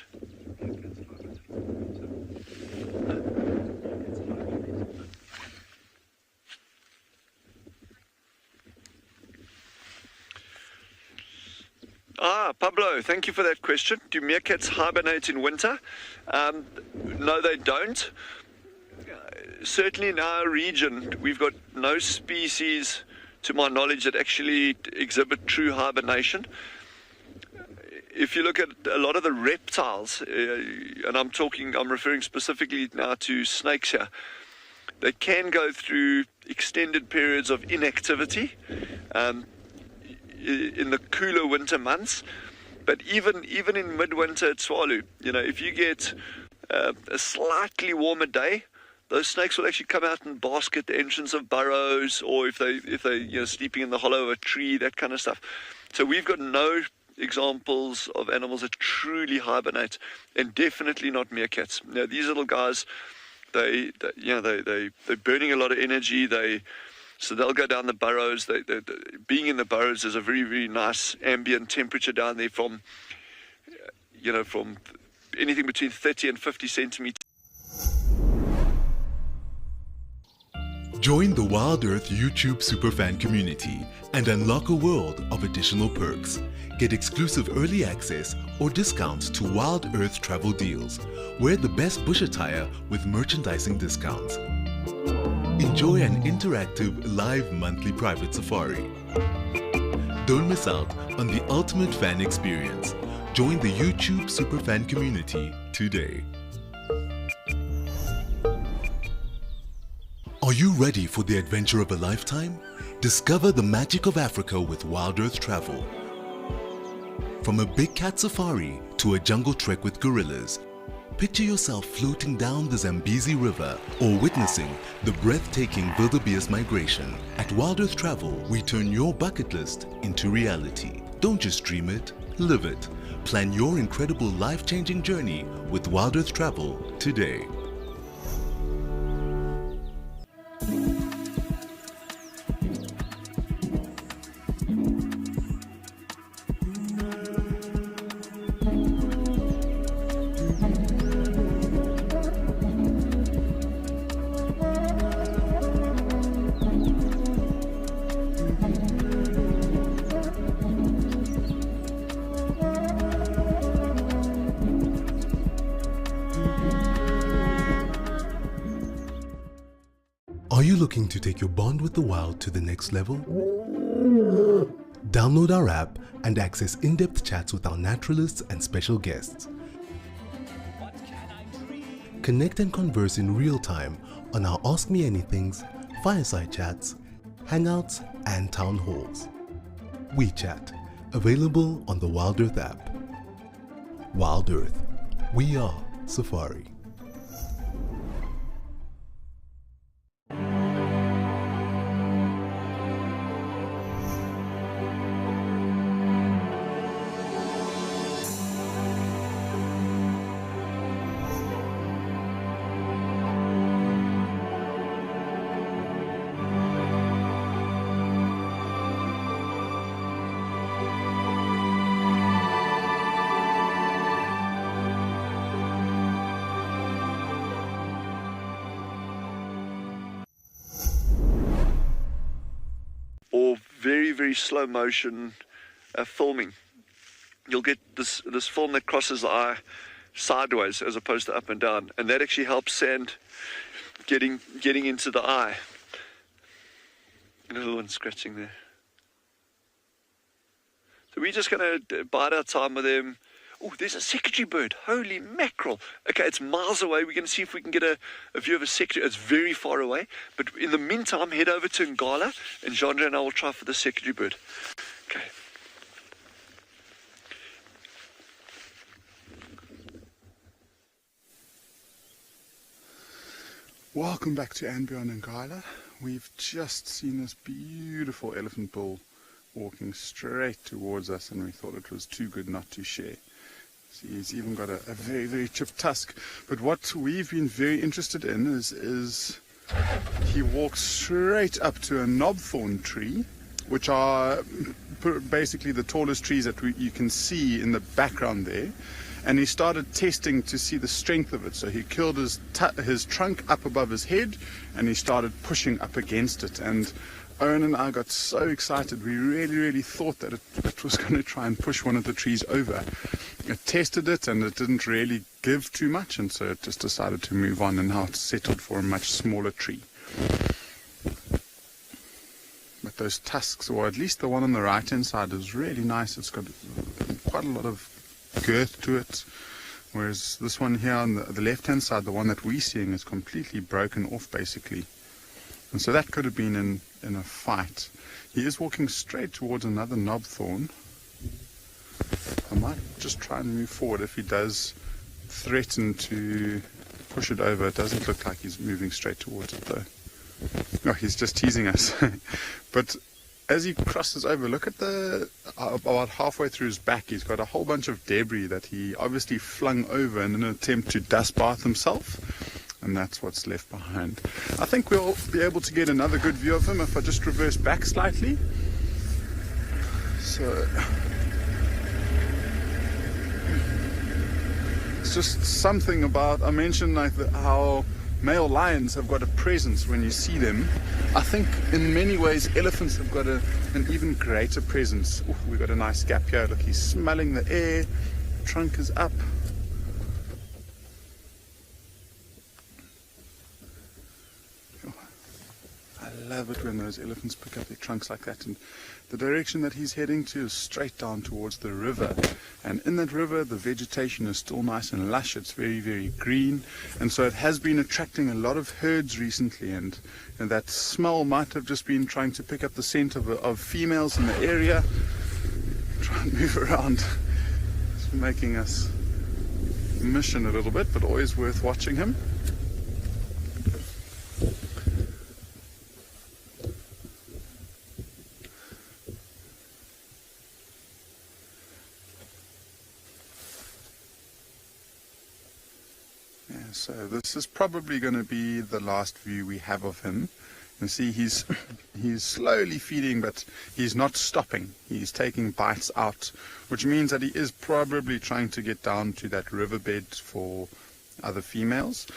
Pablo, thank you for that question. Do meerkats hibernate in winter? No, they don't. Certainly in our region, we've got no species, to my knowledge, that actually exhibit true hibernation. If you look at a lot of the reptiles, and I'm referring specifically now to snakes here, they can go through extended periods of inactivity in the cooler winter months. But even in midwinter at Swalu, you know, if you get a slightly warmer day, those snakes will actually come out and bask at the entrance of burrows, or if they you know, sleeping in the hollow of a tree, that kind of stuff. So we've got no examples of animals that truly hibernate, and definitely not meerkats. Now, these little guys, they're burning a lot of energy. So they'll go down the burrows. Being in the burrows is a very, very nice ambient temperature down there, from anything between 30 and 50 centimeters. Join the Wild Earth YouTube superfan community and unlock a world of additional perks. Get exclusive early access or discounts to Wild Earth travel deals. Wear the best bush attire with merchandising discounts. Enjoy an interactive live monthly private safari. Don't miss out on the ultimate fan experience. Join the YouTube superfan community today. Are you ready for the adventure of a lifetime? Discover the magic of Africa with Wild Earth Travel. From a big cat safari to a jungle trek with gorillas, picture yourself floating down the Zambezi River or witnessing the breathtaking wildebeest migration. At Wild Earth Travel, we turn your bucket list into reality. Don't just dream it, live it. Plan your incredible life-changing journey with Wild Earth Travel today. Are you looking to take your bond with the wild to the next level? Download our app and access in-depth chats with our naturalists and special guests. Connect and converse in real time on our Ask Me Anythings, fireside chats, hangouts, and town halls. WeChat, available on the Wild Earth app. Wild Earth, we are Safari. Or very slow motion filming. You'll get this film that crosses the eye sideways as opposed to up and down, and that actually helps sand getting into the eye. Another one scratching there. So we're just going to bide our time with them. Oh, there's a secretary bird. Holy mackerel. Okay, it's miles away. We're going to see if we can get a view of a secretary. It's very far away. But in the meantime, head over to Ngala, and Jandra and I will try for the secretary bird. Okay. Welcome back to Anbion and Ngala. We've just seen this beautiful elephant bull walking straight towards us, and we thought it was too good not to share. See, he's even got a very chipped tusk. But what we've been very interested in is he walks straight up to a knobthorn tree, which are basically the tallest trees that you can see in the background there. And he started testing to see the strength of it. So he curled his trunk up above his head, and he started pushing up against it. And Owen and I got so excited. We really thought that it was going to try and push one of the trees over. It tested it, and it didn't really give too much, and so it just decided to move on, and now it's settled for a much smaller tree. But those tusks, or at least the one on the right-hand side, is really nice. It's got quite a lot of girth to it, whereas this one here on the left-hand side, the one that we're seeing, is completely broken off, basically. And so that could have been in a fight. He is walking straight towards another knobthorn. I might just try and move forward. If he does threaten to push it over, it doesn't look like he's moving straight towards it though. No, he's just teasing us. But as he crosses over, look at about halfway through his back, he's got a whole bunch of debris that he obviously flung over in an attempt to dust bath himself. And that's what's left behind. I think we'll be able to get another good view of him if I just reverse back slightly. So it's just something about, I mentioned like how male lions have got a presence when you see them. I think in many ways elephants have got an even greater presence. Ooh, we've got a nice gap here. Look, he's smelling the air. Trunk is up. I love it when those elephants pick up their trunks like that, and the direction that he's heading to is straight down towards the river, and in that river the vegetation is still nice and lush. It's very, very green, and so it has been attracting a lot of herds recently, and that smell might have just been trying to pick up the scent of females in the area. Try and move around. It's making us mission a little bit, but always worth watching him. So this is probably going to be the last view we have of him. You see he's slowly feeding, but he's not stopping. He's taking bites out, which means that he is probably trying to get down to that riverbed for other females.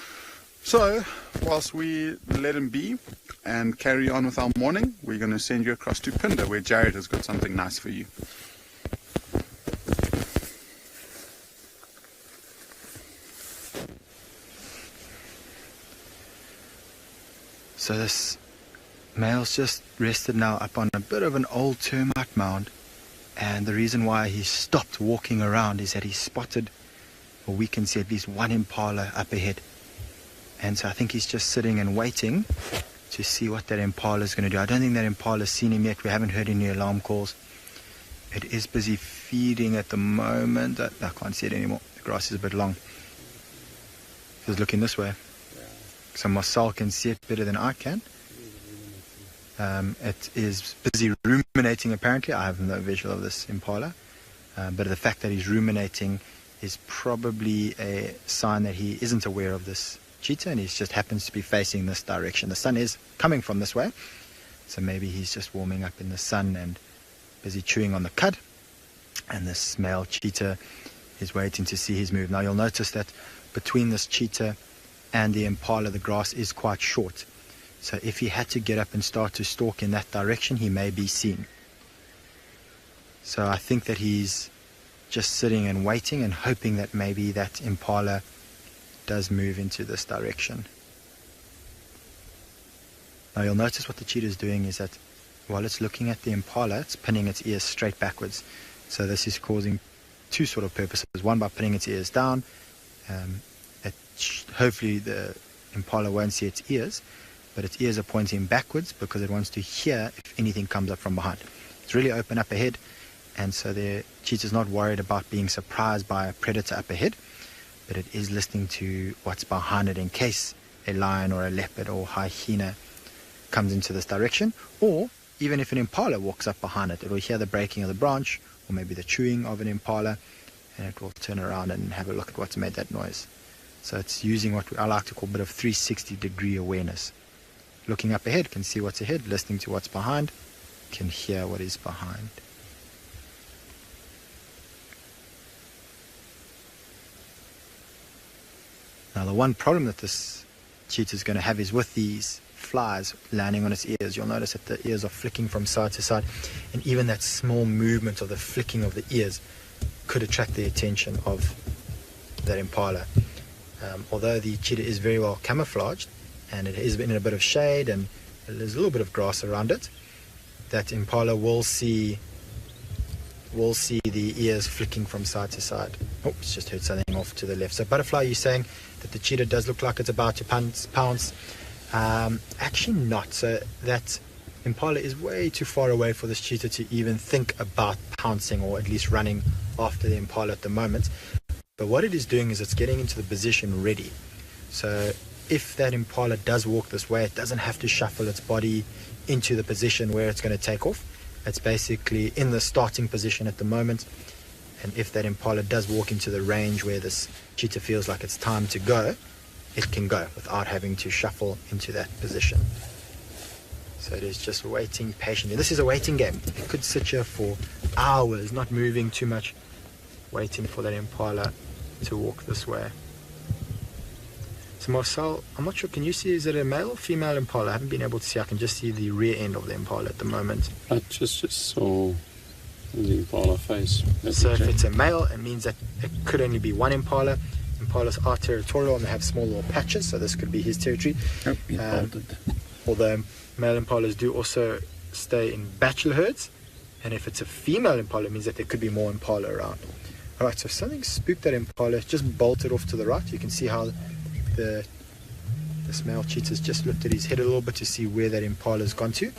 So whilst we let him be and carry on with our morning, we're going to send you across to Phinda, where Jared has got something nice for you. So this male's just rested now up on a bit of an old termite mound, and the reason why he stopped walking around is that he spotted, or we can see at least one impala up ahead, and so I think he's just sitting and waiting to see what that impala is going to do. I don't think that impala's seen him yet. We haven't heard any alarm calls. It is busy feeding at the moment. I can't see it anymore. The grass is a bit long. It's looking this way. So Marcel can see it better than I can. It is busy ruminating apparently. I have no visual of this impala. But the fact that he's ruminating is probably a sign that he isn't aware of this cheetah, and he just happens to be facing this direction. The sun is coming from this way, so maybe he's just warming up in the sun and busy chewing on the cud. And this male cheetah is waiting to see his move. Now you'll notice that between this cheetah and the impala, the grass is quite short. So if he had to get up and start to stalk in that direction, he may be seen. So I think that he's just sitting and waiting and hoping that maybe that impala does move into this direction. Now you'll notice what the cheetah is doing is that while it's looking at the impala, it's pinning its ears straight backwards. So this is causing two sort of purposes. One, by pinning its ears down, hopefully the impala won't see its ears, but its ears are pointing backwards because it wants to hear if anything comes up from behind. It's really open up ahead, and so the cheetah's not worried about being surprised by a predator up ahead, but it is listening to what's behind it in case a lion or a leopard or hyena comes into this direction, or even if an impala walks up behind it, it will hear the breaking of the branch or maybe the chewing of an impala, and it will turn around and have a look at what's made that noise. So it's using what I like to call a bit of 360-degree awareness. Looking up ahead, can see what's ahead, listening to what's behind, can hear what is behind. Now the one problem that this cheetah is going to have is with these flies landing on its ears. You'll notice that the ears are flicking from side to side, and even that small movement of the flicking of the ears could attract the attention of that impala. Although the cheetah is very well camouflaged and it is in a bit of shade and there's a little bit of grass around it, that impala will see the ears flicking from side to side. Oh, it's just heard something off to the left. So Butterfly, you're saying that the cheetah does look like it's about to pounce. Actually not. So that impala is way too far away for this cheetah to even think about pouncing, or at least running after the impala at the moment. But what it is doing is it's getting into the position ready. So if that impala does walk this way, it doesn't have to shuffle its body into the position where it's going to take off. It's basically in the starting position at the moment. And if that impala does walk into the range where this cheetah feels like it's time to go, it can go without having to shuffle into that position. So it is just waiting patiently. This is a waiting game. It could sit here for hours, not moving too much, waiting for that impala to walk this way. So Marcel, I'm not sure, can you see, is it a male or female impala? I haven't been able to see. I can just see the rear end of the impala at the moment. I just saw the impala face. So if it's a male, it means that it could only be one impala. Impalas are territorial and they have small little patches, so this could be his territory. Although male impalas do also stay in bachelor herds, and if it's a female impala, it means that there could be more impala around. Alright, so something spooked that impala. It's just bolted off to the right. You can see how this male cheetah's just lifted his head a little bit to see where that impala's gone to.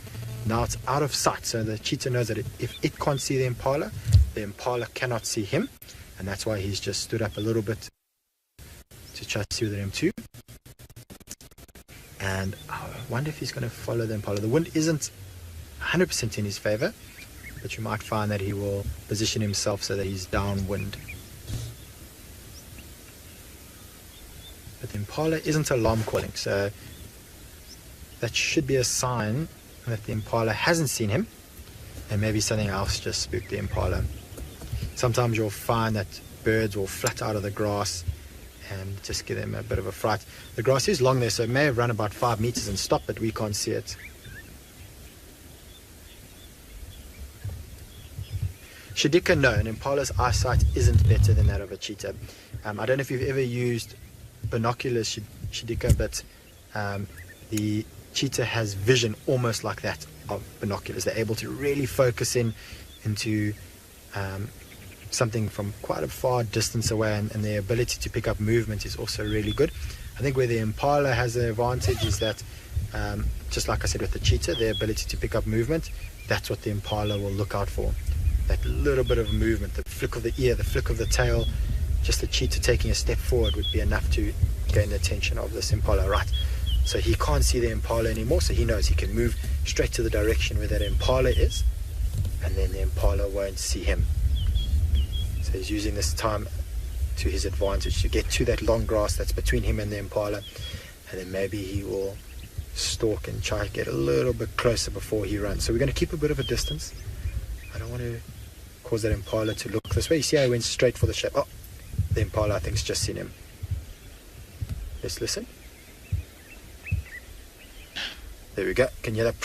Now it's out of sight, so the cheetah knows that if it can't see the impala cannot see him, and that's why he's just stood up a little bit to try to see with him too. And I wonder if he's going to follow the impala. The wind isn't 100% in his favor, but you might find that he will position himself so that he's downwind. But the impala isn't alarm calling, so that should be a sign that the impala hasn't seen him, and maybe something else just spooked the impala. Sometimes you'll find that birds will flat out of the grass and just give them a bit of a fright. The grass is long there, so it may have run about 5 meters and stopped, but we can't see it. Shadika, no, an impala's eyesight isn't better than that of a cheetah. I don't know if you've ever used binoculars, Shadika, but the cheetah has vision almost like that of binoculars. They're able to really focus into something from quite a far distance away, and their ability to pick up movement is also really good. I think where the impala has the advantage is that, just like I said with the cheetah, their ability to pick up movement, that's what the impala will look out for. That little bit of movement, the flick of the ear, the flick of the tail, just the cheetah taking a step forward would be enough to gain the attention of this impala. Right, so he can't see the impala anymore, so he knows he can move straight to the direction where that impala is, and then the impala won't see him. So he's using this time to his advantage to get to that long grass that's between him and the impala, and then maybe he will stalk and try to get a little bit closer before he runs. So we're going to keep a bit of a distance. I don't want to cause that impala to look this way. You see how he went straight for the shape. Oh, the impala I think's just seen him. Let's listen. There we go. Can you hear that?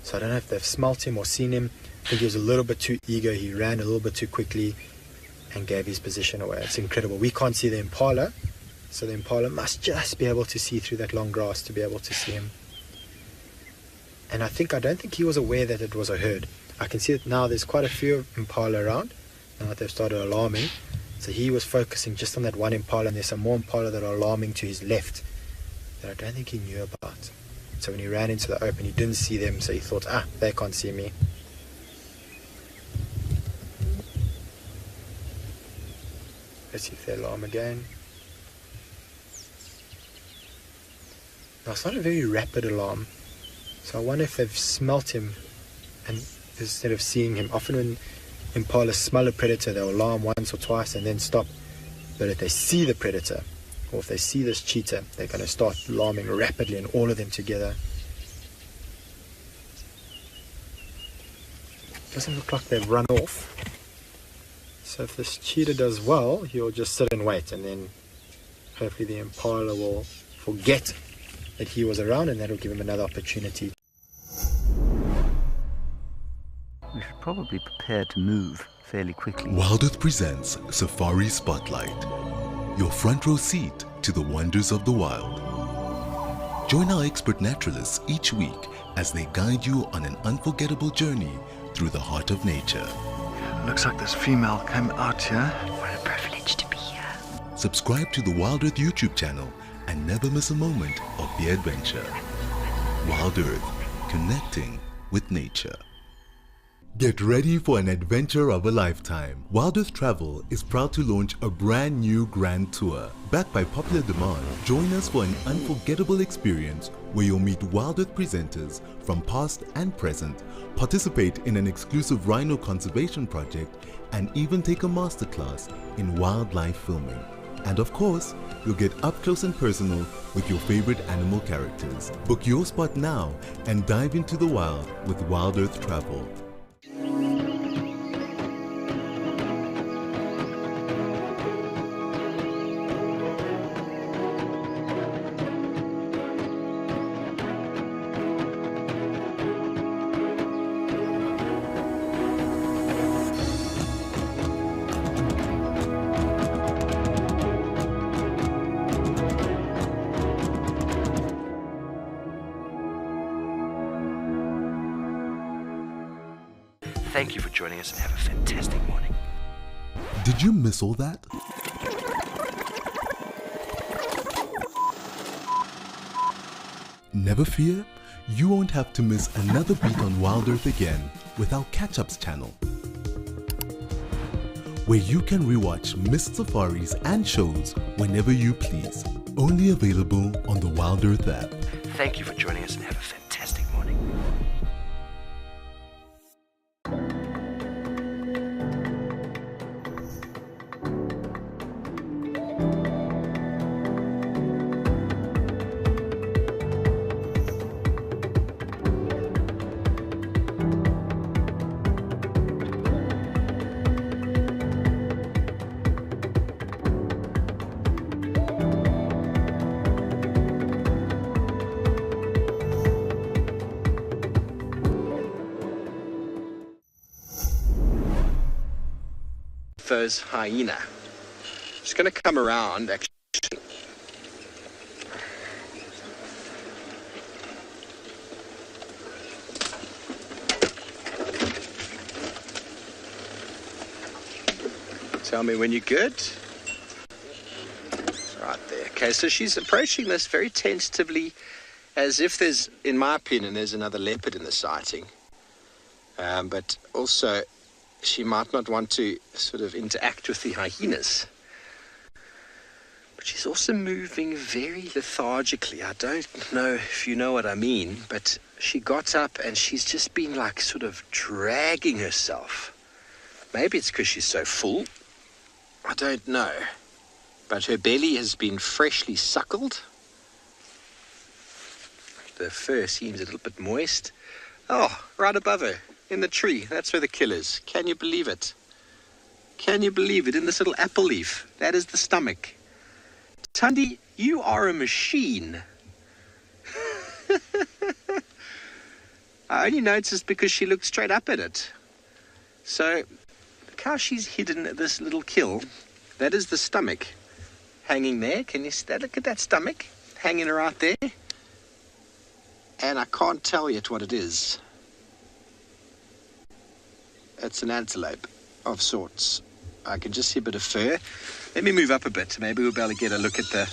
So I don't know if they've smelt him or seen him. I think he was a little bit too eager. He ran a little bit too quickly and gave his position away. It's incredible. We can't see the impala, so the impala must just be able to see through that long grass to be able to see him. And I don't think he was aware that it was a herd. I can see that now there's quite a few impala around, now that they've started alarming. So he was focusing just on that one impala, and there's some more impala that are alarming to his left that I don't think he knew about. So when he ran into the open, he didn't see them, so he thought, they can't see me. Let's see if they alarm again. Now it's not a very rapid alarm. So I wonder if they've smelt him and instead of seeing him. Often when impala smell a predator, they'll alarm once or twice and then stop. But if they see the predator, or if they see this cheetah, they're going to start alarming rapidly, and all of them together. Doesn't look like they've run off. So if this cheetah does well, he'll just sit and wait, and then hopefully the impala will forget that he was around, and that'll give him another opportunity. We should probably prepare to move fairly quickly. Wild Earth presents Safari Spotlight, your front row seat to the wonders of the wild. Join our expert naturalists each week as they guide you on an unforgettable journey through the heart of nature. Looks like this female came out here. What a privilege to be here. Subscribe to the Wild Earth YouTube channel and never miss a moment of the adventure. Wild Earth, connecting with nature. Get ready for an adventure of a lifetime. Wild Earth Travel is proud to launch a brand new grand tour. Backed by popular demand, join us for an unforgettable experience where you'll meet Wild Earth presenters from past and present, participate in an exclusive rhino conservation project, and even take a masterclass in wildlife filming. And of course, you'll get up close and personal with your favorite animal characters. Book your spot now and dive into the wild with Wild Earth Travel. Thank you for joining us and have a fantastic morning. Did you miss all that? Never fear, you won't have to miss another beat on Wild Earth again with our Catch-Ups channel, where you can rewatch missed safaris and shows whenever you please. Only available on the Wild Earth app. Thank you for joining us and have a fantastic morning. Those hyena. Just going to come around actually. Tell me when you're good. Right there. Okay, so she's approaching this very tentatively, as if there's, in my opinion, there's another leopard in the sighting. But also, she might not want to sort of interact with the hyenas. But she's also moving very lethargically. I don't know if you know what I mean, but she got up and she's just been like sort of dragging herself. Maybe it's because she's so full. I don't know. But her belly has been freshly suckled. The fur seems a little bit moist. Oh, right above her. In the tree, that's where the kill is. Can you believe it? Can you believe it? In this little apple leaf. That is the stomach. Thandi, you are a machine. I only noticed because she looked straight up at it. So, look how she's hidden this little kill. That is the stomach. Hanging there. Can you see that? Look at that stomach. Hanging right there. And I can't tell yet what it is. It's an antelope of sorts. I can just see a bit of fur. Let me move up a bit. Maybe we'll be able to get a look at the...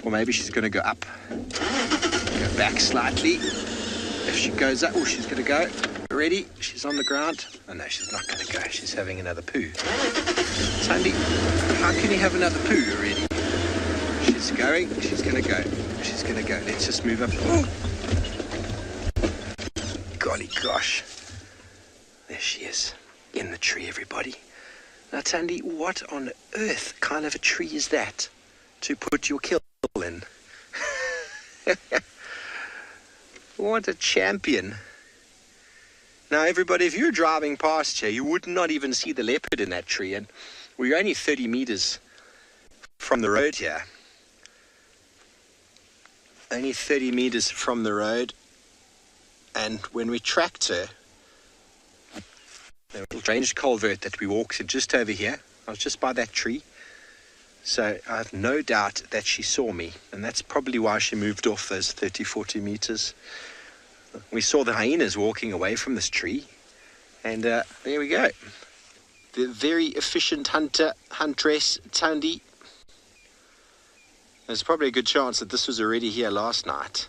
Or maybe she's going to go up. Go back slightly. If she goes up... Oh, she's going to go. Ready? She's on the ground. Oh, no, she's not going to go. She's having another poo. Thandi, how can you have another poo already? She's going. She's going to go. She's going to go. Let's just move up. Oh! Golly gosh. There she is. In the tree, everybody. Now, Thandi, what on earth kind of a tree is that to put your kill in? What a champion. Now, everybody, if you're driving past here, you would not even see the leopard in that tree. And we're only 30 meters from the road here. Only 30 meters from the road. And when we tracked her, the little drainage culvert that we walked in just over here, I was just by that tree. So I have no doubt that she saw me. And that's probably why she moved off those 30, 40 meters. We saw the hyenas walking away from this tree. And there we go. The very efficient huntress, Thandi. There's probably a good chance that this was already here last night.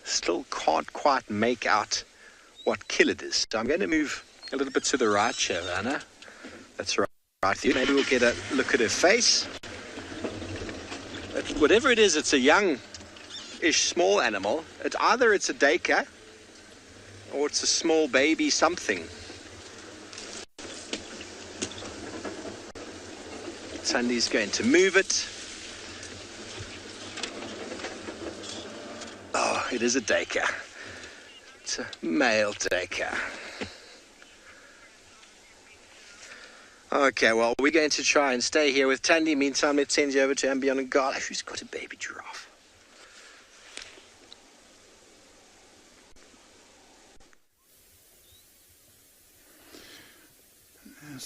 Still can't quite make out what kill it is. So I'm going to move a little bit to the right here, Anna. That's right there. Maybe we'll get a look at her face. But whatever it is, it's a young-ish small animal. Either it's a duiker or it's a small baby something. Thandi's going to move it. Oh, it is a duiker. It's a male duiker. Okay, well, we're going to try and stay here with Thandi. Meantime, let's send you over to Ambion and Gala, who's got a baby giraffe.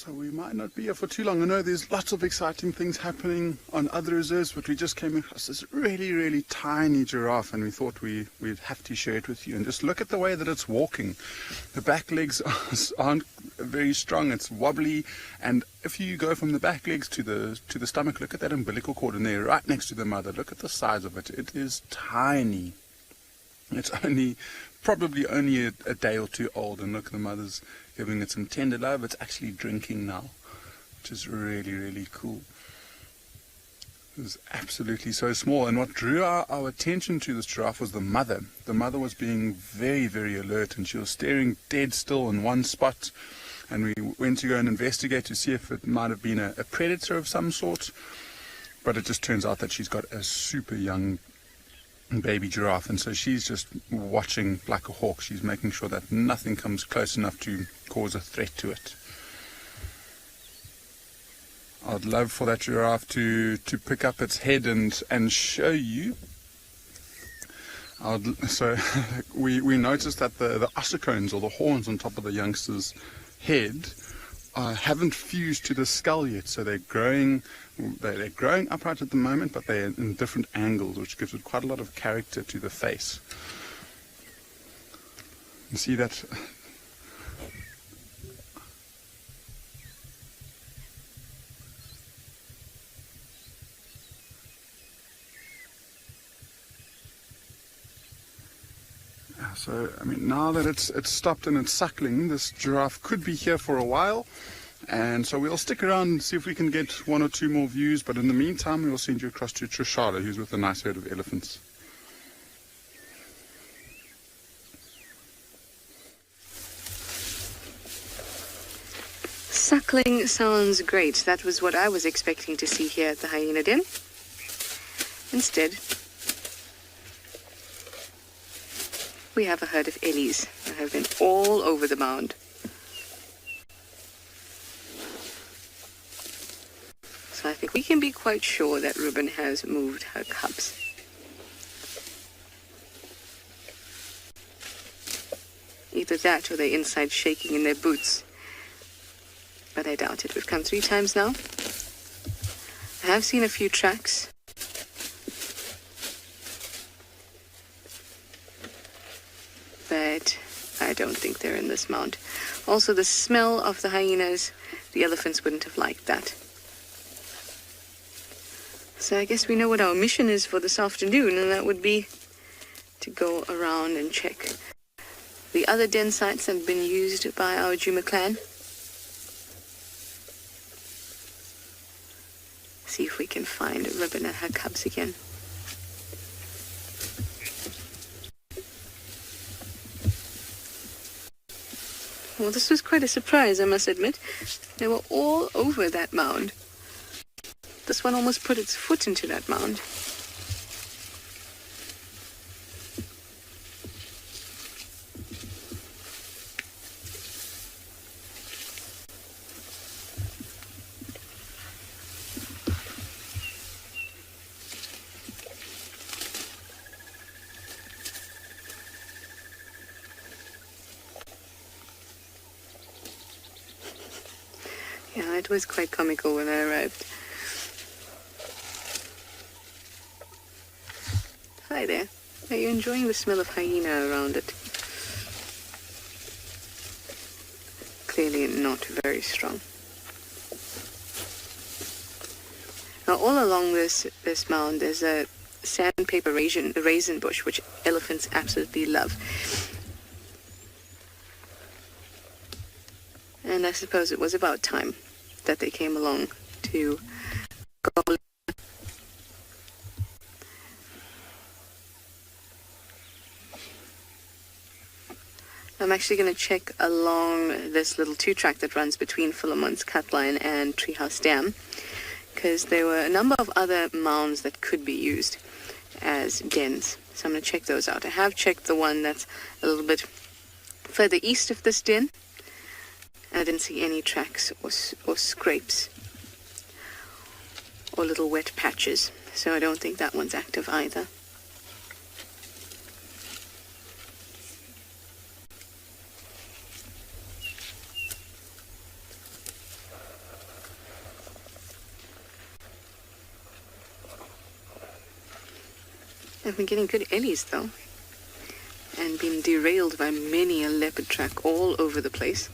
So we might not be here for too long. I know there's lots of exciting things happening on other reserves, but we just came across this really, really tiny giraffe, and we thought we'd have to share it with you. And just look at the way that it's walking. The back legs aren't very strong. It's wobbly, and if you go from the back legs to the stomach, look at that umbilical cord in there, right next to the mother. Look at the size of it. It is tiny. It's probably only a day or two old, and look, the mother's giving it some tender love. It's actually drinking now, which is really, really cool. It was absolutely so small, and what drew our attention to this giraffe was the mother. The mother was being very, very alert, and she was staring dead still in one spot, and we went to go and investigate to see if it might have been a predator of some sort, but it just turns out that she's got a super young baby giraffe, and so she's just watching like a hawk. She's making sure that nothing comes close enough to cause a threat to it. I'd love for that giraffe to pick up its head and show you. So we noticed that the ossicones, or the horns on top of the youngster's head, haven't fused to the skull yet, so they're growing upright at the moment, but they're in different angles, which gives it quite a lot of character to the face. You see that? So, I mean, now that it's stopped and it's suckling, this giraffe could be here for a while. And so we'll stick around and see if we can get one or two more views. But in the meantime, we'll send you across to Trishala, who's with a nice herd of elephants. Suckling sounds great. That was what I was expecting to see here at the hyena den. Instead, we have a herd of ellies that have been all over the mound. So I think we can be quite sure that Ruben has moved her cubs. Either that or they're inside shaking in their boots. But I doubt it. We've come 3 times now. I have seen a few tracks. But I don't think they're in this mound. Also, the smell of the hyenas, the elephants wouldn't have liked that. So I guess we know what our mission is for this afternoon, and that would be to go around and check the other den sites that have been used by our Juma clan. See if we can find Ribbon and her cubs again. Well, this was quite a surprise, I must admit. They were all over that mound. This one almost put its foot into that mound. Yeah, it was quite comical when I arrived. Hi there. Are you enjoying the smell of hyena around it? Clearly not very strong. Now all along this mound there's a sandpaper raisin bush, which elephants absolutely love. And I suppose it was about time that they came along to go. I'm actually going to check along this little 2-track that runs between Philemon's Cutline and Treehouse Dam, because there were a number of other mounds that could be used as dens. So I'm going to check those out. I have checked the one that's a little bit further east of this den. I didn't see any tracks or scrapes or little wet patches, so I don't think that one's active either. I've been getting good ellies though, and been derailed by many a leopard track all over the place.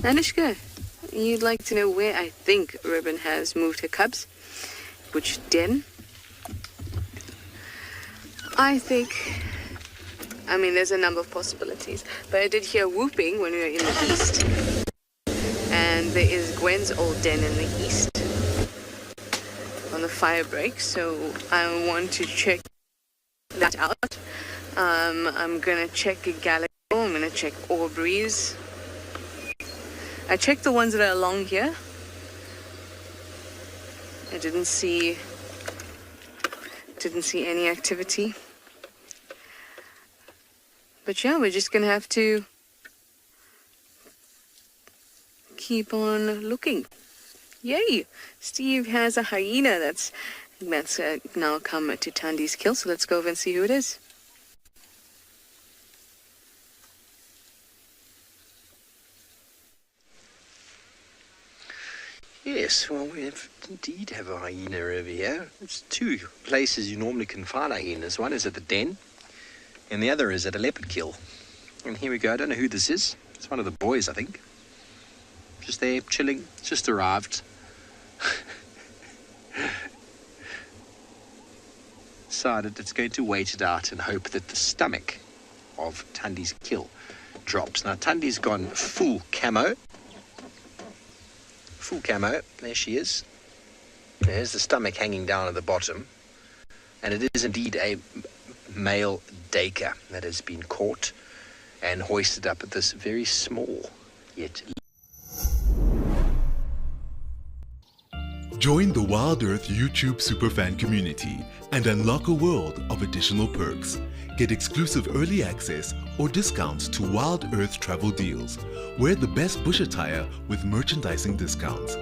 Anushka, you'd like to know where I think Ribbon has moved her cubs? Which den? I mean, there's a number of possibilities, but I did hear whooping when we were in the east. And there is Gwen's old den in the east on the fire break, so I want to check that out. I'm gonna check Gallagher, I'm gonna check Aubrey's. I checked the ones that are along here. I didn't see any activity. But yeah, we're just gonna have to keep on looking. Yay! Steve has a hyena that's now come to Tandy's kill, so let's go over and see who it is. Yes, well, we indeed have a hyena over here. It's two places you normally can find hyenas. One is at the den, and the other is at a leopard kill. And here we go. I don't know who this is. It's one of the boys, I think. Just there, chilling. Just arrived. Decided it's going to wait it out and hope that the stomach of Tandy's kill drops. Now, Tandy's gone full camo. Full camo. There she is. There's the stomach hanging down at the bottom. And it is indeed a male daker that has been caught and hoisted up at this very small yet. Join the Wild Earth YouTube superfan community and unlock a world of additional perks. Get exclusive early access or discounts to Wild Earth travel deals. Wear the best bush attire with merchandising discounts.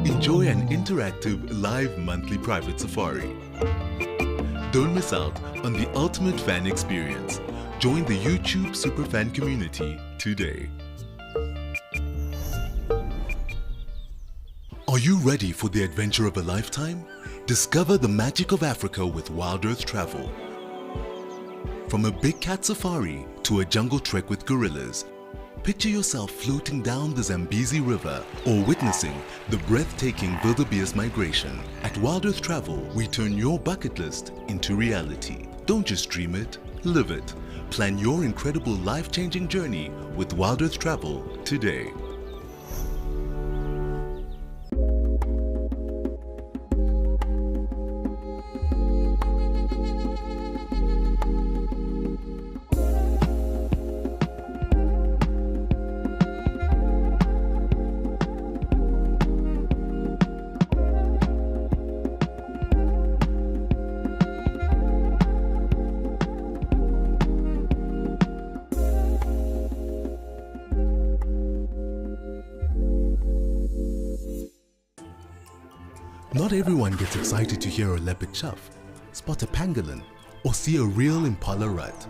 Enjoy an interactive live monthly private safari. Don't miss out on the ultimate fan experience. Join the YouTube superfan community today. Are you ready for the adventure of a lifetime? Discover the magic of Africa with Wild Earth Travel. From a big cat safari to a jungle trek with gorillas, picture yourself floating down the Zambezi River or witnessing the breathtaking wildebeest migration. At Wild Earth Travel, we turn your bucket list into reality. Don't just dream it, live it. Plan your incredible life-changing journey with Wild Earth Travel today. Not everyone gets excited to hear a leopard chuff, spot a pangolin, or see a real impala rut.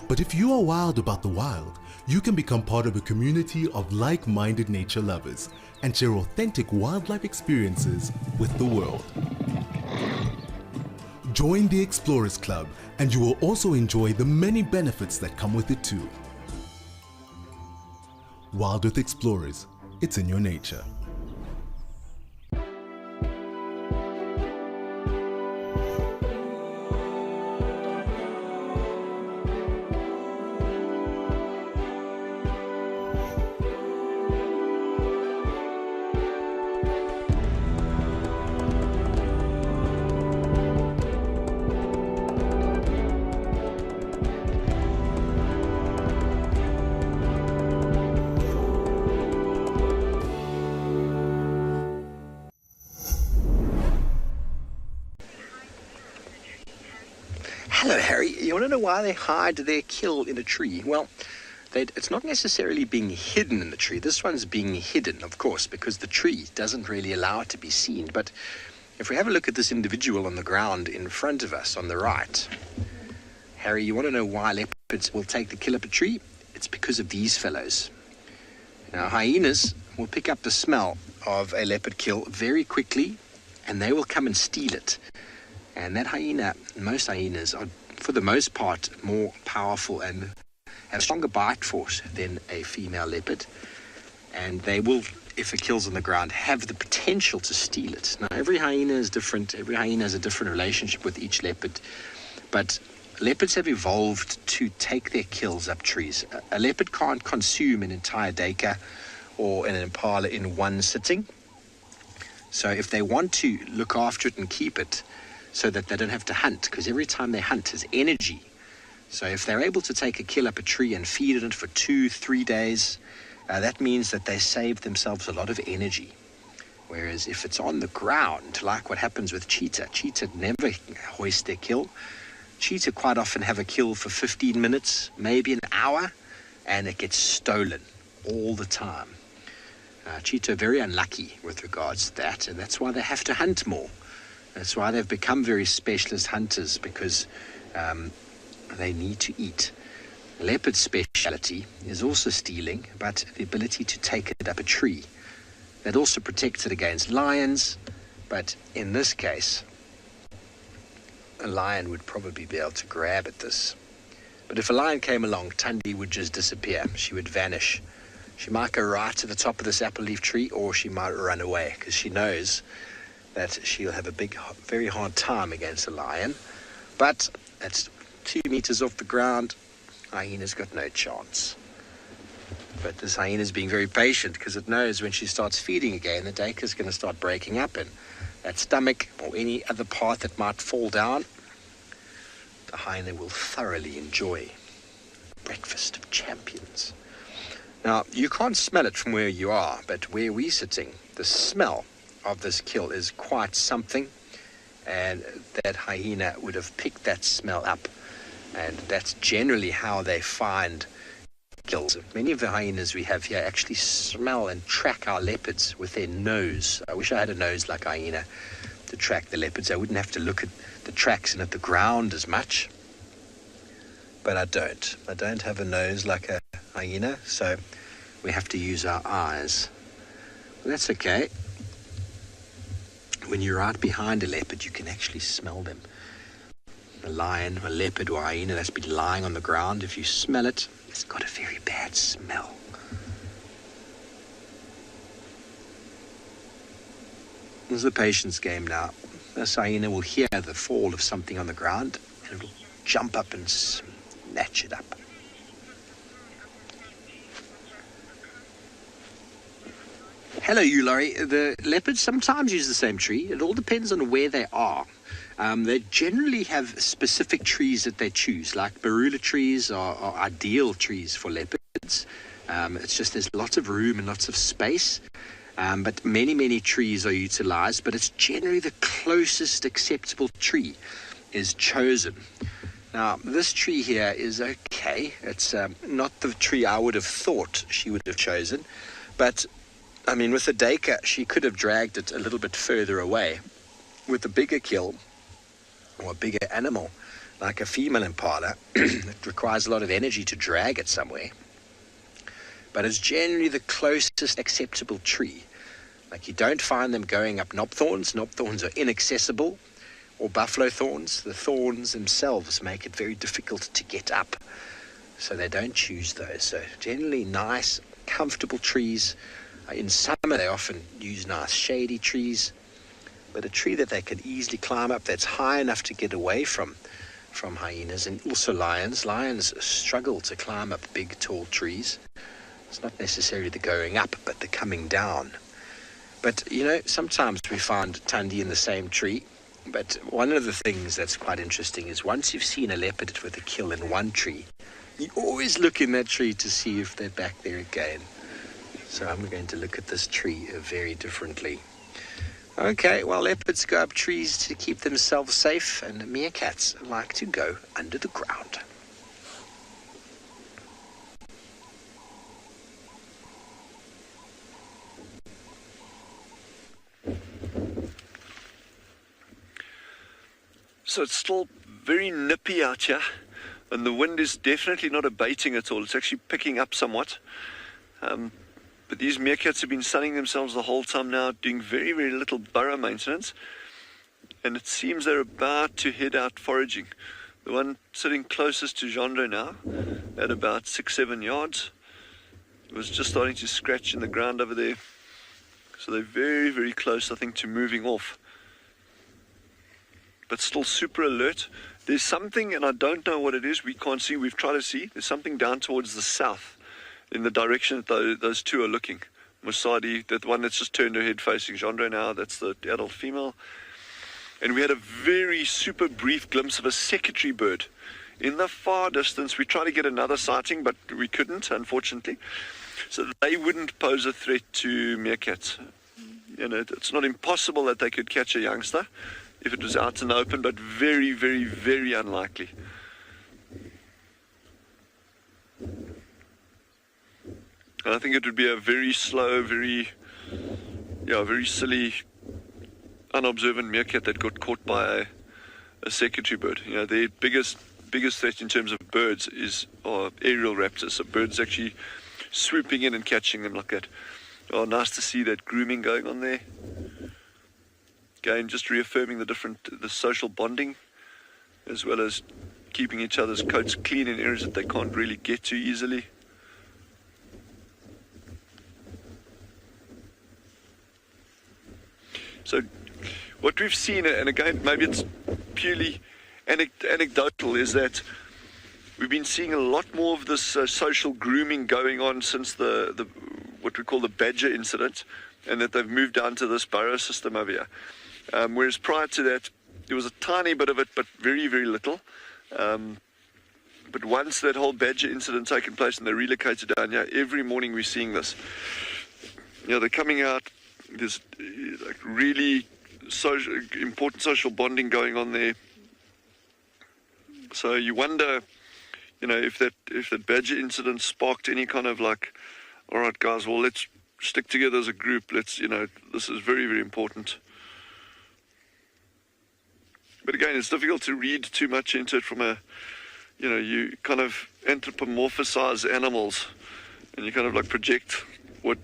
But if you are wild about the wild, you can become part of a community of like-minded nature lovers and share authentic wildlife experiences with the world. Join the Explorers Club and you will also enjoy the many benefits that come with it too. Wild Earth Explorers, it's in your nature. Hello, Harry. You want to know why they hide their kill in a tree? Well, it's not necessarily being hidden in the tree. This one's being hidden, of course, because the tree doesn't really allow it to be seen. But if we have a look at this individual on the ground in front of us on the right, Harry, you want to know why leopards will take the kill up a tree? It's it's because of these fellows. Now, hyenas will pick up the smell of a leopard kill very quickly, and they will come and steal it. And that hyena, most hyenas are, for the most part, more powerful and have a stronger bite force than a female leopard. And they will, if it kills on the ground, have the potential to steal it. Now, every hyena is different. Every hyena has a different relationship with each leopard. But leopards have evolved to take their kills up trees. A leopard can't consume an entire duiker or an impala in one sitting. So if they want to look after it and keep it so that they don't have to hunt, because every time they hunt is energy. So if they're able to take a kill up a tree and feed it for 2-3 days, that means that they save themselves a lot of energy. Whereas if it's on the ground, like what happens with cheetah never hoist their kill. Cheetah quite often have a kill for 15 minutes, maybe an hour, and it gets stolen all the time. Cheetah are very unlucky with regards to that, and that's why they have to hunt more. That's why they've become very specialist hunters, because they need to eat. Leopard's speciality is also stealing, but the ability to take it up a tree. That also protects it against lions, but in this case, a lion would probably be able to grab at this. But if a lion came along, Tundi would just disappear. She would vanish. She might go right to the top of this apple leaf tree, or she might run away, because she knows that she'll have a very hard time against a lion. But at 2 meters off the ground, hyena's got no chance. But this hyena's being very patient, because it knows when she starts feeding again, the duiker's going to start breaking up, and that stomach or any other part that might fall down, the hyena will thoroughly enjoy. Breakfast of champions. Now, you can't smell it from where you are, but where we're sitting, the smell of this kill is quite something, and that hyena would have picked that smell up, and that's generally how they find kills. Many of the hyenas we have here actually smell and track our leopards with their nose. I wish I had a nose like a hyena to track the leopards. I wouldn't have to look at the tracks and at the ground as much, but I don't. I don't have a nose like a hyena, so we have to use our eyes. Well, that's okay. When you're right behind a leopard, you can actually smell them. A lion, a leopard, or a hyena that's been lying on the ground, if you smell it, it's got a very bad smell. This is a patience game now. This hyena will hear the fall of something on the ground, and it'll jump up and snatch it up. Hello, you, Laurie. The leopards sometimes use the same tree. It all depends on where they are. They generally have specific trees that they choose, like marula trees are ideal trees for leopards. It's just there's lots of room and lots of space, but many trees are utilized, but it's generally the closest acceptable tree is chosen. Now, this tree here is okay. It's not the tree I would have thought she would have chosen, but I mean, with the duiker, she could have dragged it a little bit further away. With a bigger kill, or a bigger animal, like a female impala, it requires a lot of energy to drag it somewhere. But it's generally the closest acceptable tree. Like, you don't find them going up knob thorns. Knob thorns are inaccessible. Or buffalo thorns. The thorns themselves make it very difficult to get up. So they don't choose those. So generally nice, comfortable trees. In summer, they often use nice shady trees, but a tree that they can easily climb up, that's high enough to get away from hyenas, and also lions. Lions struggle to climb up big, tall trees. It's not necessarily the going up, but the coming down. But, you know, sometimes we find Tundi in the same tree, but one of the things that's quite interesting is once you've seen a leopard with a kill in one tree, you always look in that tree to see if they're back there again. So I'm going to look at this tree very differently. Okay, well, leopards go up trees to keep themselves safe, and meerkats like to go under the ground. So it's still very nippy out here. And the wind is definitely not abating at all. It's actually picking up somewhat. But these meerkats have been sunning themselves the whole time now, doing very, very little burrow maintenance. And it seems they're about to head out foraging. The one sitting closest to Jandre now, at about 6-7 yards, was just starting to scratch in the ground over there. So they're very, very close, I think, to moving off. But still super alert. There's something, and I don't know what it is, we can't see, we've tried to see. There's something down towards the south, in the direction that those two are looking. Musadi, that one that's just turned her head facing Jandre now, that's the adult female. And we had a very super brief glimpse of a secretary bird in the far distance. We tried to get another sighting, but we couldn't, unfortunately. So they wouldn't pose a threat to meerkats. You know, it's not impossible that they could catch a youngster if it was out in the open, but very, very, very unlikely. And I think it would be a very slow, very silly, unobservant meerkat that got caught by a secretary bird. You know, their biggest threat in terms of birds are aerial raptors. So birds actually swooping in and catching them like that. Oh, nice to see that grooming going on there. Again, just reaffirming the social bonding, as well as keeping each other's coats clean in areas that they can't really get to easily. So what we've seen, and again, maybe it's purely anecdotal, is that we've been seeing a lot more of this social grooming going on since the what we call the badger incident, and that they've moved down to this burrow system over here. Whereas prior to that, there was a tiny bit of it, but very, very little. But once that whole badger incident taken place and they relocated down here, every morning we're seeing this. You know, they're coming out. There's like really important social bonding going on there. So you wonder, you know, if that badger incident sparked any kind of like, all right, guys, well, let's stick together as a group. Let's, you know, this is very, very important. But again, it's difficult to read too much into it from a, you know, you kind of anthropomorphize animals and you kind of like project what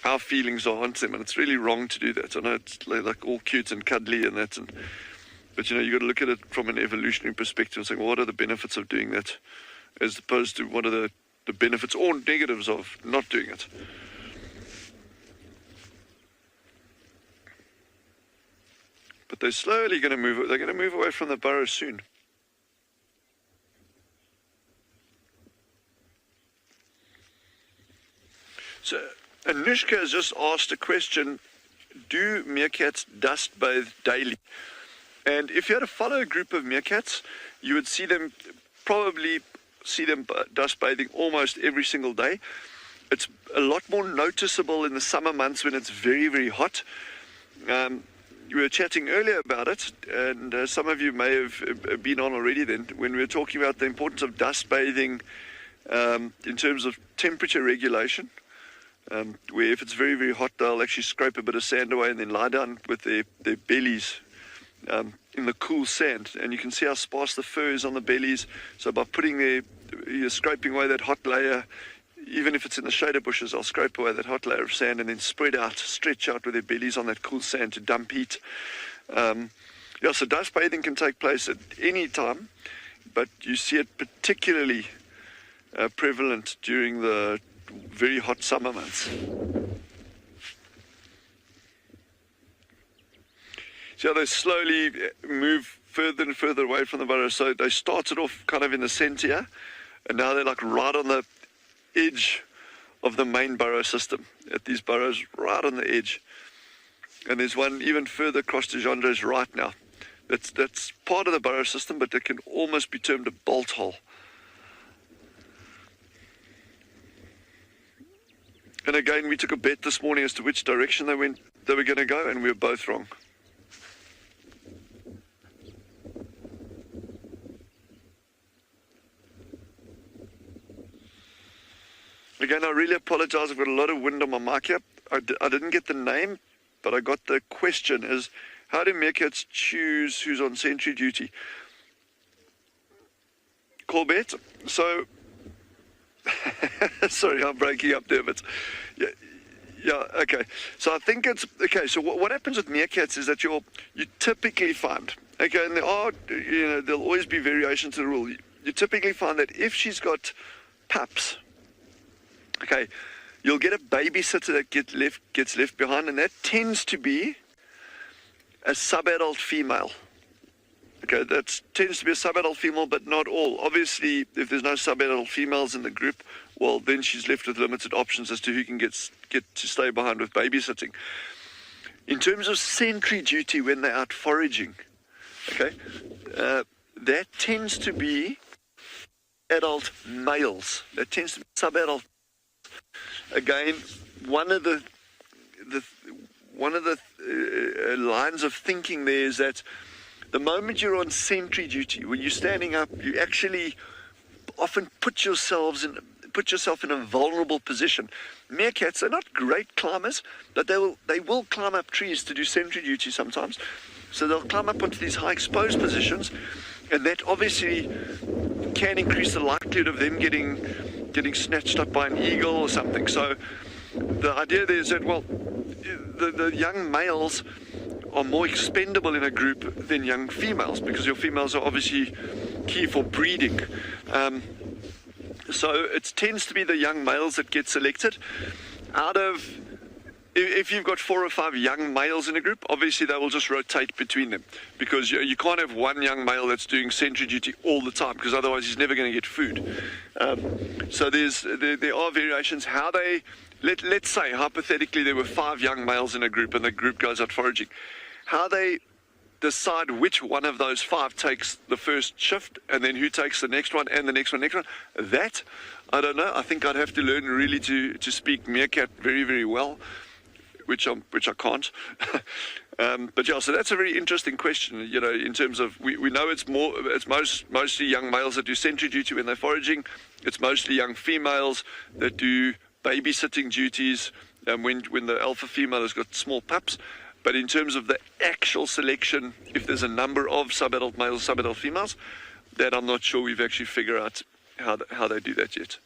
our feelings are onto them, and it's really wrong to do that. I know it's like all cute and cuddly and that, but you know, you got to look at it from an evolutionary perspective and say, well, what are the benefits of doing that, as opposed to what are the benefits or negatives of not doing it. But they're slowly going to move. They're going to move away from the burrow soon. So Anushka has just asked a question: do meerkats dust bathe daily? And if you had to follow a group of meerkats, you would probably see them dust bathing almost every single day. It's a lot more noticeable in the summer months when it's very, very hot. We were chatting earlier about it, and some of you may have been on already then, when we were talking about the importance of dust bathing in terms of temperature regulation, where if it's very, very hot, they'll actually scrape a bit of sand away and then lie down with their bellies in the cool sand. And you can see how sparse the fur is on the bellies. So by you're scraping away that hot layer, even if it's in the shaded bushes, I'll scrape away that hot layer of sand and then stretch out with their bellies on that cool sand to dump heat. So dust bathing can take place at any time, but you see it particularly prevalent during the very hot summer months. So they slowly move further and further away from the burrow. So they started off kind of in the center here, and now they're like right on the edge of the main burrow system, at these burrows right on the edge. And there's one even further across to Jandre's right now. That's part of the burrow system, but it can almost be termed a bolt hole. And again, we took a bet this morning as to which direction they were going to go, and we were both wrong. Again, I really apologize. I've got a lot of wind on my mic here. I didn't get the name, but I got the question: is how do meerkats choose who's on sentry duty? Corbett. So, sorry, I'm breaking up there, but yeah, okay. So I think it's okay. So what happens with meerkats is that you typically find, okay, and there'll always be variations to the rule. You typically find that if she's got pups, okay, you'll get a babysitter that gets left behind, and that tends to be a subadult female. Okay, that tends to be a subadult female, but not all. Obviously, if there's no subadult females in the group, well, then she's left with limited options as to who can get to stay behind with babysitting. In terms of sentry duty when they're out foraging, okay, that tends to be adult males. That tends to be subadult. Again, one of the lines of thinking there is that the moment you're on sentry duty, when you're standing up, you actually often put yourself in a vulnerable position. Meerkats are not great climbers, but they will climb up trees to do sentry duty sometimes. So they'll climb up onto these high exposed positions, and that obviously can increase the likelihood of them getting snatched up by an eagle or something. So the idea there is that, well, the young males are more expendable in a group than young females, because your females are obviously key for breeding. So it tends to be the young males that get selected. If you've got 4 or 5 young males in a group, obviously they will just rotate between them, because you can't have one young male that's doing sentry duty all the time, because otherwise he's never going to get food. So there are variations. How they, let's say hypothetically there were 5 young males in a group and the group goes out foraging. How they decide which one of those 5 takes the first shift, and then who takes the next one and the next one, that I don't know. I think I'd have to learn really to speak meerkat very, very well, which I can't. But yeah, so that's a very interesting question. You know, in terms of we know it's mostly young males that do sentry duty when they're foraging. It's mostly young females that do babysitting duties when the alpha female has got small pups. But in terms of the actual selection, if there's a number of subadult males, subadult females, that I'm not sure we've actually figured out how they do that yet.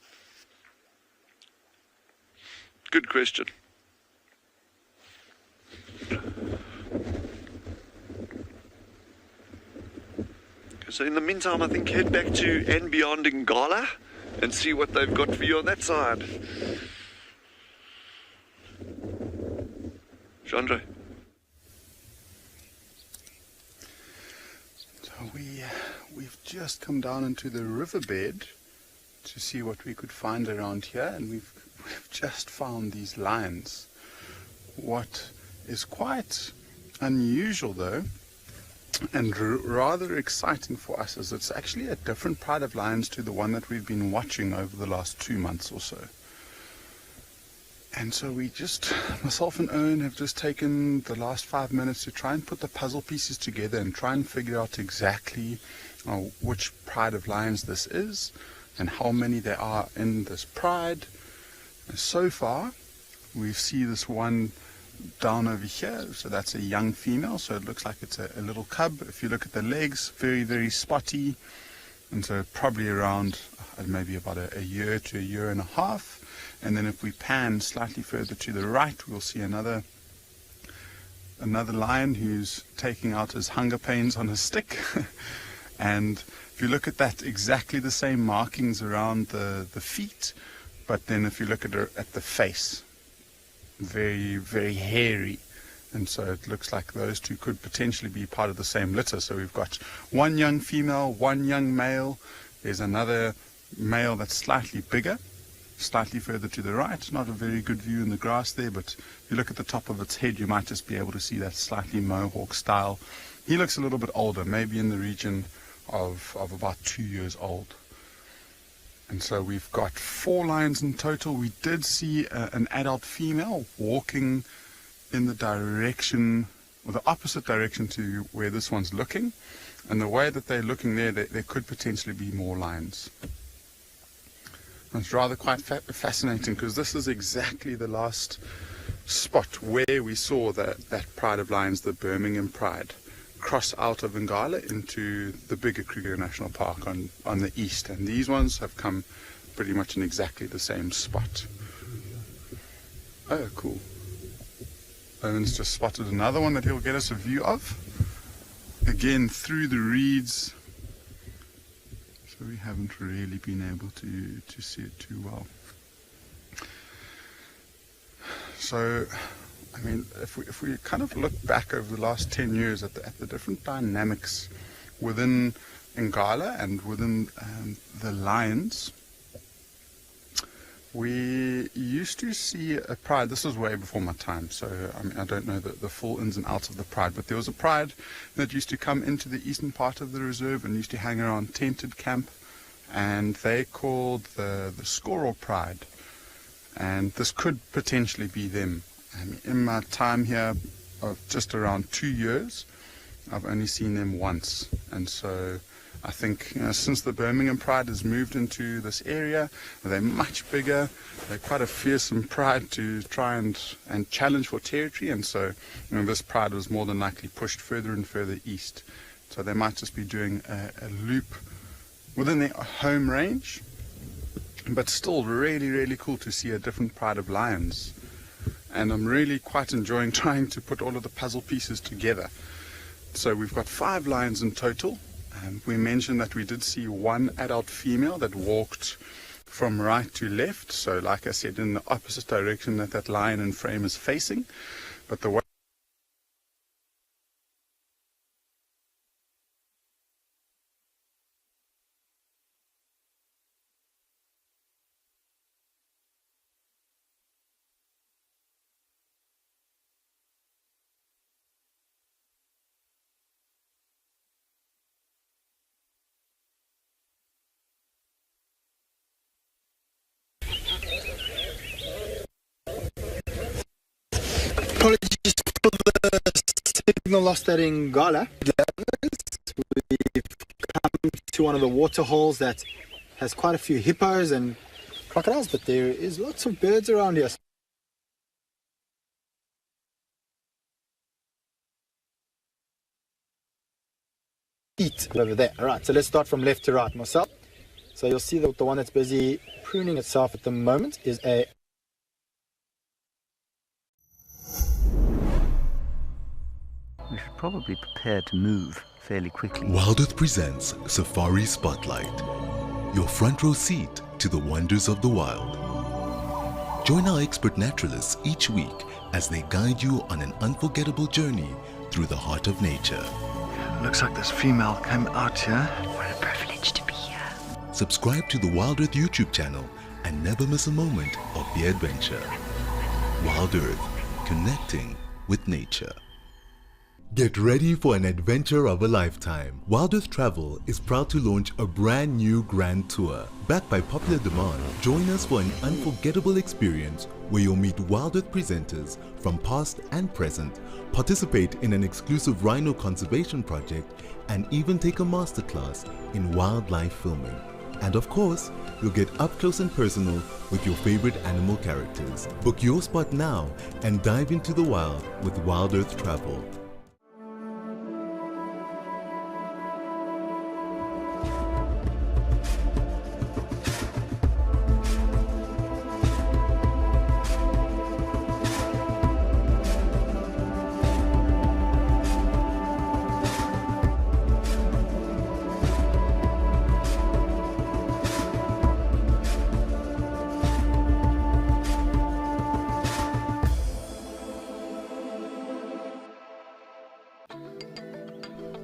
Good question. So in the meantime, I think head back to and beyond Ngala and see what they've got for you on that side. Chandra. So we've just come down into the riverbed to see what we could find around here, and we've just found these lions. What is quite unusual though, and rather exciting for us, is it's actually a different pride of lions to the one that we've been watching over the last 2 months or so. And so myself and Owen have just taken the last 5 minutes to try and put the puzzle pieces together and try and figure out exactly which pride of lions this is and how many there are in this pride. And so far, we see this one down over here, so that's a young female, so it looks like it's a little cub. If you look at the legs, very, very spotty, and so probably around maybe about a year to a year and a half. And then if we pan slightly further to the right, we'll see another lion who's taking out his hunger pains on a stick. And if you look at that, exactly the same markings around the feet, but then if you look at the face, very, very hairy. And so it looks like those two could potentially be part of the same litter. So we've got one young female, one young male. There's another male that's slightly bigger, slightly further to the right. Not a very good view in the grass there, but if you look at the top of its head, you might just be able to see that slightly mohawk style. He looks a little bit older, maybe in the region of about 2 years old. And so we've got 4 lions in total. We did see an adult female walking in the direction, or the opposite direction to where this one's looking. And the way that they're looking there could potentially be more lions. And it's rather quite fascinating, because this is exactly the last spot where we saw that pride of lions, the Birmingham pride, cross out of Ngala into the bigger Kruger National Park on the east, and these ones have come pretty much in exactly the same spot. Oh, cool. Owen's just spotted another one that he'll get us a view of. Again, through the reeds, so we haven't really been able to see it too well. So, I mean, if we kind of look back over the last 10 years at the different dynamics within Ngala and within the lions, we used to see a pride. This was way before my time, so I mean, I don't know the full ins and outs of the pride, but there was a pride that used to come into the eastern part of the reserve and used to hang around tented camp, and they called the Skorol pride, and this could potentially be them. I mean, in my time here of just around 2 years, I've only seen them once, and so I think, you know, since the Birmingham Pride has moved into this area, they're much bigger. They're quite a fearsome pride to try and challenge for territory, and so, you know, this pride was more than likely pushed further and further east. So they might just be doing a loop within their home range, but still really, really cool to see a different pride of lions. And I'm really quite enjoying trying to put all of the puzzle pieces together. So we've got 5 lions in total. We mentioned that we did see one adult female that walked from right to left, so like I said, in the opposite direction that lion in frame is facing. But the way Apologies for the signal lost at Ngala. We've come to one of the water holes that has quite a few hippos and crocodiles, but there is lots of birds around here. Eat over there. All right, so let's start from left to right, Marcel. So you'll see that the one that's busy pruning itself at the moment is a We should probably prepare to move fairly quickly. Wild Earth presents Safari Spotlight, your front row seat to the wonders of the wild. Join our expert naturalists each week as they guide you on an unforgettable journey through the heart of nature. Looks like this female came out here. What a privilege to be here. Subscribe to the Wild Earth YouTube channel and never miss a moment of the adventure. Wild Earth, connecting with nature. Get ready for an adventure of a lifetime. Wild Earth Travel is proud to launch a brand new grand tour. Backed by popular demand, join us for an unforgettable experience where you'll meet Wild Earth presenters from past and present, participate in an exclusive rhino conservation project, and even take a masterclass in wildlife filming. And of course, you'll get up close and personal with your favorite animal characters. Book your spot now and dive into the wild with Wild Earth Travel.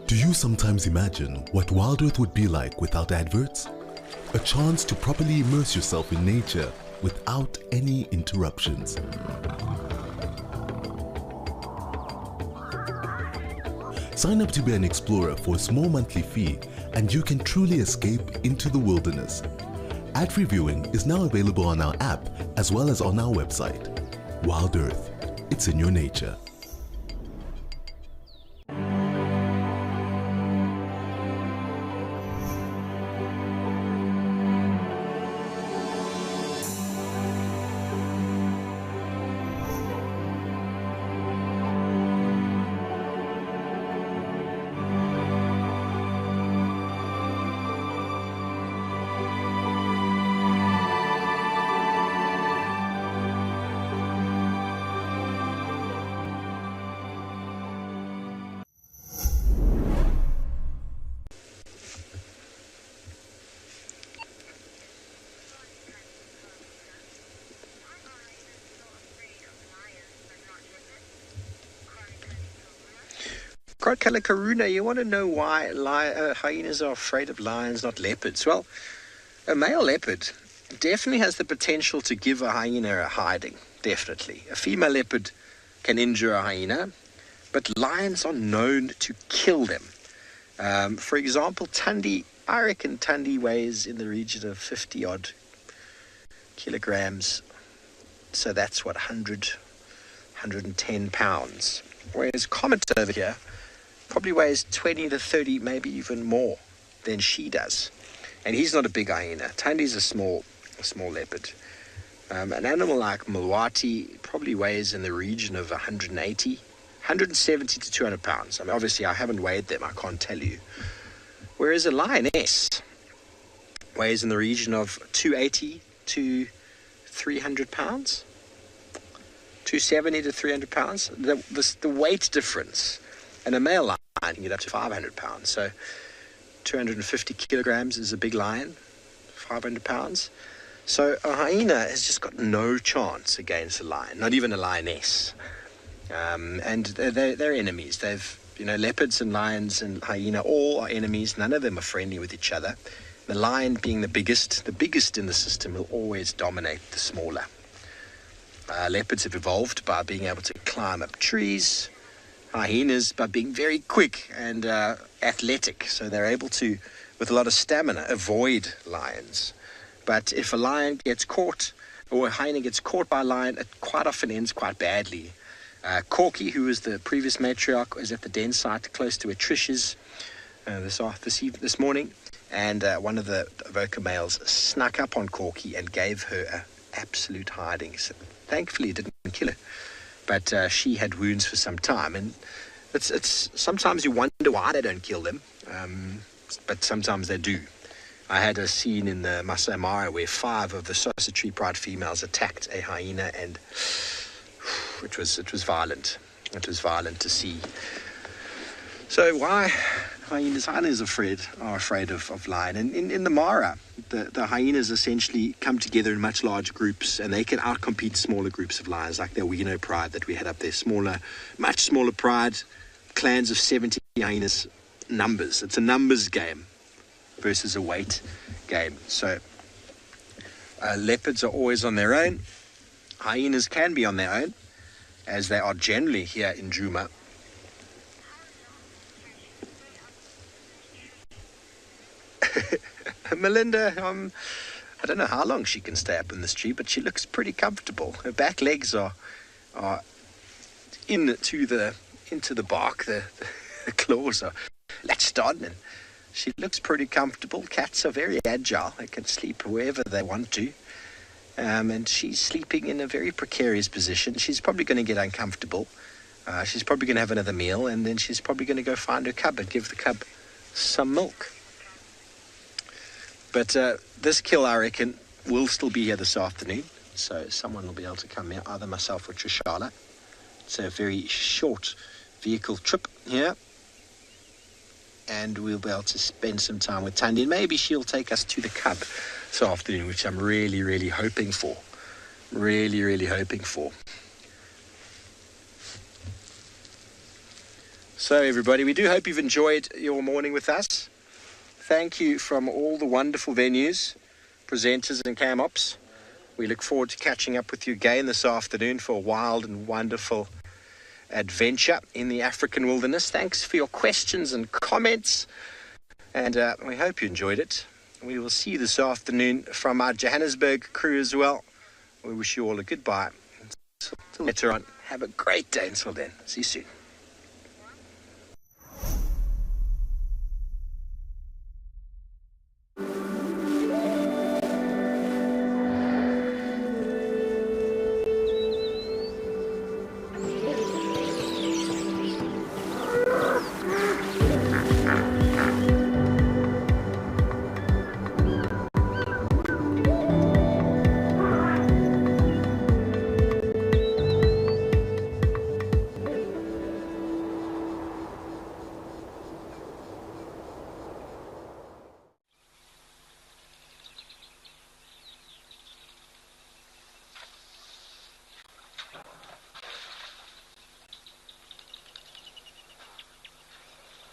Do you sometimes imagine what Wild Earth would be like without adverts? A chance to properly immerse yourself in nature without any interruptions. Sign up to be an explorer for a small monthly fee and you can truly escape into the wilderness. Ad-free viewing is now available on our app as well as on our website. Wild Earth, it's in your nature. Color Karuna, you want to know why hyenas are afraid of lions, not leopards? Well, a male leopard definitely has the potential to give a hyena a hiding, definitely. A female leopard can injure a hyena, but lions are known to kill them. For example, Tundi, I reckon Tundi weighs in the region of 50 odd kilograms. So that's what, 110 pounds. Whereas Comet over here probably weighs 20 to 30, maybe even more than she does. And he's not a big hyena. Tundi's a small leopard. An animal like Mulwati probably weighs in the region of 170 to 200 pounds. I mean, obviously, I haven't weighed them. I can't tell you. Whereas a lioness weighs in the region of 280 to 300 pounds. 270 to 300 pounds. The weight difference. And a male lion can get up to 500 pounds. So 250 kilograms is a big lion. 500 pounds. So a hyena has just got no chance against a lion, not even a lioness. And they're enemies. Leopards and lions and hyena all are enemies. None of them are friendly with each other. The lion being the biggest in the system will always dominate the smaller. Leopards have evolved by being able to climb up trees. Hyenas by being very quick and athletic. So they're able to, with a lot of stamina, avoid lions. But if a lion gets caught, or a hyena gets caught by a lion, it quite often ends quite badly. Corky, who was the previous matriarch, was at the den site close to where Trish is this morning, and one of the Avoca males snuck up on Corky and gave her an absolute hiding. So, thankfully, it didn't kill her, but she had wounds for some time, and it's sometimes you wonder why they don't kill them, but sometimes they do. I had a scene in the Masai Mara where 5 of the Sausage Tree Pride females attacked a hyena, and it was violent. It was violent to see. So why hyenas are afraid of lion? And in the Mara, the hyenas essentially come together in much larger groups, and they can outcompete smaller groups of lions, like the Wino Pride that we had up there. Much smaller pride, clans of 70 hyenas, numbers. It's a numbers game versus a weight game. So leopards are always on their own. Hyenas can be on their own, as they are generally here in Djuma. Melinda, I don't know how long she can stay up in this tree, but she looks pretty comfortable. Her back legs are into the bark. The claws are latched on, and she looks pretty comfortable. Cats are very agile. They can sleep wherever they want to. And she's sleeping in a very precarious position. She's probably going to get uncomfortable. She's probably going to have another meal, and then she's probably going to go find her cub and give the cub some milk. But this kill, I reckon, will still be here this afternoon. So someone will be able to come here, either myself or Trishala. It's a very short vehicle trip here. And we'll be able to spend some time with Tandy. And maybe she'll take us to the cub this afternoon, which I'm really, really hoping for. Really, really hoping for. So, everybody, we do hope you've enjoyed your morning with us. Thank you from all the wonderful venues, presenters and cam ops. We look forward to catching up with you again this afternoon for a wild and wonderful adventure in the African wilderness. Thanks for your questions and comments, and we hope you enjoyed it. We will see you this afternoon from our Johannesburg crew as well. We wish you all a goodbye. Until later on, have a great day until then. See you soon.